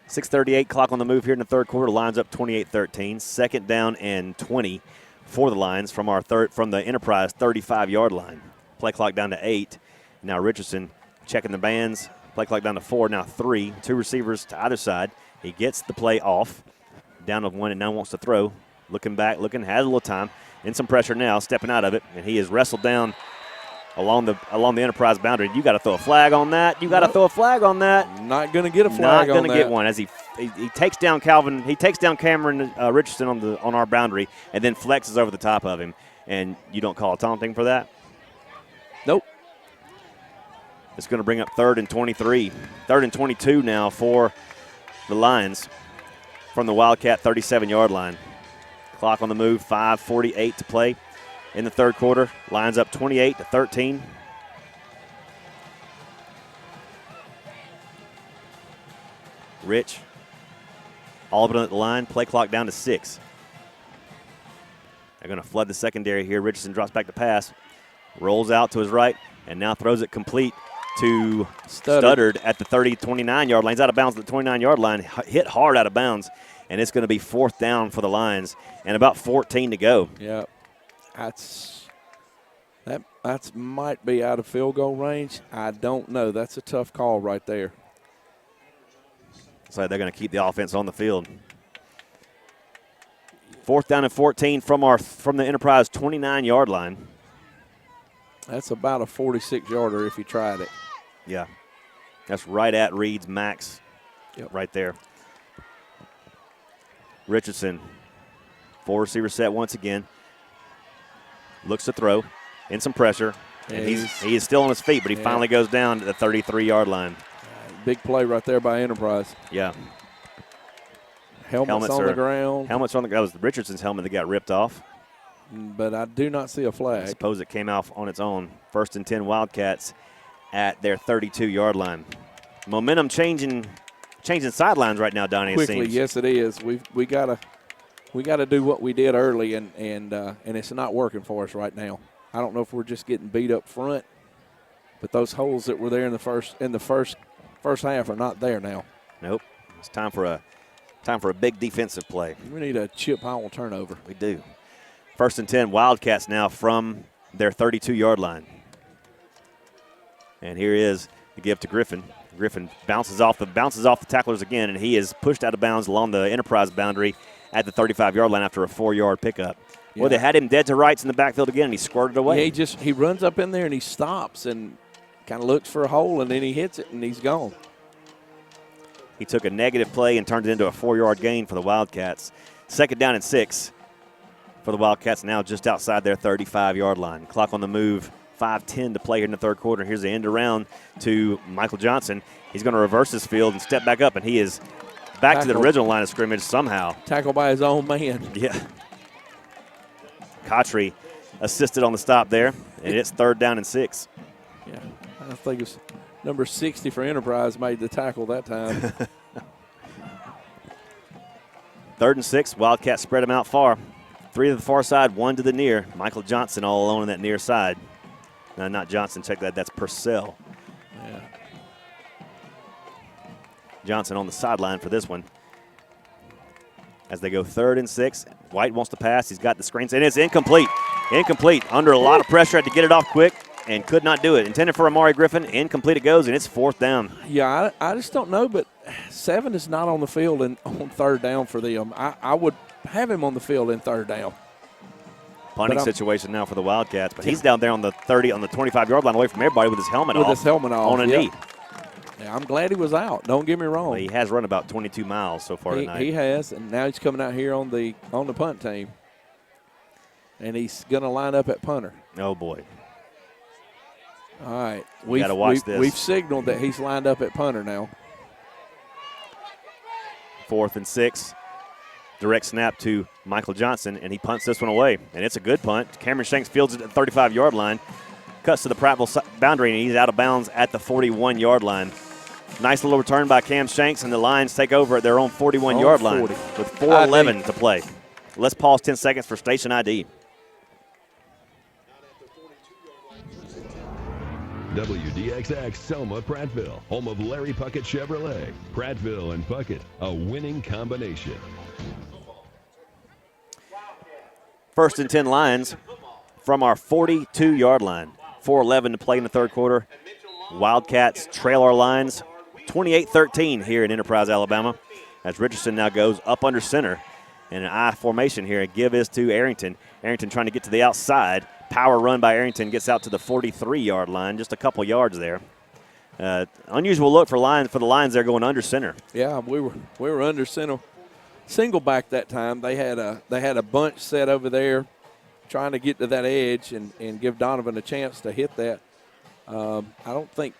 6:38 clock on the move here in the third quarter. Lions up 28-13. Second down and 20 for the Lions from the Enterprise 35-yard line. Play clock down to 8. Now Richardson checking the bands. Play clock down to 4. Now 3. 2 receivers to either side. He gets the play off. Down to 1 and now wants to throw. Looking back, has a little time. In some pressure now, stepping out of it, and he is wrestled down along the Enterprise boundary. You got to throw a flag on that. Not going to get a flag on that. Not going to get one as he takes down Cameron Richardson on our boundary, and then flexes over the top of him. And you don't call a taunting for that? Nope. It's going to bring up 3rd and 23. 3rd and 22 now for the Lions from the Wildcat 37-yard line. Clock on the move, 5:48 to play in the third quarter. Lions up 28-13. Rich, Auburn at the line, play clock down to 6. They're going to flood the secondary here. Richardson drops back to pass, rolls out to his right, and now throws it complete to Studdard at the 29-yard line. He's out of bounds at the 29-yard line, hit hard out of bounds. And it's going to be 4th down for the Lions and about 14 to go. Yep. That might be out of field goal range. I don't know. That's a tough call right there. So they're going to keep the offense on the field. 4th down and 14 from the Enterprise 29-yard line. That's about a 46-yarder if you tried it. Yeah. That's right at Reed's max. Yep. Right there. Richardson, 4 receiver set once again. Looks to throw, in some pressure. And he is still on his feet, but he finally goes down to the 33-yard line. Big play right there by Enterprise. Yeah. Helmets on the ground. That was Richardson's helmet that got ripped off. But I do not see a flag. I suppose it came off on its own. 1st and 10 Wildcats at their 32-yard line. Momentum changing sidelines right now, Donnie. Quickly, it seems. Yes, it is. We gotta do what we did early, and it's not working for us right now. I don't know if we're just getting beat up front, but those holes that were there in the first half are not there now. Nope. It's time for a big defensive play. We need a Chip Howell turnover. We do. 1st and 10 Wildcats now from their 32-yard line. And here is the give to Griffin. Griffin bounces off the tacklers again, and he is pushed out of bounds along the Enterprise boundary at the 35-yard line after a 4-yard pickup. Yeah. Well, they had him dead to rights in the backfield again, and he squirted away. Yeah, he runs up in there and he stops, and kind of looks for a hole, and then he hits it, and he's gone. He took a negative play and turned it into a 4-yard gain for the Wildcats. 2nd down and 6 for the Wildcats, now just outside their 35-yard line. Clock on the move, 5:10 to play here in the third quarter. Here's the end around to Michael Johnson. He's going to reverse his field and step back up, and he is back to the original line of scrimmage somehow. Tackled by his own man. Yeah. Cotry assisted on the stop there, and it's 3rd down and 6. Yeah, I think it's number 60 for Enterprise made the tackle that time. 3rd and 6, Wildcats spread them out far. 3 to the far side, 1 to the near. Michael Johnson all alone on that near side. No, not Johnson, check that, that's Purcell. Yeah. Johnson on the sideline for this one. As they go 3rd and 6, White wants to pass. He's got the screens, and it's incomplete. Incomplete. Under a lot of pressure, had to get it off quick and could not do it. Intended for Amari Griffin. Incomplete it goes, and it's 4th down. Yeah, I just don't know, but 7 is not on the field on 3rd down for them. I would have him on the field in 3rd down. Punting situation now for the Wildcats, but he's down there on the 25-yard line away from everybody with his helmet off. With his helmet off. On a knee. Yeah, I'm glad he was out. Don't get me wrong. Well, he has run about 22 miles so far tonight. He has, and now he's coming out here on the punt team. And he's going to line up at punter. Oh, boy. All right. We got to watch this. We've signaled that he's lined up at punter now. 4th and 6. Direct snap to Michael Johnson, and he punts this one away. And it's a good punt. Cameron Shanks fields it at the 35-yard line. Cuts to the Prattville boundary, and he's out of bounds at the 41-yard line. Nice little return by Cam Shanks, and the Lions take over at their own 41-yard line with 4:11 to play. Let's pause 10 seconds for station ID. WDXX Selma Prattville, home of Larry Puckett Chevrolet. Prattville and Puckett, a winning combination. 1st and 10 Lions from our 42-yard line. 4:11 to play in the third quarter. Wildcats trail our Lions 28-13 here in Enterprise, Alabama, as Richardson now goes up under center in an I formation here. A give is to Arrington. Arrington trying to get to the outside. Power run by Arrington gets out to the 43-yard line, just a couple yards there. Unusual look for the Lions there going under center. Yeah, we were under center. Single back that time. They had a bunch set over there trying to get to that edge and give Donovan a chance to hit that. I don't think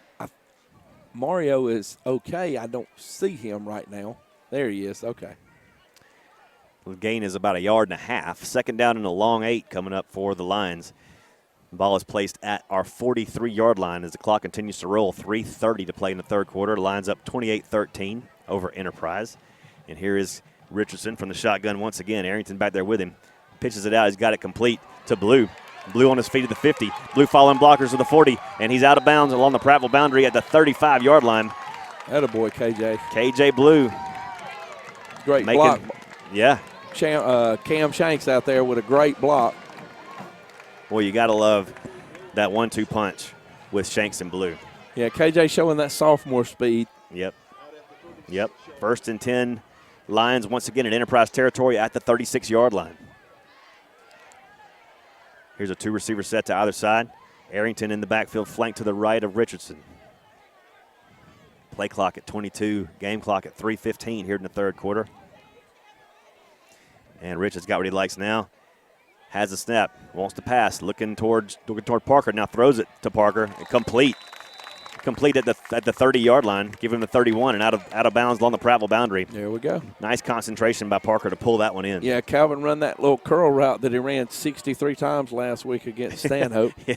Mario is okay. I don't see him right now. There he is. Okay. The gain is about 1.5 yards. 2nd down and a long 8 coming up for the Lions. The ball is placed at our 43-yard line as the clock continues to roll. 3:30 to play in the third quarter. Lions up 28-13 over Enterprise. And here is Richardson from the shotgun once again. Arrington back there with him. Pitches it out. He's got it complete to Blue. Blue on his feet at the 50. Blue following blockers to the 40. And he's out of bounds along the Prattville boundary at the 35-yard line. Attaboy, KJ. KJ Blue. Great block. Yeah. Cam Shanks out there with a great block. Well, you got to love that 1-2 punch with Shanks and Blue. Yeah, KJ showing that sophomore speed. Yep. 1st and 10. Lions once again in Enterprise territory at the 36-yard line. Here's a 2-receiver set to either side. Arrington in the backfield, flanked to the right of Richardson. Play clock at 22, game clock at 3:15 here in the third quarter. And Richards got what he likes now. Has a snap, wants to pass, looking toward Parker. Now throws it to Parker. Complete at the 30-yard line. Give him the 31 and out of bounds along the Prattville boundary. There we go. Nice concentration by Parker to pull that one in. Yeah, Calvin run that little curl route that he ran 63 times last week against Stanhope. Yeah,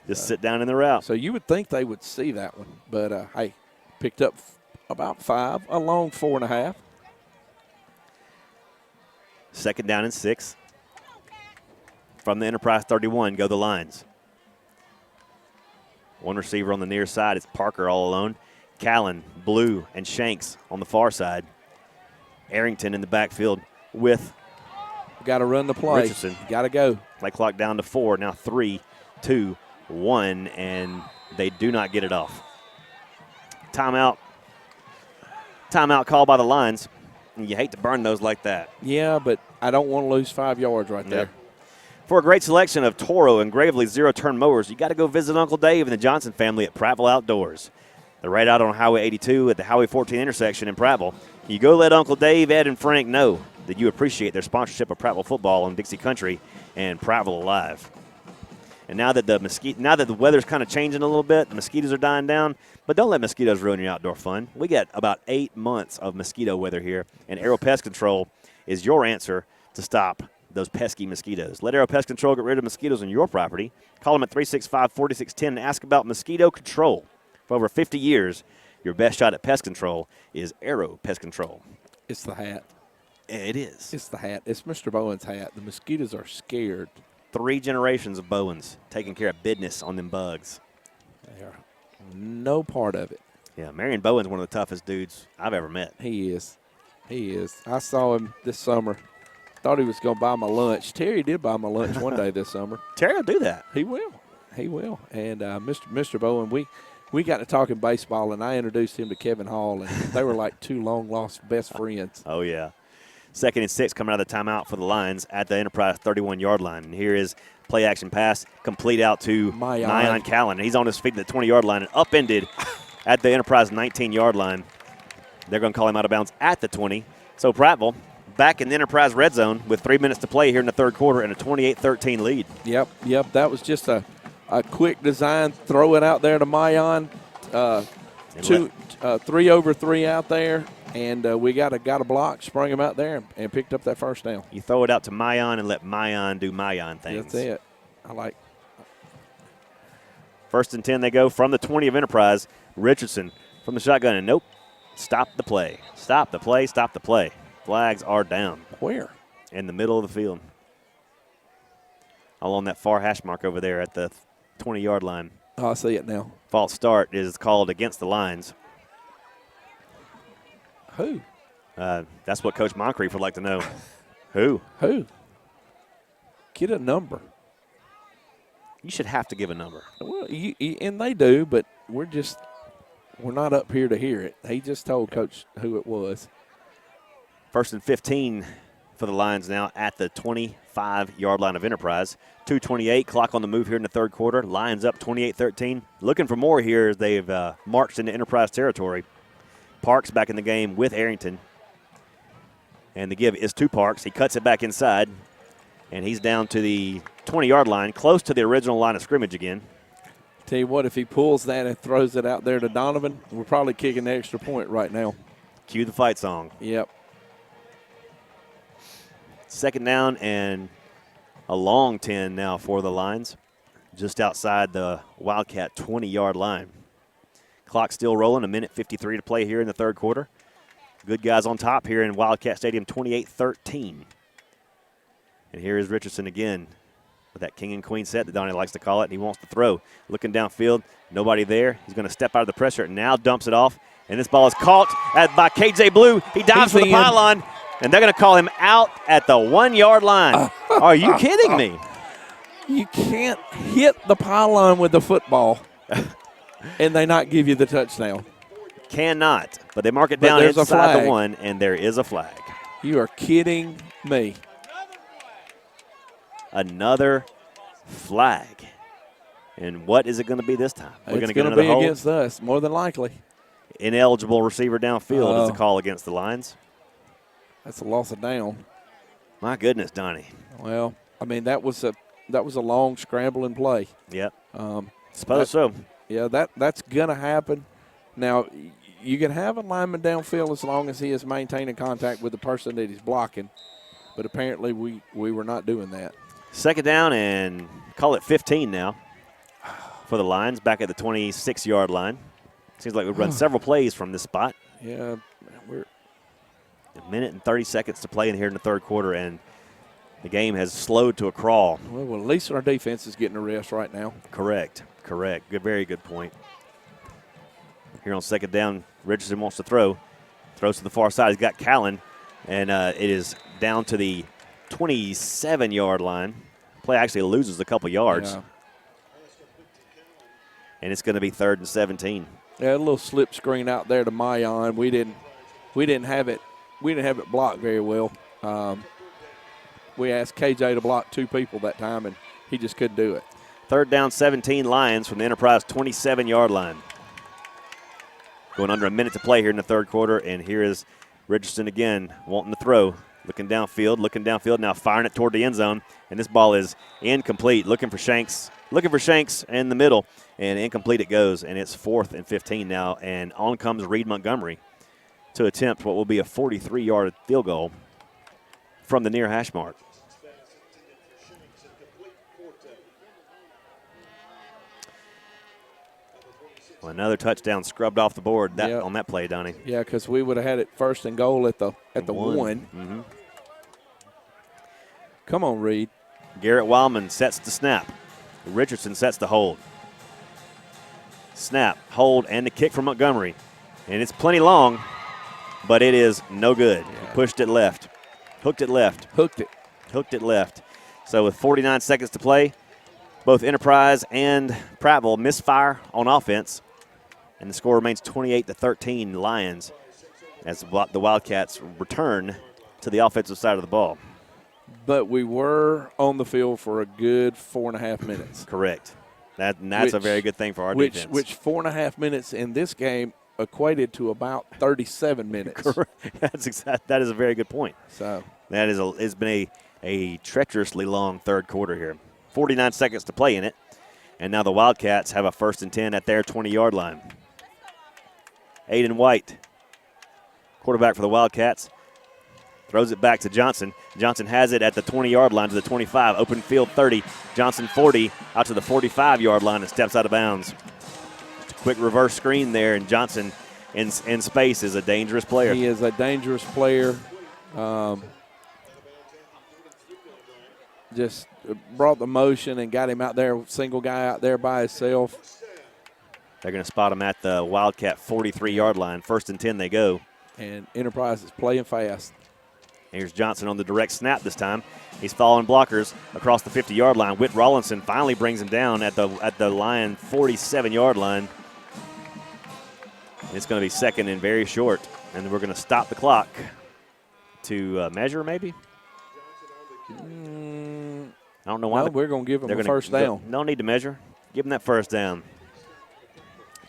just sit down in the route. So you would think they would see that one, but hey, picked up about 5, a long 4.5. 2nd down and 6. From the Enterprise 31 go the Lions. One receiver on the near side. It's Parker all alone. Callan, Blue, and Shanks on the far side. Arrington in the backfield with got to run the play. Richardson. Got to go. Play clock down to 4. Now 3, 2, 1, and they do not get it off. Timeout. Timeout call by the Lions. You hate to burn those like that. Yeah, but I don't want to lose 5 yards right there. For a great selection of Toro and Gravely zero-turn mowers, you got to go visit Uncle Dave and the Johnson family at Prattville Outdoors. They're right out on Highway 82 at the Highway 14 intersection in Prattville. You go let Uncle Dave, Ed, and Frank know that you appreciate their sponsorship of Prattville football on Dixie Country and Prattville Alive. And now that the weather's kind of changing a little bit, the mosquitoes are dying down, but don't let mosquitoes ruin your outdoor fun. We got about 8 months of mosquito weather here, and Aero Pest Control is your answer to stop those pesky mosquitoes. Let Aero Pest Control get rid of mosquitoes on your property. Call them at 365-4610 and ask about mosquito control. For over 50 years, your best shot at pest control is Aero Pest Control. It's the hat. It is. It's the hat. It's Mr. Bowen's hat. The mosquitoes are scared. 3 generations of Bowens taking care of business on them bugs. They are no part of it. Yeah, Marion Bowen's one of the toughest dudes I've ever met. He is. He is. I saw him this summer. Thought he was going to buy my lunch. Terry did buy my lunch one day this summer. Terry will do that. He will. He will. And Mr. Bowen, we got to talking baseball, and I introduced him to Kevin Hall, and they were like 2 long-lost best friends. Oh, yeah. 2nd and 6 coming out of the timeout for the Lions at the Enterprise 31-yard line. And here is play-action pass complete out to Mayan Callan. He's on his feet at the 20-yard line and upended at the Enterprise 19-yard line. They're going to call him out of bounds at the 20. So Prattville back in the Enterprise red zone with 3 minutes to play here in the third quarter and a 28-13 lead. Yep. That was just a quick design, throw it out there to Mayan. 3 over 3 out there, and we got a block, sprung him out there, and picked up that first down. You throw it out to Mayan and let Mayan do Mayan things. That's it. I like. 1st and 10 they go from the 20 of Enterprise. Richardson from the shotgun, and nope. Stop the play. Stop the play. Stop the play. Flags are down. Where? In the middle of the field. Along that far hash mark over there at the 20-yard line. Oh, I see it now. False start is called against the Lions. Who? That's what Coach Moncrief would like to know. Who? Get a number. You should have to give a number. Well, and they do, but we're not up here to hear it. He just told Coach who it was. 1st and 15 for the Lions now at the 25-yard line of Enterprise. 2:28, clock on the move here in the third quarter. Lions up 28-13. Looking for more here as they've marched into Enterprise territory. Parks back in the game with Arrington. And the give is to Parks. He cuts it back inside, and he's down to the 20-yard line, close to the original line of scrimmage again. Tell you what, if he pulls that and throws it out there to Donovan, we're probably kicking the extra point right now. Cue the fight song. Yep. 2nd down and a long 10 now for the Lions, just outside the Wildcat 20-yard line. Clock still rolling, 1:53 to play here in the third quarter. Good guys on top here in Wildcat Stadium, 28-13. And here is Richardson again with that king and queen set that Donnie likes to call it, and he wants to throw. Looking downfield, nobody there. He's going to step out of the pressure and now dumps it off. And this ball is caught by KJ Blue. He dives for the pylon, and they're going to call him out at the 1-yard line. Are you kidding me? You can't hit the pylon with the football and they not give you the touchdown. Cannot. But they mark it down inside the 1, and there is a flag. You are kidding me. Another flag. And what is it going to be this time? We're going to get another hold? Against us, more than likely. Ineligible receiver downfield is a call against the Lions. That's a loss of down. My goodness, Donnie. Well, I mean, that was a long scrambling play. Yep. Suppose so. Yeah, that's going to happen. Now, you can have a lineman downfield as long as he is maintaining contact with the person that he's blocking, but apparently we were not doing that. 2nd down and call it 15 now for the Lions back at the 26-yard line. Seems like we've run several plays from this spot. Yeah, we're 1:30 to play in here in the third quarter, and the game has slowed to a crawl. Well, at least our defense is getting a rest right now. Correct. Good, very good point. Here on 2nd down, Richardson wants to throw. Throws to the far side. He's got Callan, and it is down to the 27-yard line. Play actually loses a couple yards. Yeah. And it's going to be 3rd and 17. Yeah, a little slip screen out there to Mayan. We didn't have it blocked very well. we asked KJ to block 2 people that time, and he just couldn't do it. 3rd down, 17 Lions from the Enterprise 27-yard line. Going under a minute to play here in the 3rd quarter, and here is Richardson again wanting to throw. Looking downfield, now firing it toward the end zone, and this ball is incomplete. Looking for Shanks in the middle, and incomplete it goes, and it's 4th and 15 now, and on comes Reed Montgomery to attempt what will be a 43-yard field goal from the near hash mark. Well, another touchdown scrubbed off the board on that play, Donnie. Yeah, because we would have had it 1st and goal at the 1. Mm-hmm. Come on, Reed. Garrett Wildman sets the snap. Richardson sets the hold. Snap, hold, and the kick from Montgomery. And it's plenty long, but it is no good. Yeah. Pushed it left. Hooked it left. Hooked it left. So with 49 seconds to play, both Enterprise and Prattville misfire on offense, and the score remains 28-13 Lions as the Wildcats return to the offensive side of the ball. But we were on the field for a good 4.5 minutes. Correct. That's a very good thing for our defense. Which 4.5 minutes in this game equated to about 37 minutes. Correct. That is a very good point. So it's been a treacherously long 3rd quarter here. 49 seconds to play in it, and now the Wildcats have a 1st and 10 at their 20-yard line. Aiden White, quarterback for the Wildcats, throws it back to Johnson. Johnson has it at the 20-yard line to the 25. Open field 30. Johnson 40 out to the 45-yard line and steps out of bounds. Just a quick reverse screen there, and Johnson in space is a dangerous player. He is a dangerous player. Just brought the motion and got him out there, single guy out there by himself. They're going to spot him at the Wildcat 43-yard line. 1st and 10 they go. And Enterprise is playing fast. Here's Johnson on the direct snap this time. He's following blockers across the 50-yard line. Whit Rawlinson finally brings him down at the Lion 47-yard line. It's going to be 2nd and very short, and we're going to stop the clock to measure maybe. I don't know why. No, we're going to give them a 1st down. No need to measure. Give them that 1st down.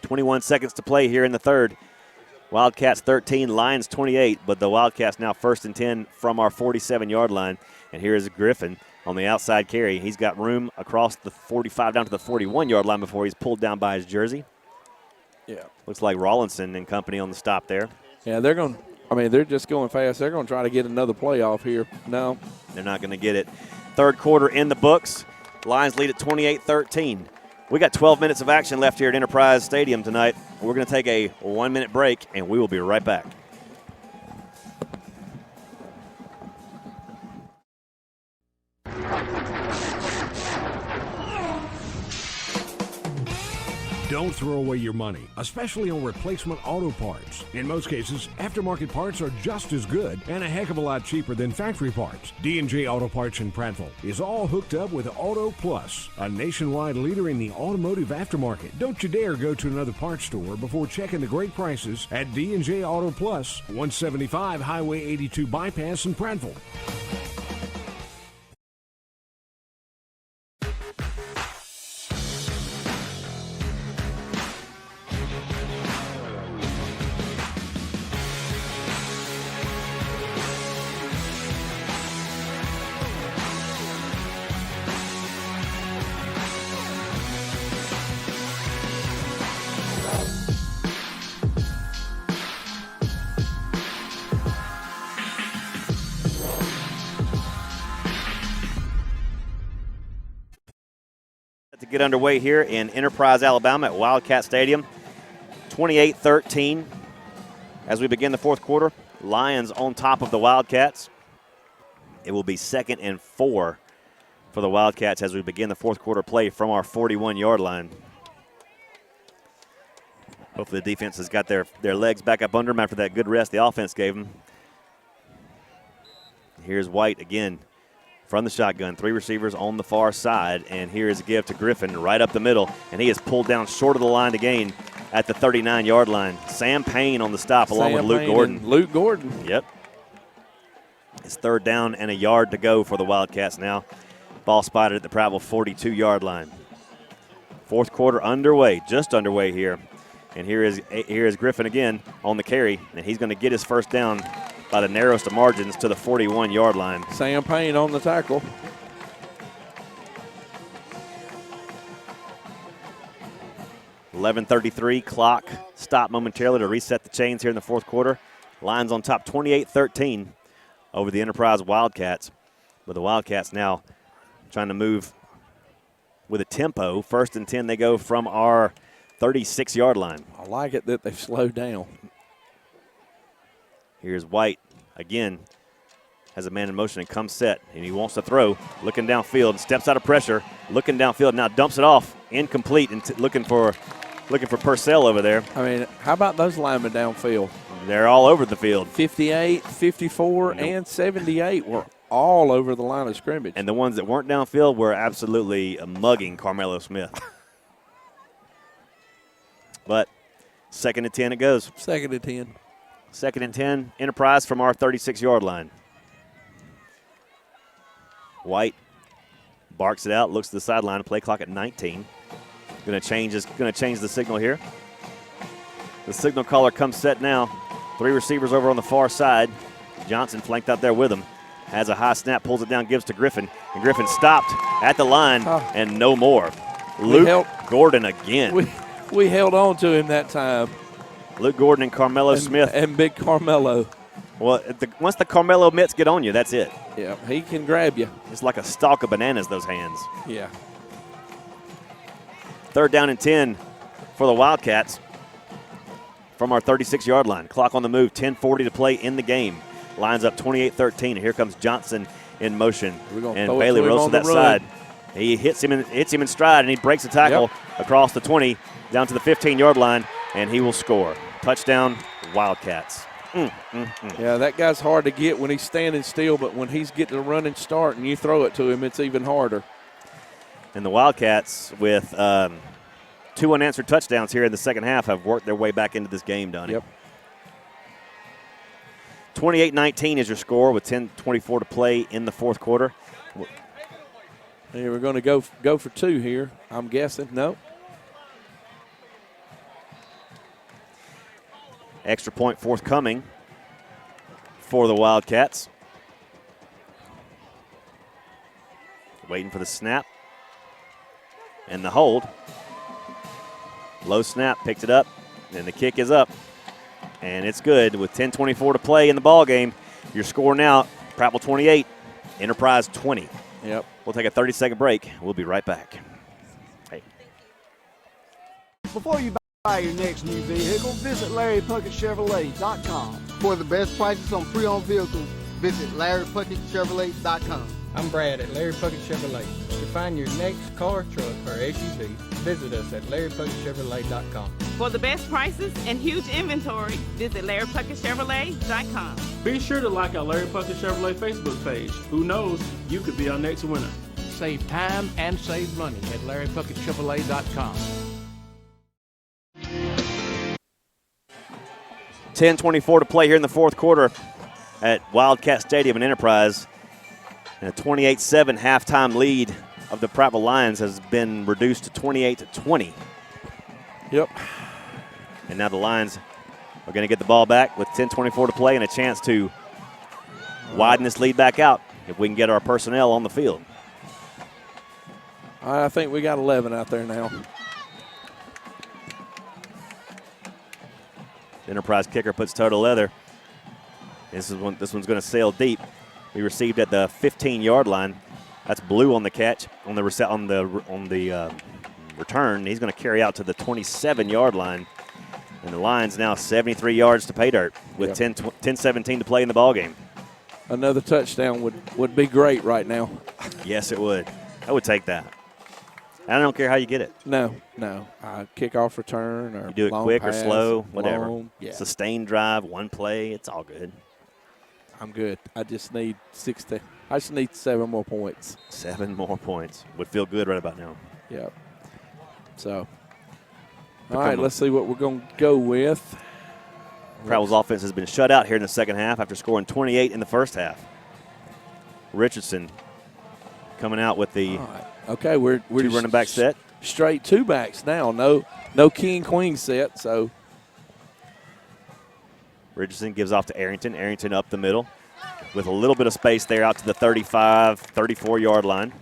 21 seconds to play here in the 3rd. Wildcats 13, Lions 28, but the Wildcats now 1st and 10 from our 47-yard line. And here is Griffin on the outside carry. He's got room across the 45 down to the 41-yard line before he's pulled down by his jersey. Yeah. Looks like Rawlinson and company on the stop there. Yeah, they're just going fast. They're going to try to get another play off here. No. They're not going to get it. 3rd quarter in the books. Lions lead at 28-13. We got 12 minutes of action left here at Enterprise Stadium tonight. We're going to take a 1-minute break, and we will be right back. Don't throw away your money, especially on replacement auto parts. In most cases, aftermarket parts are just as good and a heck of a lot cheaper than factory parts. D&J Auto Parts in Prattville is all hooked up with Auto Plus, a nationwide leader in the automotive aftermarket. Don't you dare go to another parts store before checking the great prices at D&J Auto Plus, 175 Highway 82 Bypass in Prattville. To get underway here in Enterprise, Alabama at Wildcat Stadium. 28-13 as we begin the 4th quarter. Lions on top of the Wildcats. It will be 2nd and 4 for the Wildcats as we begin the 4th quarter play from our 41-yard line. Hopefully the defense has got their legs back up under them after that good rest the offense gave them. Here's White again. From the shotgun, 3 receivers on the far side, and here is a give to Griffin right up the middle, and he is pulled down short of the line to gain at the 39-yard line. Sam Payne on the stop along with Luke Gordon. Luke Gordon. Yep. It's 3rd down and a yard to go for the Wildcats now. Ball spotted at the Prattville 42-yard line. 4th quarter underway, just underway here. And here is Griffin again on the carry, and he's going to get his first down by the narrowest of margins to the 41-yard line. Sam Payne on the tackle. .11:33 clock. Stop momentarily to reset the chains here in the 4th quarter. Lions on top 28-13 over the Enterprise Wildcats. But the Wildcats now trying to move with a tempo. 1st and 10, they go from our 36-yard line. I like it that they've slowed down. Here's White again. Has a man in motion and comes set, and he wants to throw. Looking downfield, steps out of pressure. Looking downfield, now dumps it off. Incomplete, and looking for Purcell over there. I mean, how about those linemen downfield? They're all over the field. 58, 54, and 78 were all over the line of scrimmage. And the ones that weren't downfield were absolutely mugging Carmelo Smith. But 2nd and 10 it goes. 2nd and 10. 2nd and 10, Enterprise from our 36-yard line. White barks it out, looks to the sideline, play clock at 19. Going to change the signal here. The signal caller comes set now. 3 receivers over on the far side. Johnson flanked out there with him. Has a high snap, pulls it down, gives to Griffin. And Griffin stopped at the line and no more. Luke Gordon again. We held on to him that time. Luke Gordon and Carmelo Smith. And big Carmelo. Well, once the Carmelo mitts get on you, that's it. Yeah, he can grab you. It's like a stalk of bananas, those hands. Yeah. 3rd down and 10 for the Wildcats from our 36-yard line. Clock on the move, 10:40 to play in the game. Lines up 28-13. Here comes Johnson in motion. And Bailey rolls to that side. He hits him in stride, and he breaks the tackle across the 20 down to the 15-yard line, and he will score. Touchdown, Wildcats. Yeah, that guy's hard to get when he's standing still, but when he's getting a running start and you throw it to him, it's even harder. And the Wildcats, with 2 unanswered touchdowns here in the second half, have worked their way back into this game, Donnie. Yep. 28-19 is your score with 10:24 to play in the 4th quarter. Hey, we're going to go for 2 here, I'm guessing. No. Extra point forthcoming for the Wildcats. Waiting for the snap. And the hold. Low snap, picked it up, and the kick is up. And it's good with 10:24 to play in the ball game. Your score now, Prattville 28, Enterprise 20. Yep. We'll take a 30-second break. We'll be right back. Hey. Before you buy your next new vehicle, visit LarryPuckettChevrolet.com. For the best prices on pre-owned vehicles, visit LarryPuckettChevrolet.com. I'm Brad at Larry Puckett Chevrolet. To find your next car, truck, or SUV, visit us at LarryPuckettChevrolet.com. For the best prices and huge inventory, visit LarryPuckettChevrolet.com. Be sure to like our Larry Puckett Chevrolet Facebook page. Who knows, you could be our next winner. Save time and save money at LarryPuckettChevrolet.com. 10:24 to play here in the 4th quarter at Wildcat Stadium in Enterprise. And a 28-7 halftime lead of the Prattville Lions has been reduced to 28-20. Yep. And now the Lions are going to get the ball back with 10:24 to play and a chance to widen this lead back out if we can get our personnel on the field. I think we got 11 out there now. The Enterprise kicker puts toe to leather. This one's going to sail deep. He received at the 15-yard line. That's Blue on the catch on the return. He's going to carry out to the 27-yard line. And the Lions now 73 yards to pay dirt with 10-17 to play in the ballgame. Another touchdown would be great right now. Yes, it would. I would take that. I don't care how you get it. No. Kickoff return or you do it long quick pass, or slow, whatever. Long, yeah. Sustained drive, one play, it's all good. I'm good. I just need 7 more points. 7 more points. Would feel good right about now. Yep. So, all right, let's see what we're going to go with. Prattville's offense has been shut out here in the second half after scoring 28 in the first half. Richardson coming out with the Okay, we're two running back set. Straight two backs now. No king queen set. So Richardson gives off to Arrington. Arrington up the middle with a little bit of space there out to the 35, 34-yard line.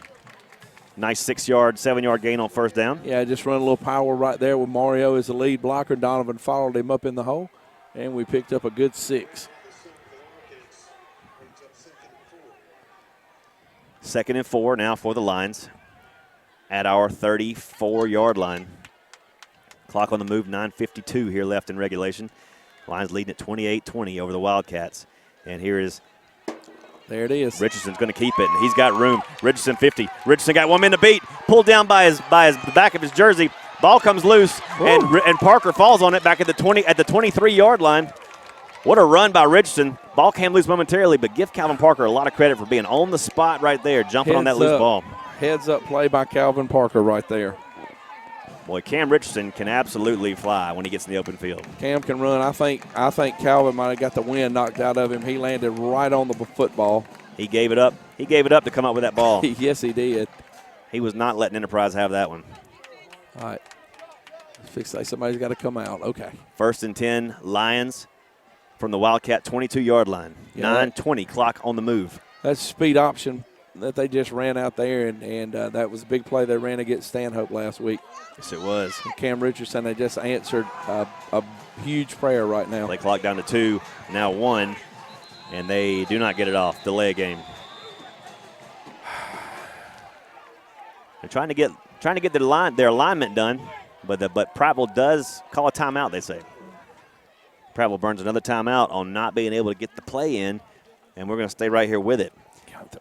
Nice 7-yard gain on first down. Yeah, just run a little power right there with Mario as the lead blocker. Donovan followed him up in the hole, and we picked up a good 6. 2nd and 4 now for the Lions at our 34-yard line. Clock on the move, 9:52 here left in regulation. Lions leading at 28-20 over the Wildcats. And here is there it is. Richardson's going to keep it, and he's got room. Richardson 50. Richardson got 1 man to beat. Pulled down by the back of his jersey. Ball comes loose, and Parker falls on it back at the 23-yard line. What a run by Richardson. Ball came loose momentarily, but give Calvin Parker a lot of credit for being on the spot right there, jumping on that loose ball. Heads up play by Calvin Parker right there. Boy, Cam Richardson can absolutely fly when he gets in the open field. Cam can run. I think Calvin might have got the wind knocked out of him. He landed right on the football. He gave it up. He gave it up to come up with that ball. Yes, he did. He was not letting Enterprise have that one. All right. Fix that. Somebody's got to come out. Okay. 1st and 10, Lions from the Wildcat 22-yard line. 9:20 clock on the move. That's speed option that they just ran out there, and that was a big play they ran against Stanhope last week. Yes, it was. And Cam Richardson, they just answered a huge prayer right now. They clock down to 2, now 1, and they do not get it off. Delay a game. They're trying to get their alignment done, but Prattville does call a timeout, they say. Prattville burns another timeout on not being able to get the play in, and we're going to stay right here with it.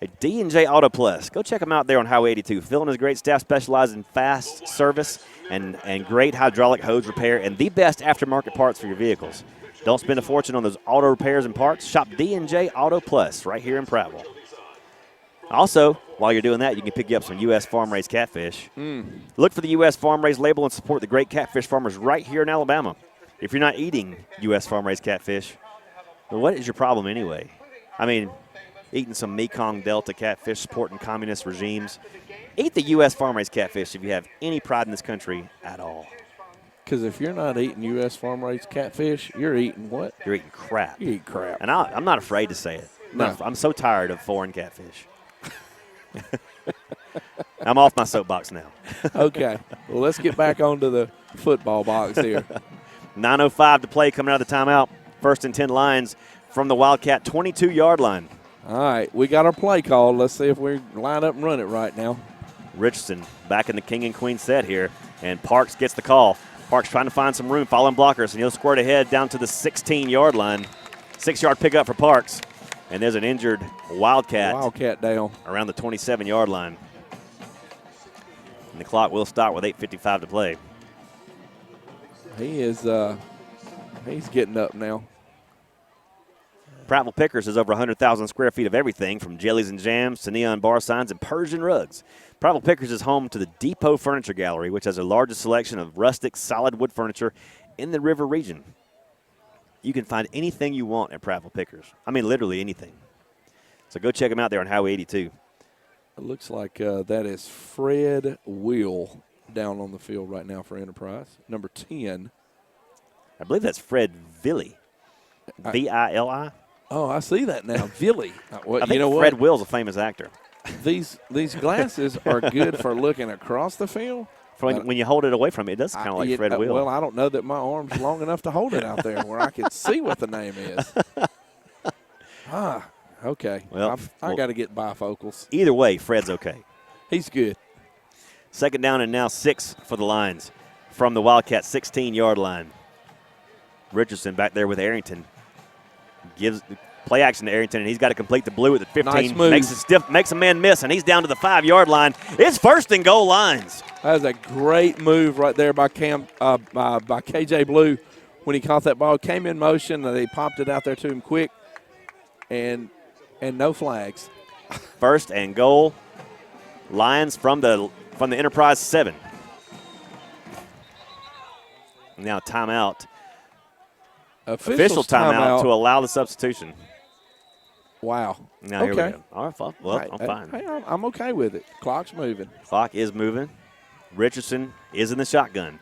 A D&J Auto Plus. Go check them out there on Highway 82. Phil and his great staff specialize in fast service and great hydraulic hose repair and the best aftermarket parts for your vehicles. Don't spend a fortune on those auto repairs and parts. Shop D&J Auto Plus right here in Prattville. Also, while you're doing that, you can pick you up some U.S. farm-raised catfish. Look for the U.S. farm-raised label and support the great catfish farmers right here in Alabama. If you're not eating U.S. farm-raised catfish, well, what is your problem anyway? I mean, eating some Mekong Delta catfish supporting communist regimes. Eat the U.S. farm-raised catfish if you have any pride in this country at all. Because if you're not eating U.S. farm-raised catfish, you're eating what? You're eating crap. You eat crap. And I'm not afraid to say it. No. I'm so tired of foreign catfish. I'm off my soapbox now. Okay. Well, let's get back onto the football box here. 9:05 to play coming out of the timeout. 1st and 10 Lions from the Wildcat 22-yard line. All right, we got our play called. Let's see if we line up and run it right now. Richardson back in the king and queen set here, and Parks gets the call. Parks trying to find some room, following blockers, and he'll squirt ahead down to the 16-yard line. 6-yard pickup for Parks, and there's an injured Wildcat. Wildcat down. Around the 27-yard line. And the clock will start with 8:55 to play. He is he's getting up now. Prattville Pickers has over 100,000 square feet of everything from jellies and jams to neon bar signs and Persian rugs. Prattville Pickers is home to the Depot Furniture Gallery, which has the largest selection of rustic, solid wood furniture in the River region. You can find anything you want at Prattville Pickers. I mean, literally anything. So go check them out there on Highway 82. It looks like that is Fred Will down on the field right now for Enterprise. Number 10. I believe that's Fred Villi. V-I-L-I. Oh, I see that now. Villi. I think Fred Will's a famous actor. These glasses are good for looking across the field. When you hold it away from it, it does kind of like Fred Will. Well, I don't know that my arm's long enough to hold it out there where I can see what the name is. Okay. Well, I got to get bifocals. Either way, Fred's okay. He's good. 2nd down and now 6 for the Lions from the Wildcat 16-yard line. Richardson back there with Arrington. Gives play action to Arrington, and he's got to complete the blue at the 15. Nice move. Makes a man miss, and he's down to the 5-yard line. It's 1st and goal Lions. That was a great move right there by by KJ Blue when he caught that ball. Came in motion, and they popped it out there to him quick, and no flags. 1st and goal Lions from the Enterprise 7. Now timeout. Official timeout to allow the substitution. Wow. Now here we Okay. go. All right, well, I'm fine. Hey, I'm okay with it. Clock's moving. Clock is moving. Richardson is in the shotgun.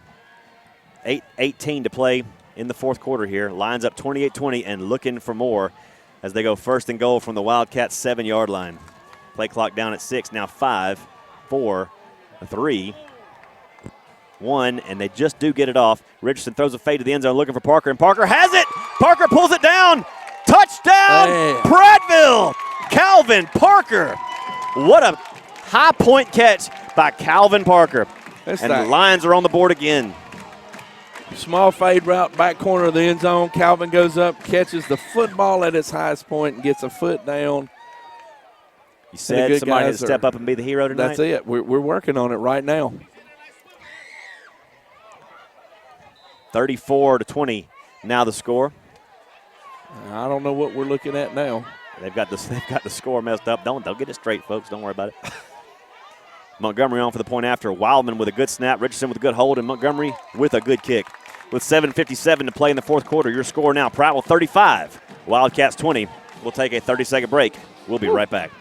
8:18 to play in the fourth quarter here. Lines up 28-20 and looking for more as they go first and goal from the Wildcats 7-yard line. Play clock down at 6. Now 5, 4, 3, 1, and they just do get it off. Richardson throws a fade to the end zone looking for Parker, and Parker has it. Parker pulls it down. Touchdown, Prattville. Calvin Parker. What a high point catch by Calvin Parker. And the Lions are on the board again. Small fade route, back corner of the end zone. Calvin goes up, catches the football at its highest point, and gets a foot down. You said somebody had to step up and be the hero tonight? That's it. We're working on it right now. 34-20 now the score. I don't know what we're looking at now. They've got the score messed up. Don't get it straight, folks. Don't worry about it. Montgomery on for the point after. Wildman with a good snap. Richardson with a good hold. And Montgomery with a good kick. With 7:57 to play in the fourth quarter, your score now, Prattville 35, Wildcats 20. We'll take a 30-second break. We'll be right back.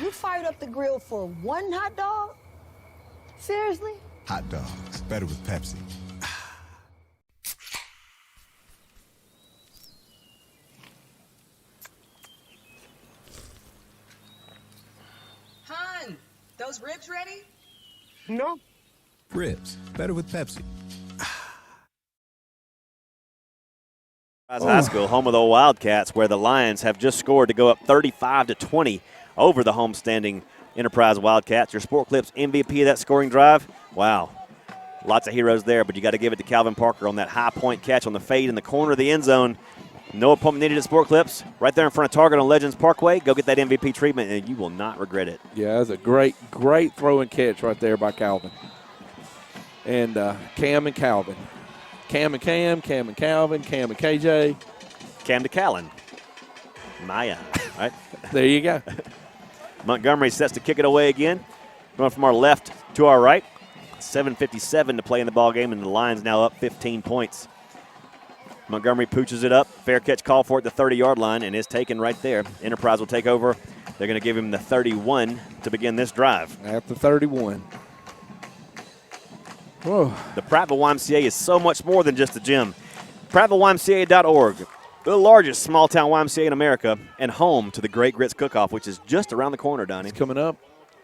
You fired up the grill for one hot dog? Seriously? Hot dogs, better with Pepsi. Hun, those ribs ready? No. Ribs, better with Pepsi. High School, home of the Wildcats, where the Lions have just scored to go up 35-20 over the homestanding Enterprise Wildcats. Your Sport Clips MVP of that scoring drive. Wow. Lots of heroes there, but you got to give it to Calvin Parker on that high point catch on the fade in the corner of the end zone. No opponent needed at Sport Clips. Right there in front of Target on Legends Parkway. Go get that MVP treatment, and you will not regret it. Yeah, that's a great throw and catch right there by Calvin. And Cam and Calvin. Cam and Cam, Cam and Calvin, Cam and KJ. Cam to Callan. Maya, right? There you go. Montgomery sets to kick it away again. Going from our left to our right. 7:57 to play in the ball game, and the Lions now up 15 points. Montgomery pooches it up. Fair catch call for it at the 30-yard line, and is taken right there. Enterprise will take over. They're going to give him the 31 to begin this drive. At the 31. Whoa. The Prattville YMCA is so much more than just a gym. PrattvilleYMCA.org, the largest small-town YMCA in America, and home to the Great Grits Cook-Off, which is just around the corner, Donnie. It's coming up.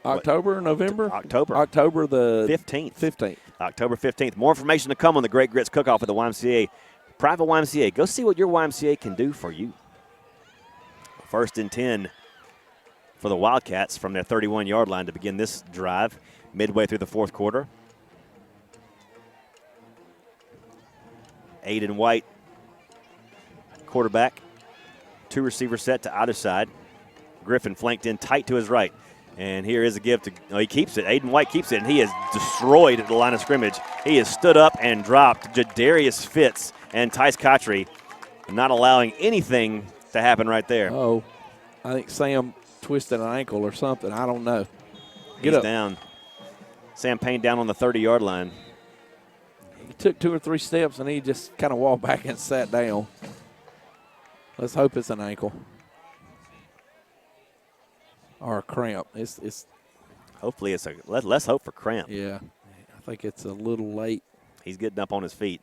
October, November? October. October the 15th. October 15th. More information to come on the Great Grits Cook-Off at the YMCA. Prattville YMCA. Go see what your YMCA can do for you. First and 10 for the Wildcats from their 31-yard line to begin this drive midway through the fourth quarter. Aiden White, quarterback. Two receivers set to either side. Griffin flanked in tight to his right. And here is a give to, he keeps it. Aiden White keeps it, and he is destroyed at the line of scrimmage. He has stood up and dropped Jadarius Fitz and Tice Cotry, not allowing anything to happen right there. Oh, I think Sam twisted an ankle or something. I don't know. He's down. Sam Payne down on the 30-yard line. He took 2 or 3 steps, and he just kind of walked back and sat down. Let's hope it's an ankle. Or a cramp. It's hopefully it's let's hope for cramp. Yeah, I think it's a little late. He's getting up on his feet.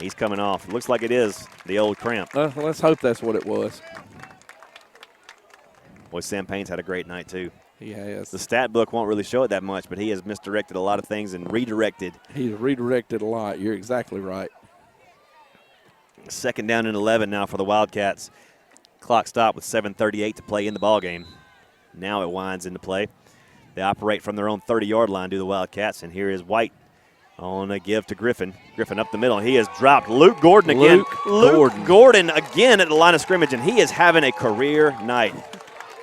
He's coming off. Looks like it is the old cramp. Let's hope that's what it was. Boy, Sam Payne's had a great night too. He has. The stat book won't really show it that much, but he has misdirected a lot of things and redirected. He's redirected a lot. You're exactly right. Second down and 11 now for the Wildcats. Clock stopped with 7:38 to play in the ball game. Now it winds into play. They operate from their own 30-yard line, do the Wildcats, and here is White on a give to Griffin. Griffin up the middle. He has dropped Luke Gordon again. Luke Gordon again at the line of scrimmage, and he is having a career night.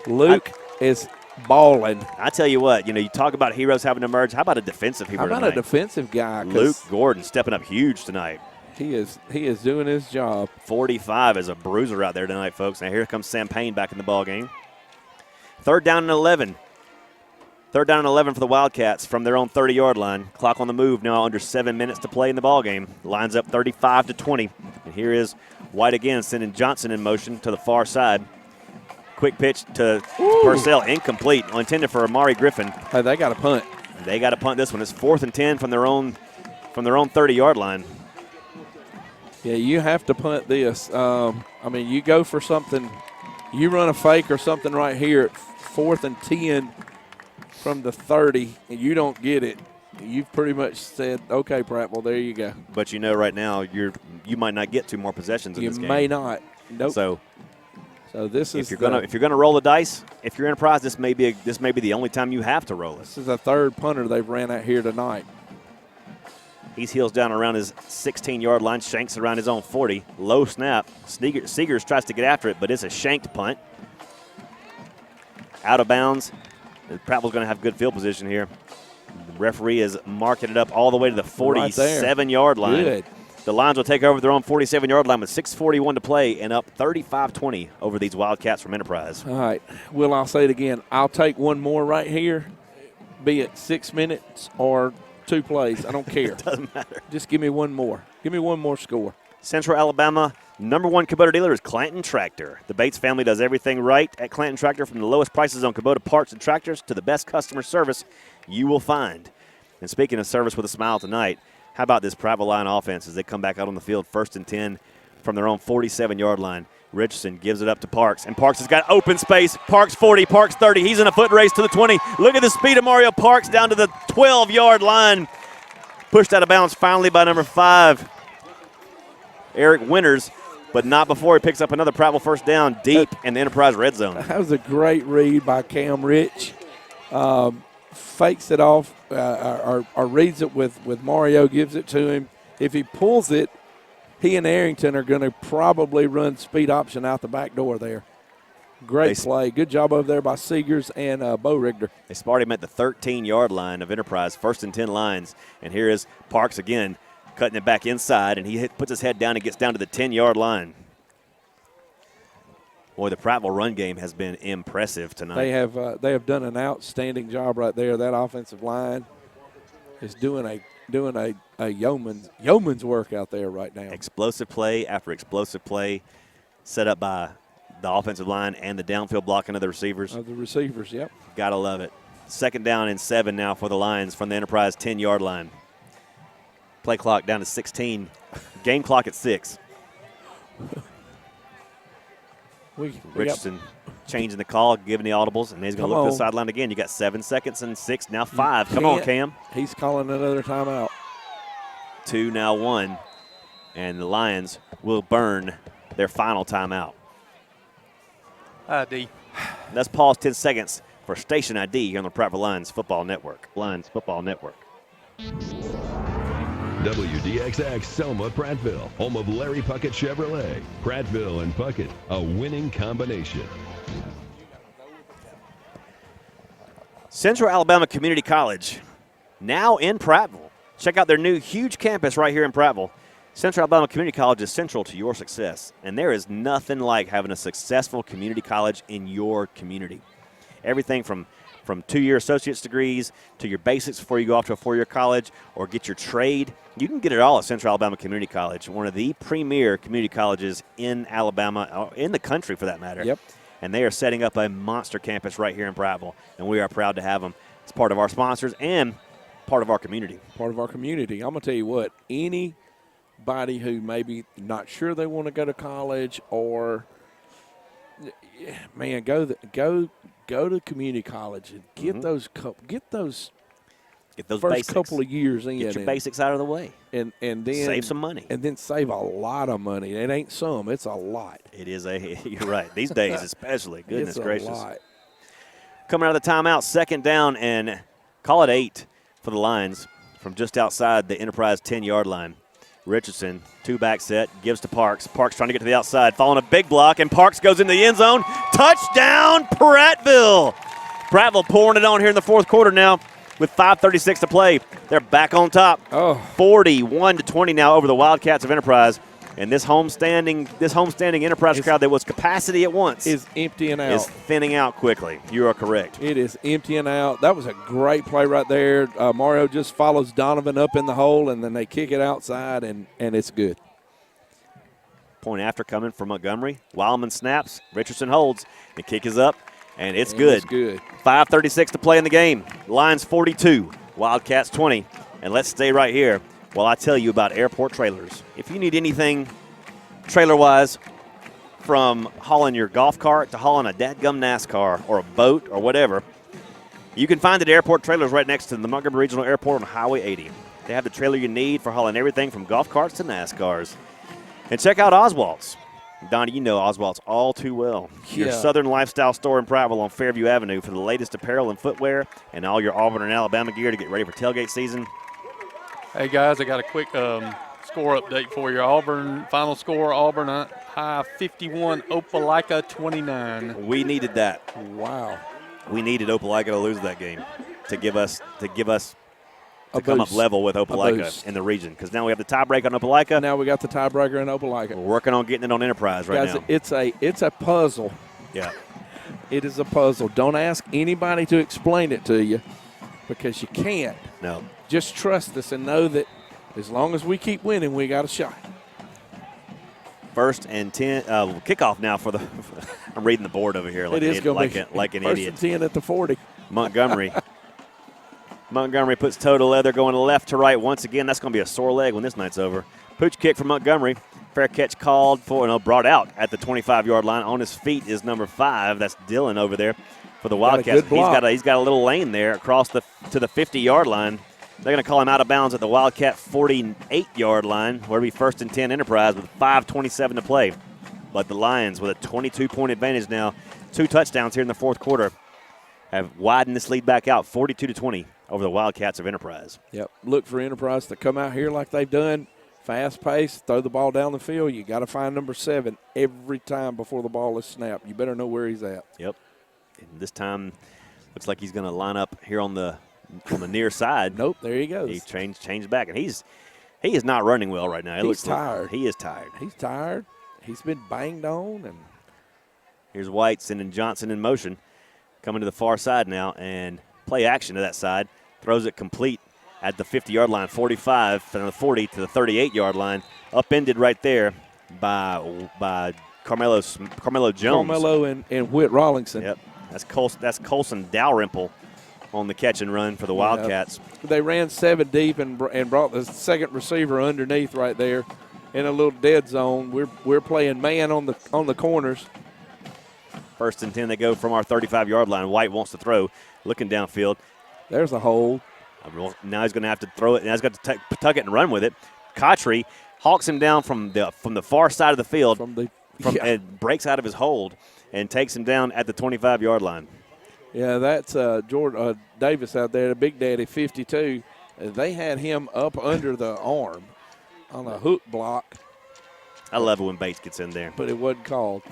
Luke is balling. I tell you what, you talk about heroes having to emerge. How about a defensive hero tonight? How about a defensive guy? Luke Gordon stepping up huge tonight. He is doing his job. 45 is a bruiser out there tonight, folks. Now here comes Sam Payne back in the ball game. Third down and 11. Third down and 11 for the Wildcats from their own 30-yard line. Clock on the move now, under 7 minutes to play in the ballgame. Lines up 35-20. And here is White again, sending Johnson in motion to the far side. Quick pitch to Purcell, incomplete, intended for Amari Griffin. Hey, they got a punt. They got to punt this one. It's 4th and 10 from their own 30-yard line. Yeah, you have to punt this. You go for something. You run a fake or something right here at 4th and 10 from the 30, and you don't get it. You've pretty much said, okay, Prattville, there you go. But you know right now you might not get 2 more possessions in this game. You may not. Nope. So this is if you're gonna roll the dice, if you're Enterprise, this may be the only time you have to roll it. This is the third punter they've ran out here tonight. He's heels down around his 16-yard line, shanks around his own 40. Low snap. Seegers tries to get after it, but it's a shanked punt. Out of bounds. Prattville's going to have good field position here. The referee is marking it up all the way to the 47-yard line. Good. The Lions will take over their own 47-yard line with 6:41 to play and up 35-20 over these Wildcats from Enterprise. All right. Will, I'll say it again. I'll take one more right here, be it 6 minutes or 2 plays. I don't care. It doesn't matter. Just give me one more. Give me one more score. Central Alabama, #1 Kubota dealer is Clanton Tractor. The Bates family does everything right at Clanton Tractor, from the lowest prices on Kubota parts and tractors to the best customer service you will find. And speaking of service with a smile tonight, how about this Prattville line offense as they come back out on the field, 1st and 10 from their own 47-yard line. Richardson gives it up to Parks, and Parks has got open space. Parks 40, Parks 30. He's in a foot race to the 20. Look at the speed of Mario Parks down to the 12-yard line. Pushed out of bounds finally by number 5, Eric Winters, but not before he picks up another Prattville first down deep in the Enterprise red zone. That was a great read by Cam Rich. Fakes it off or reads it with Mario, gives it to him. If he pulls it, he and Arrington are going to probably run speed option out the back door there. Great play. Good job over there by Seegers and Bo Richter. They spotted him at the 13-yard line of Enterprise, 1st and 10 lines. And here is Parks again, cutting it back inside, and he puts his head down and gets down to the 10-yard line. Boy, the Prattville run game has been impressive tonight. They have done an outstanding job right there. That offensive line is doing a yeoman's work out there right now. Explosive play after explosive play set up by the offensive line and the downfield blocking of the receivers. Yep. Gotta love it. 2nd down and 7 now for the Lions from the Enterprise 10-yard line. Play clock down to 16. Game clock at 6. Richardson changing the call, giving the audibles, and he's going to look to the sideline again. You got 7 seconds and 6, now 5. Come on, Cam. He's calling another timeout. 2, now 1. And the Lions will burn their final timeout. ID. Let's pause 10 seconds for Station ID here on the Prattville Lions Football Network. WDXX Selma Prattville, home of Larry Puckett Chevrolet. Prattville and Puckett, a winning combination. Central Alabama Community College, now in Prattville. Check out their new huge campus right here in Prattville. Central Alabama Community College is central to your success, and there is nothing like having a successful community college in your community. Everything from 2-year associate's degrees to your basics before you go off to a 4-year college or get your trade. You can get it all at Central Alabama Community College, one of the premier community colleges in Alabama, in the country for that matter. Yep. And they are setting up a monster campus right here in Prattville, and we are proud to have them as part of our sponsors and part of our community. I'm going to tell you what, anybody who maybe not sure they want to go to college or, man, go to community college and get those first basics. Couple of years in. Get your basics out of the way. And then save some money. And then save a lot of money. It ain't some, it's a lot. It is you're right. These days especially. Goodness gracious. It's a lot. Coming out of the timeout, 2nd down and call it 8 for the Lions from just outside the Enterprise 10-yard line. Richardson, 2-back set, gives to Parks. Parks trying to get to the outside, following a big block, and Parks goes into the end zone. Touchdown, Prattville! Prattville pouring it on here in the 4th quarter now with 5:36 to play. They're back on top. 41-20 now over the Wildcats of Enterprise. And this homestanding Enterprise crowd that was capacity at once is emptying out. Is thinning out quickly. You are correct. It is emptying out. That was a great play right there. Mario just follows Donovan up in the hole, and then they kick it outside, and it's good. Point after coming from Montgomery. Wildman snaps. Richardson holds. The kick is up, and it's good. It's good. 5:36 to play in the game. Lions 42, Wildcats 20. And let's stay right here while I tell you about Airport Trailers. If you need anything trailer-wise, from hauling your golf cart to hauling a dadgum NASCAR or a boat or whatever, you can find it at Airport Trailers right next to the Montgomery Regional Airport on Highway 80. They have the trailer you need for hauling everything from golf carts to NASCARs. And check out Oswald's. Donnie, you know Oswald's all too well. Your Southern Lifestyle store in Prattville on Fairview Avenue for the latest apparel and footwear and all your Auburn and Alabama gear to get ready for tailgate season. Hey, guys, I got a quick score update for you. Auburn, final score, Auburn High 51, Opelika 29. We needed that. Wow. We needed Opelika to lose that game to come up boost. level with Opelika in the region, because now we have the tiebreak on Opelika. Now we got the tiebreaker in Opelika. We're working on getting it on Enterprise right Guys, now. It's a puzzle. Yeah. It is a puzzle. Don't ask anybody to explain it to you, because you can't. No. Just trust us and know that as long as we keep winning, we got a shot. 1st and 10. Kickoff now for the – I'm reading the board over here like, it is like an first idiot. and 10 at the 40. Montgomery. Montgomery puts toe to leather going left to right once again. That's going to be a sore leg when this night's over. Pooch kick from Montgomery. Fair catch called for, brought out at the 25-yard line. On his feet is number 5. That's Dylan over there for the Wildcats. He's got a little lane there across to the 50-yard line. They're going to call him out of bounds at the Wildcat 48-yard line, where it'll be 1st and 10 Enterprise with 5:27 to play. But the Lions, with a 22-point advantage now, 2 touchdowns here in the fourth quarter, have widened this lead back out 42-20 over the Wildcats of Enterprise. Yep. Look for Enterprise to come out here like they've done, fast-paced, throw the ball down the field. You got to find number 7 every time before the ball is snapped. You better know where he's at. Yep. And this time, looks like he's going to line up here on the near side. Nope, there he goes. He changed back, and he is not running well right now. He's tired. He is tired. He's tired. He's been banged on. And here's White sending Johnson in motion, coming to the far side now, and play action to that side. Throws it complete at the 50-yard line, 45 from the 40 to the 38-yard line. Upended right there by Carmelo Jones. Carmelo and Whit Rawlingson. Yep, that's Colson Dalrymple on the catch and run for the Wildcats. They ran 7 deep and brought the second receiver underneath right there in a little dead zone. We're playing man on the corners. 1st and 10, they go from our 35-yard line. White wants to throw, looking downfield. There's a hold. Now he's going to have to throw it. Now he's got to tuck it and run with it. Cottrey hawks him down from the far side of the field and breaks out of his hold and takes him down at the 25-yard line. Yeah, that's Jordan Davis out there, the Big Daddy, 52. They had him up under the arm on a hook block. I love it when Bates gets in there. But it wasn't called.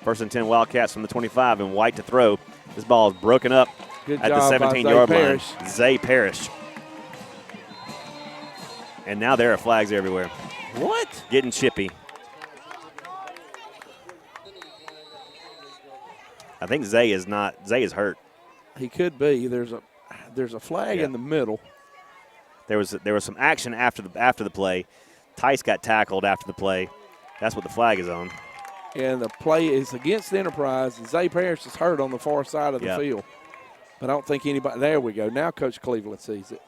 1st and 10 Wildcats from the 25, and White to throw. This ball is broken up at the 17-yard line. Zay Parrish. And now there are flags everywhere. What? Getting chippy. I think Zay is hurt. He could be. There's a flag in the middle. There was some action after the play. Tice got tackled after the play. That's what the flag is on. And the play is against Enterprise. Zay Parrish is hurt on the far side of the field. But I don't think anybody – there we go. Now Coach Cleveland sees it.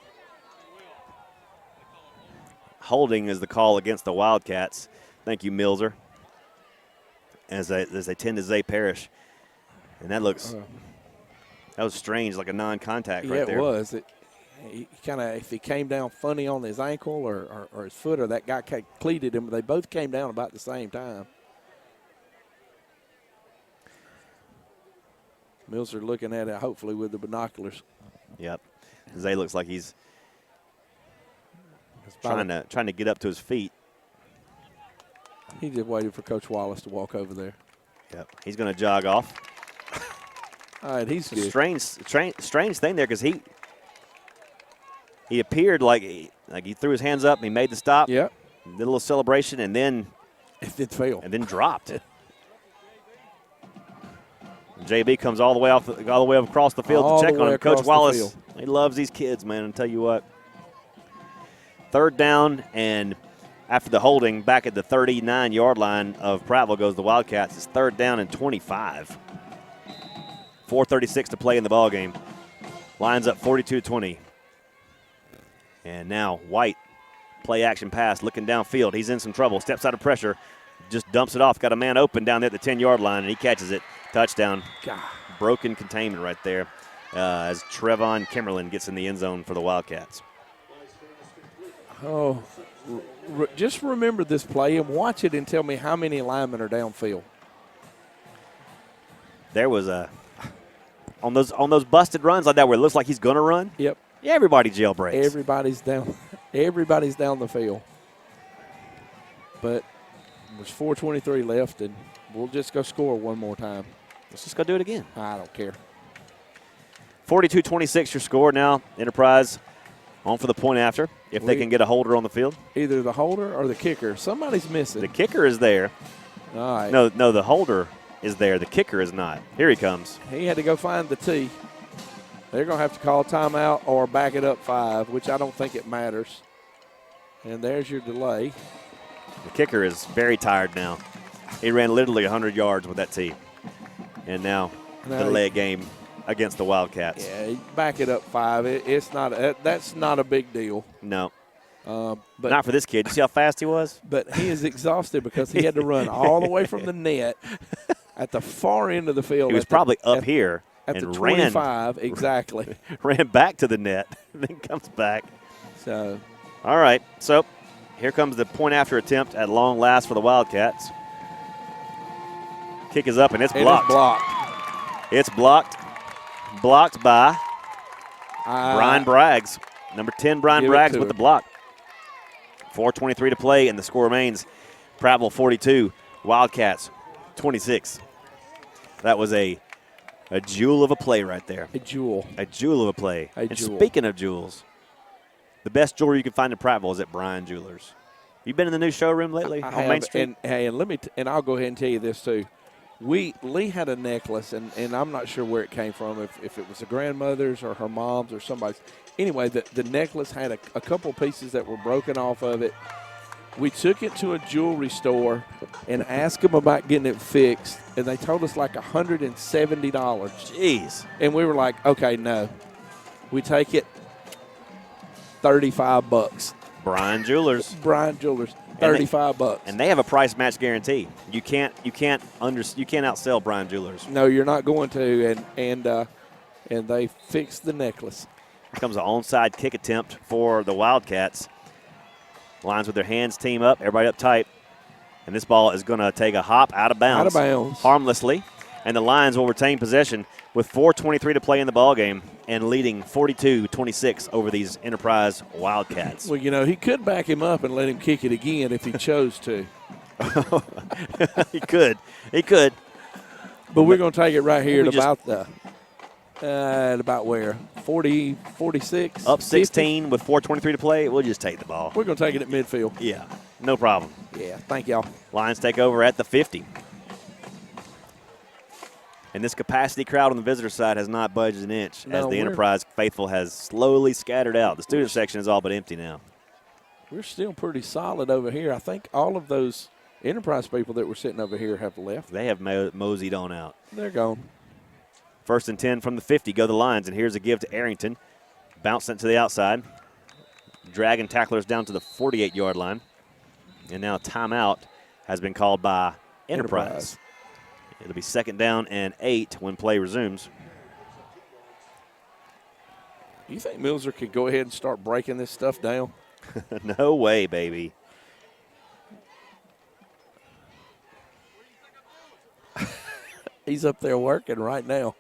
Holding is the call against the Wildcats. Thank you, Milzer. As they tend to Zay Parrish. And that was strange, like a non-contact right there. Yeah, it was. If he came down funny on his ankle or his foot, or that guy cleated him, they both came down about the same time. Mills are looking at it, hopefully, with the binoculars. Yep. Zay looks like he's trying to get up to his feet. He just waited for Coach Wallace to walk over there. Yep. He's going to jog off. All right, he's good. Strange thing there, because he appeared like he threw his hands up and he made the stop. Yep. Did a little celebration, and then fell. And then dropped. JB comes all the way across the field to check on him. Coach Wallace, he loves these kids, man. I'll tell you what. 3rd down, and after the holding back at the 39-yard line of Prattville goes the Wildcats. It's 3rd down and 25. 4:36 to play in the ball game. Lines up 42-20. And now White, play action pass, looking downfield. He's in some trouble. Steps out of pressure, just dumps it off. Got a man open down there at the 10-yard line, and he catches it. Touchdown. God. Broken containment right there as Trevon Kimmerlin gets in the end zone for the Wildcats. Oh, just remember this play and watch it and tell me how many linemen are downfield. There was on those busted runs like that where it looks like he's going to run. Yep. Yeah, everybody jailbreaks. Everybody's down. Everybody's down the field. But there's 4:23 left, and we'll just go score one more time. Let's just go do it again. I don't care. 42-26 your score now. Enterprise on for the point after if they can get a holder on the field. Either the holder or the kicker. Somebody's missing. The kicker is there. All right. No, the holder is there. The kicker is not. Here he comes. He had to go find the tee. They're going to have to call timeout or back it up 5, which I don't think it matters. And there's your delay. The kicker is very tired now. He ran literally 100 yards with that tee. And now delay a game against the Wildcats. Yeah, back it up 5. It's not. That's not a big deal. No. But not for this kid. You see how fast he was? But he is exhausted because he had to run all the way from the net at the far end of the field. He was probably up here at and the 25, exactly. Ran back to the net, and then comes back. So, all right. So here comes the point after attempt at long last for the Wildcats. Kick is up, and it's blocked. It's blocked. Blocked by Brian Braggs. Number 10, Brian Braggs with the block. 4:23 to play, and the score remains Prattville 42, Wildcats 26. That was a jewel of a play right there. A jewel. A jewel of a play. And speaking of jewels, the best jewelry you can find in Prattville is at Bryan Jewelers. You been in the new showroom lately on Main Street? And I'll go ahead and tell you this too. Lee had a necklace, and I'm not sure where it came from, if it was a grandmother's or her mom's or somebody's. Anyway, the necklace had a couple pieces that were broken off of it. We took it to a jewelry store and asked them about getting it fixed, and they told us like $170. Jeez. And we were like, okay, no. We take it $35. Bryan Jewelers. Bryan Jewelers. $35. And they have a price match guarantee. You can't outsell Bryan Jewelers. No, you're not going to. And they fixed the necklace. Here comes an onside kick attempt for the Wildcats. Lions with their hands team up, everybody up tight. And this ball is going to take a hop out of bounds. Harmlessly. And the Lions will retain possession with 4:23 to play in the ballgame and leading 42-26 over these Enterprise Wildcats. Well, he could back him up and let him kick it again if he chose to. He could. But we're going to take it right here at about where? 40, 46? Up 16 with 4:23 to play. We'll just take the ball. We're going to take it at midfield. Yeah, no problem. Yeah, thank y'all. Lions take over at the 50. And this capacity crowd on the visitor side has not budged an inch as the Enterprise faithful has slowly scattered out. The student section is all but empty now. We're still pretty solid over here. I think all of those Enterprise people that were sitting over here have left. They have moseyed on out. They're gone. 1st and 10 from the 50, go the Lions, and here's a give to Arrington. Bounce it to the outside. Dragging tacklers down to the 48-yard line. And now timeout has been called by Enterprise. It'll be 2nd down and 8 when play resumes. You think Milzer could go ahead and start breaking this stuff down? No way, baby. He's up there working right now.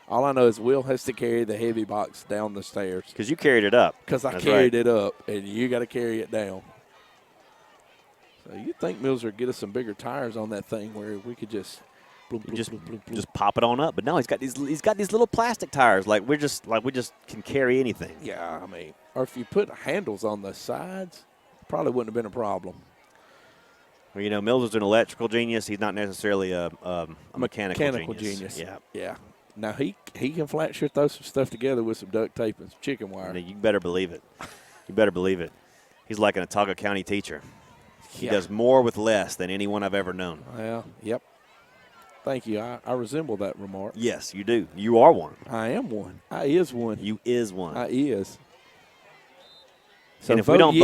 All I know is Will has to carry the heavy box down the stairs. Because you carried it up. Because I carried it up, and you got to carry it down. So you think Milzer would get us some bigger tires on that thing where we could just just pop it on up, but no, he's got these little plastic tires like we just can carry anything. Yeah, or if you put handles on the sides, probably wouldn't have been a problem. Well, you know, Mills is an electrical genius. He's not necessarily a mechanical genius. Yeah. Yeah. Now, he can flat sure throw some stuff together with some duct tape and some chicken wire. You better believe it. You better believe it. He's like an Otago County teacher. He does more with less than anyone I've ever known. Well, yep. Thank you. I resemble that remark. Yes, you do. You are one. I am one. I is one. You is one. I is. So and if we don't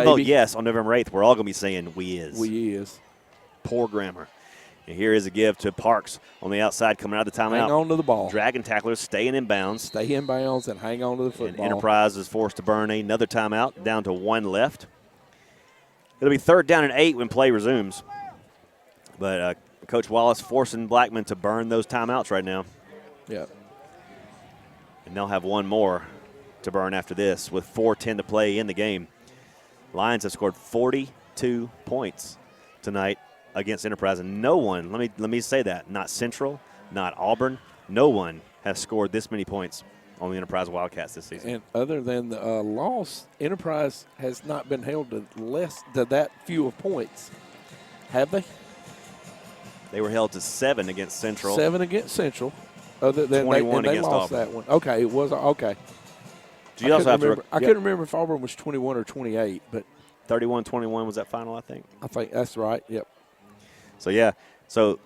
vote yes on November 8th, we're all going to be saying we is. We is. Poor grammar. And here is a give to Parks on the outside coming out of the timeout. Hang on to the ball. Dragon tacklers staying in bounds. Stay in bounds and hang on to the football. And Enterprise is forced to burn another timeout, down to 1 left. It'll be 3rd down and 8 when play resumes. But Coach Wallace forcing Blackman to burn those timeouts right now. Yeah. And they'll have one more to burn after this with 4:10 to play in the game. Lions have scored 42 points tonight against Enterprise, and no one, let me say that, not Central, not Auburn, no one has scored this many points on the Enterprise Wildcats this season. And other than the loss, Enterprise has not been held to that few of points. Have they? They were held to 7 against Central. 7 against Central. Other than 21 they against lost Auburn. that one. Okay, it was okay. Do you also have I couldn't remember if Auburn was 21 or 28, but 31-21 was that final, I think. I think that's right. Yep. So yeah, so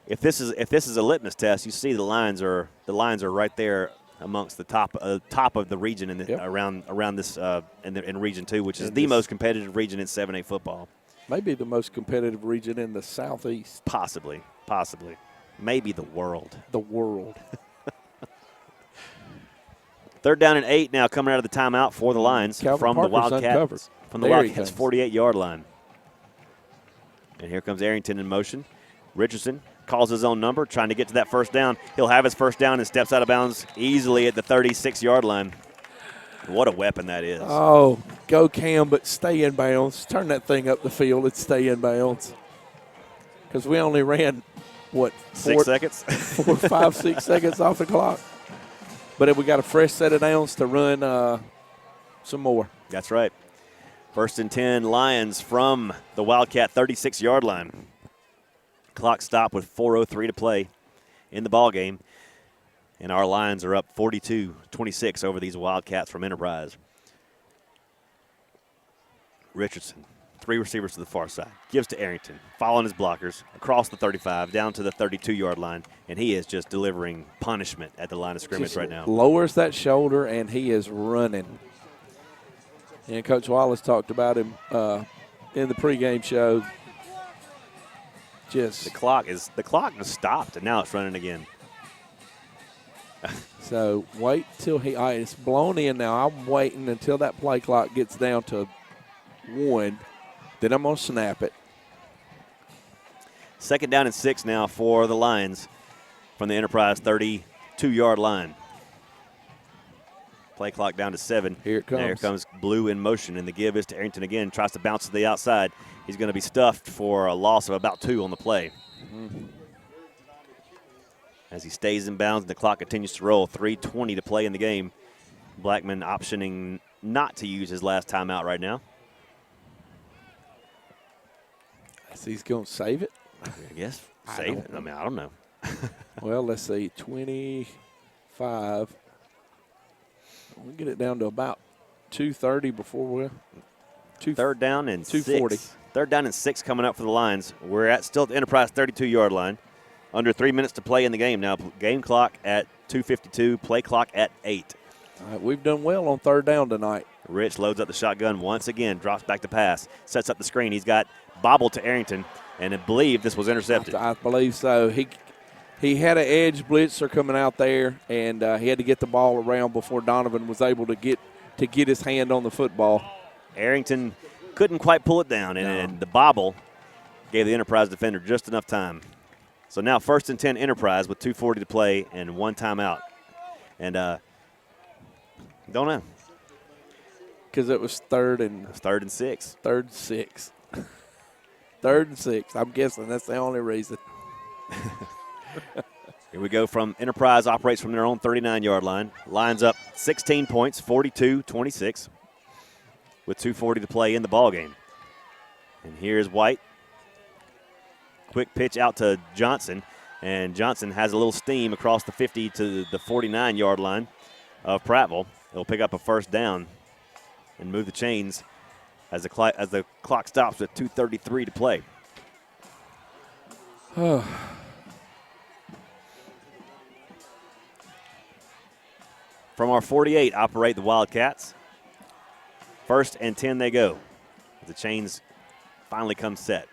if this is a litmus test, you see the lines are right there amongst the top of the region in the, around this in Region 2, which is the most competitive region in 7A football. Maybe the most competitive region in the Southeast. Possibly, maybe the world. The world. 3rd down and 8 now coming out of the timeout for the Lions from the Wildcats. From the Wildcats 48-yard line. And here comes Arrington in motion. Richardson calls his own number, trying to get to that 1st down. He'll have his 1st down and steps out of bounds easily at the 36-yard line. What a weapon that is. Oh, go Cam, but stay in bounds. Turn that thing up the field and stay in bounds. Because we only ran, 6 seconds? 4, 5, 6 seconds off the clock. But we got a fresh set of downs to run some more. That's right. 1st and 10, Lions from the Wildcat 36-yard line. Clock stopped with 4:03 to play in the ballgame. And our Lions are up 42-26 over these Wildcats from Enterprise. Richardson, 3 receivers to the far side, gives to Arrington, following his blockers, across the 35, down to the 32-yard line, and he is just delivering punishment at the line of scrimmage right now. Lowers that shoulder, and he is running. And Coach Wallace talked about him in the pregame show. Just the clock just stopped, and now it's running again. So wait till it's blown in now. I'm waiting until that play clock gets down to 1. Then I'm going to snap it. 2nd down and 6 now for the Lions from the Enterprise 32-yard line. Play clock down to 7. Here it comes. There comes Blue in motion, and the give is to Arrington again. Tries to bounce to the outside. He's going to be stuffed for a loss of about 2 on the play. Mm-hmm. As he stays in bounds and the clock continues to roll. 3:20 to play in the game. Blackman optioning not to use his last timeout right now. So he's going to save it? I guess save it. I mean, I don't know. Well, let's see. 25. We'll get it down to about 2:30 before we're 3rd down and 2:40. 6. 3rd down and 6 coming up for the Lions. We're still at the Enterprise 32-yard line. Under 3 minutes to play in the game now. Game clock at 2:52, play clock at 8. All right, we've done well on 3rd down tonight. Rich loads up the shotgun once again, drops back to pass, sets up the screen. He's got bobble to Arrington, and I believe this was intercepted. I believe so. He had an edge blitzer coming out there, and he had to get the ball around before Donovan was able to get his hand on the football. Arrington couldn't quite pull it down, and the bobble gave the Enterprise defender just enough time. So now 1st and 10 Enterprise with 2:40 to play and 1 timeout. And don't know. Because it was 3rd and 6. 3rd and 6. 3rd and 6. I'm guessing that's the only reason. Here we go from Enterprise operates from their own 39-yard line. Lines up 16 points, 42-26, with 2:40 to play in the ballgame. And here's White Quick pitch out to Johnson, and Johnson has a little steam across the 50 to the 49-yard line of Prattville. He'll pick up a first down and move the chains as the clock stops with 2:33 to play. From our 48 operate the Wildcats. 1st and 10 they go. The chains finally come set.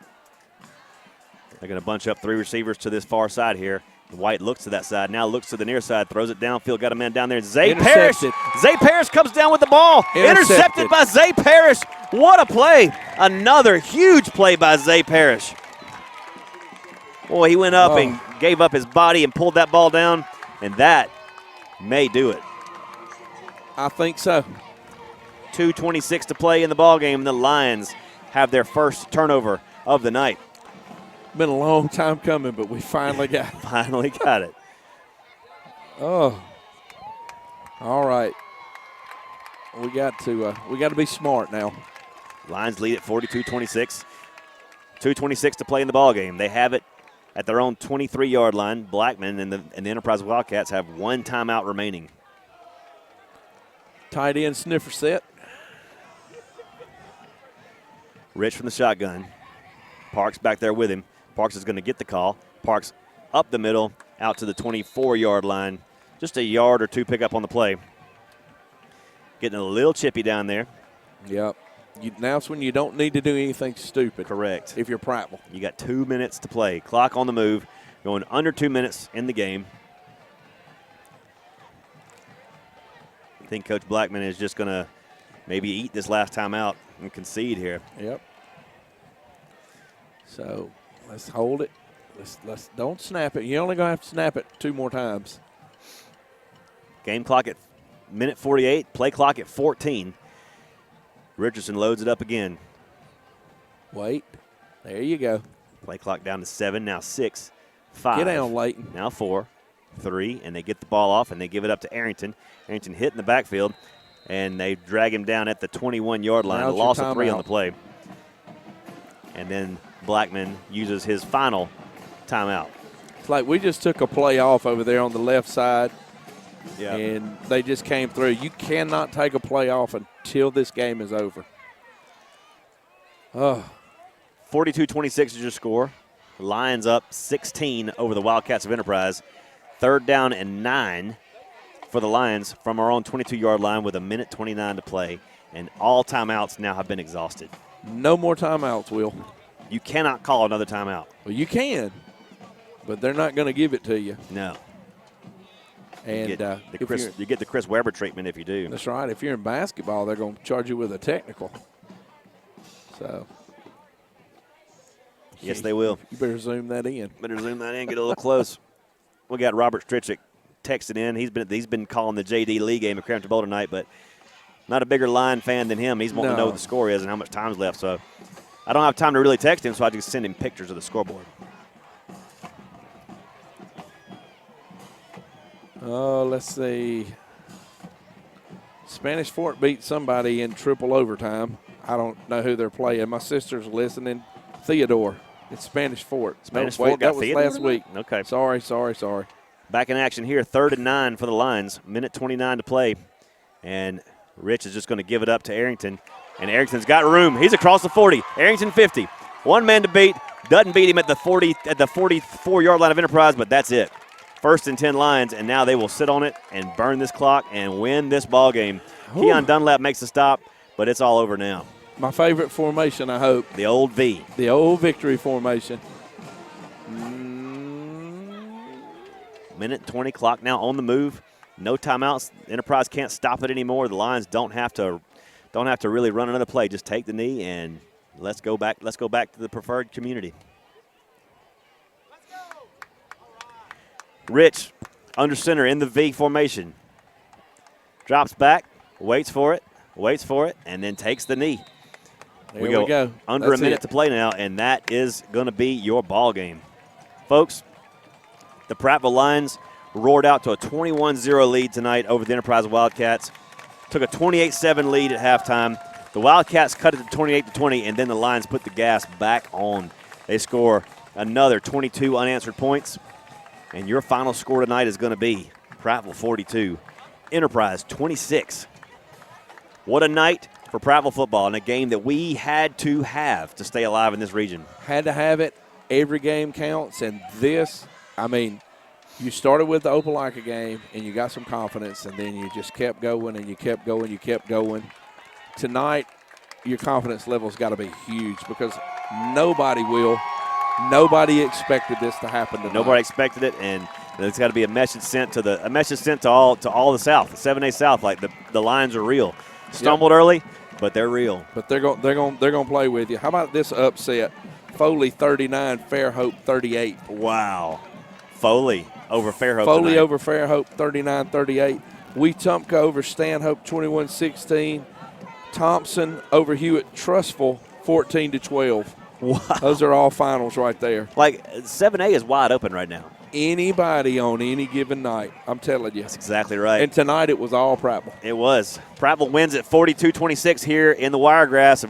They're going to bunch up 3 receivers to this far side here. White looks to that side, now looks to the near side, throws it downfield, got a man down there. Zay Parrish. Zay Parrish comes down with the ball. Intercepted by Zay Parrish. What a play. Another huge play by Zay Parrish. Boy, he went up and gave up his body and pulled that ball down, and that may do it. I think so. 2:26 to play in the ballgame. The Lions have their first turnover of the night. Been a long time coming, but we finally got it. Finally got it. Oh, all right. We got to be smart now. Lions lead at 42-26. 2:26 to play in the ballgame. They have it at their own 23-yard line. Blackman and the Enterprise Wildcats have 1 timeout remaining. Tight end sniffer set. Rich from the shotgun. Parks back there with him. Parks is going to get the call. Parks up the middle, out to the 24-yard line. Just a yard or 2 pickup on the play. Getting a little chippy down there. Yep. Now's when you don't need to do anything stupid. Correct. If you're Prattville. You got 2 minutes to play. Clock on the move. Going under 2 minutes in the game. I think Coach Blackman is just going to maybe eat this last time out and concede here. Yep. So let's hold it. Let's don't snap it. You're only going to have to snap it 2 more times. Game clock at minute 48. Play clock at 14. Richardson loads it up again. Wait. There you go. Play clock down to 7. Now 6, 5. Get down, Leighton. Now 4, 3, and they get the ball off and they give it up to Arrington. Arrington hit in the backfield, and they drag him down at the 21-yard line. A loss of 3 on the play. And then Blackman uses his final timeout. It's like we just took a play off over there on the left side, and they just came through. You cannot take a play off until this game is over. 42-26 is your score. Lions up 16 over the Wildcats of Enterprise. 3rd down and 9 for the Lions from our own 22-yard line with 1:29 to play. And all timeouts now have been exhausted. No more timeouts, Will. You cannot call another timeout. Well, you can, but they're not going to give it to you. No. And you get the Chris Webber treatment if you do. That's right. If you're in basketball, they're going to charge you with a technical. So. Yes, they will. You better zoom that in. Get a little close. We got Robert Strichick texted in. He's been calling the JD Lee game at Crampton Bowl tonight, but not a bigger Lion fan than him. He's wanting to know what the score is and how much time's left. So I don't have time to really text him, so I just send him pictures of the scoreboard. Let's see. Spanish Fort beat somebody in triple overtime. I don't know who they're playing. My sister's listening. Theodore. It's Spanish Fort. Fort got that was Theodore last week. Okay. Sorry. Back in action here. 3rd and 9 for the Lions. 1:29 to play. And Rich is just going to give it up to Arrington. And Arrington's got room. He's across the 40. Arrington 50. 1 man to beat. Doesn't beat him at the 44-yard line of Enterprise, but that's it. 1st and 10 Lions, and now they will sit on it and burn this clock and win this ball game. Keon Dunlap makes the stop, but it's all over now. My favorite formation, I hope. The old V. The old victory formation. Minute 20, clock now on the move. No timeouts. Enterprise can't stop it anymore. The Lions don't have to really run another play. Just take the knee and let's go back. Let's go back to the preferred community. Rich under center in the V formation. Drops back, waits for it, and then takes the knee. There we go. Under a minute to play now, and that is going to be your ball game. Folks, the Prattville Lions roared out to a 21-0 lead tonight over the Enterprise Wildcats. Took a 28-7 lead at halftime. The Wildcats cut it to 28-20, and then the Lions put the gas back on. They score another 22 unanswered points. And your final score tonight is going to be Prattville 42, Enterprise 26. What a night for Prattville football in a game that we had to have to stay alive in this region. Had to have it. Every game counts. And this, I mean, you started with the Opelika game and you got some confidence, and then you just kept going and you kept going, you kept going. Tonight, your confidence level's got to be huge because nobody Nobody expected this to happen tonight. Nobody expected it, and there's got to be a message sent to all the South, the 7A South. Like the lines are real. Stumbled early, but they're real. But they're going to play with you. How about this upset? Foley 39, Fairhope 38. Wow, Foley over Fairhope. Foley tonight. over Fairhope 39-38. Wetumpka over Stanhope 21-16. Thompson over Hewitt Trustful 14-12. Wow. Those are all finals right there. Like 7A is wide open right now. Anybody on any given night, I'm telling you. That's exactly right. And tonight it was all Prattville. It was. Prattville wins at 42-26 here in the Wiregrass.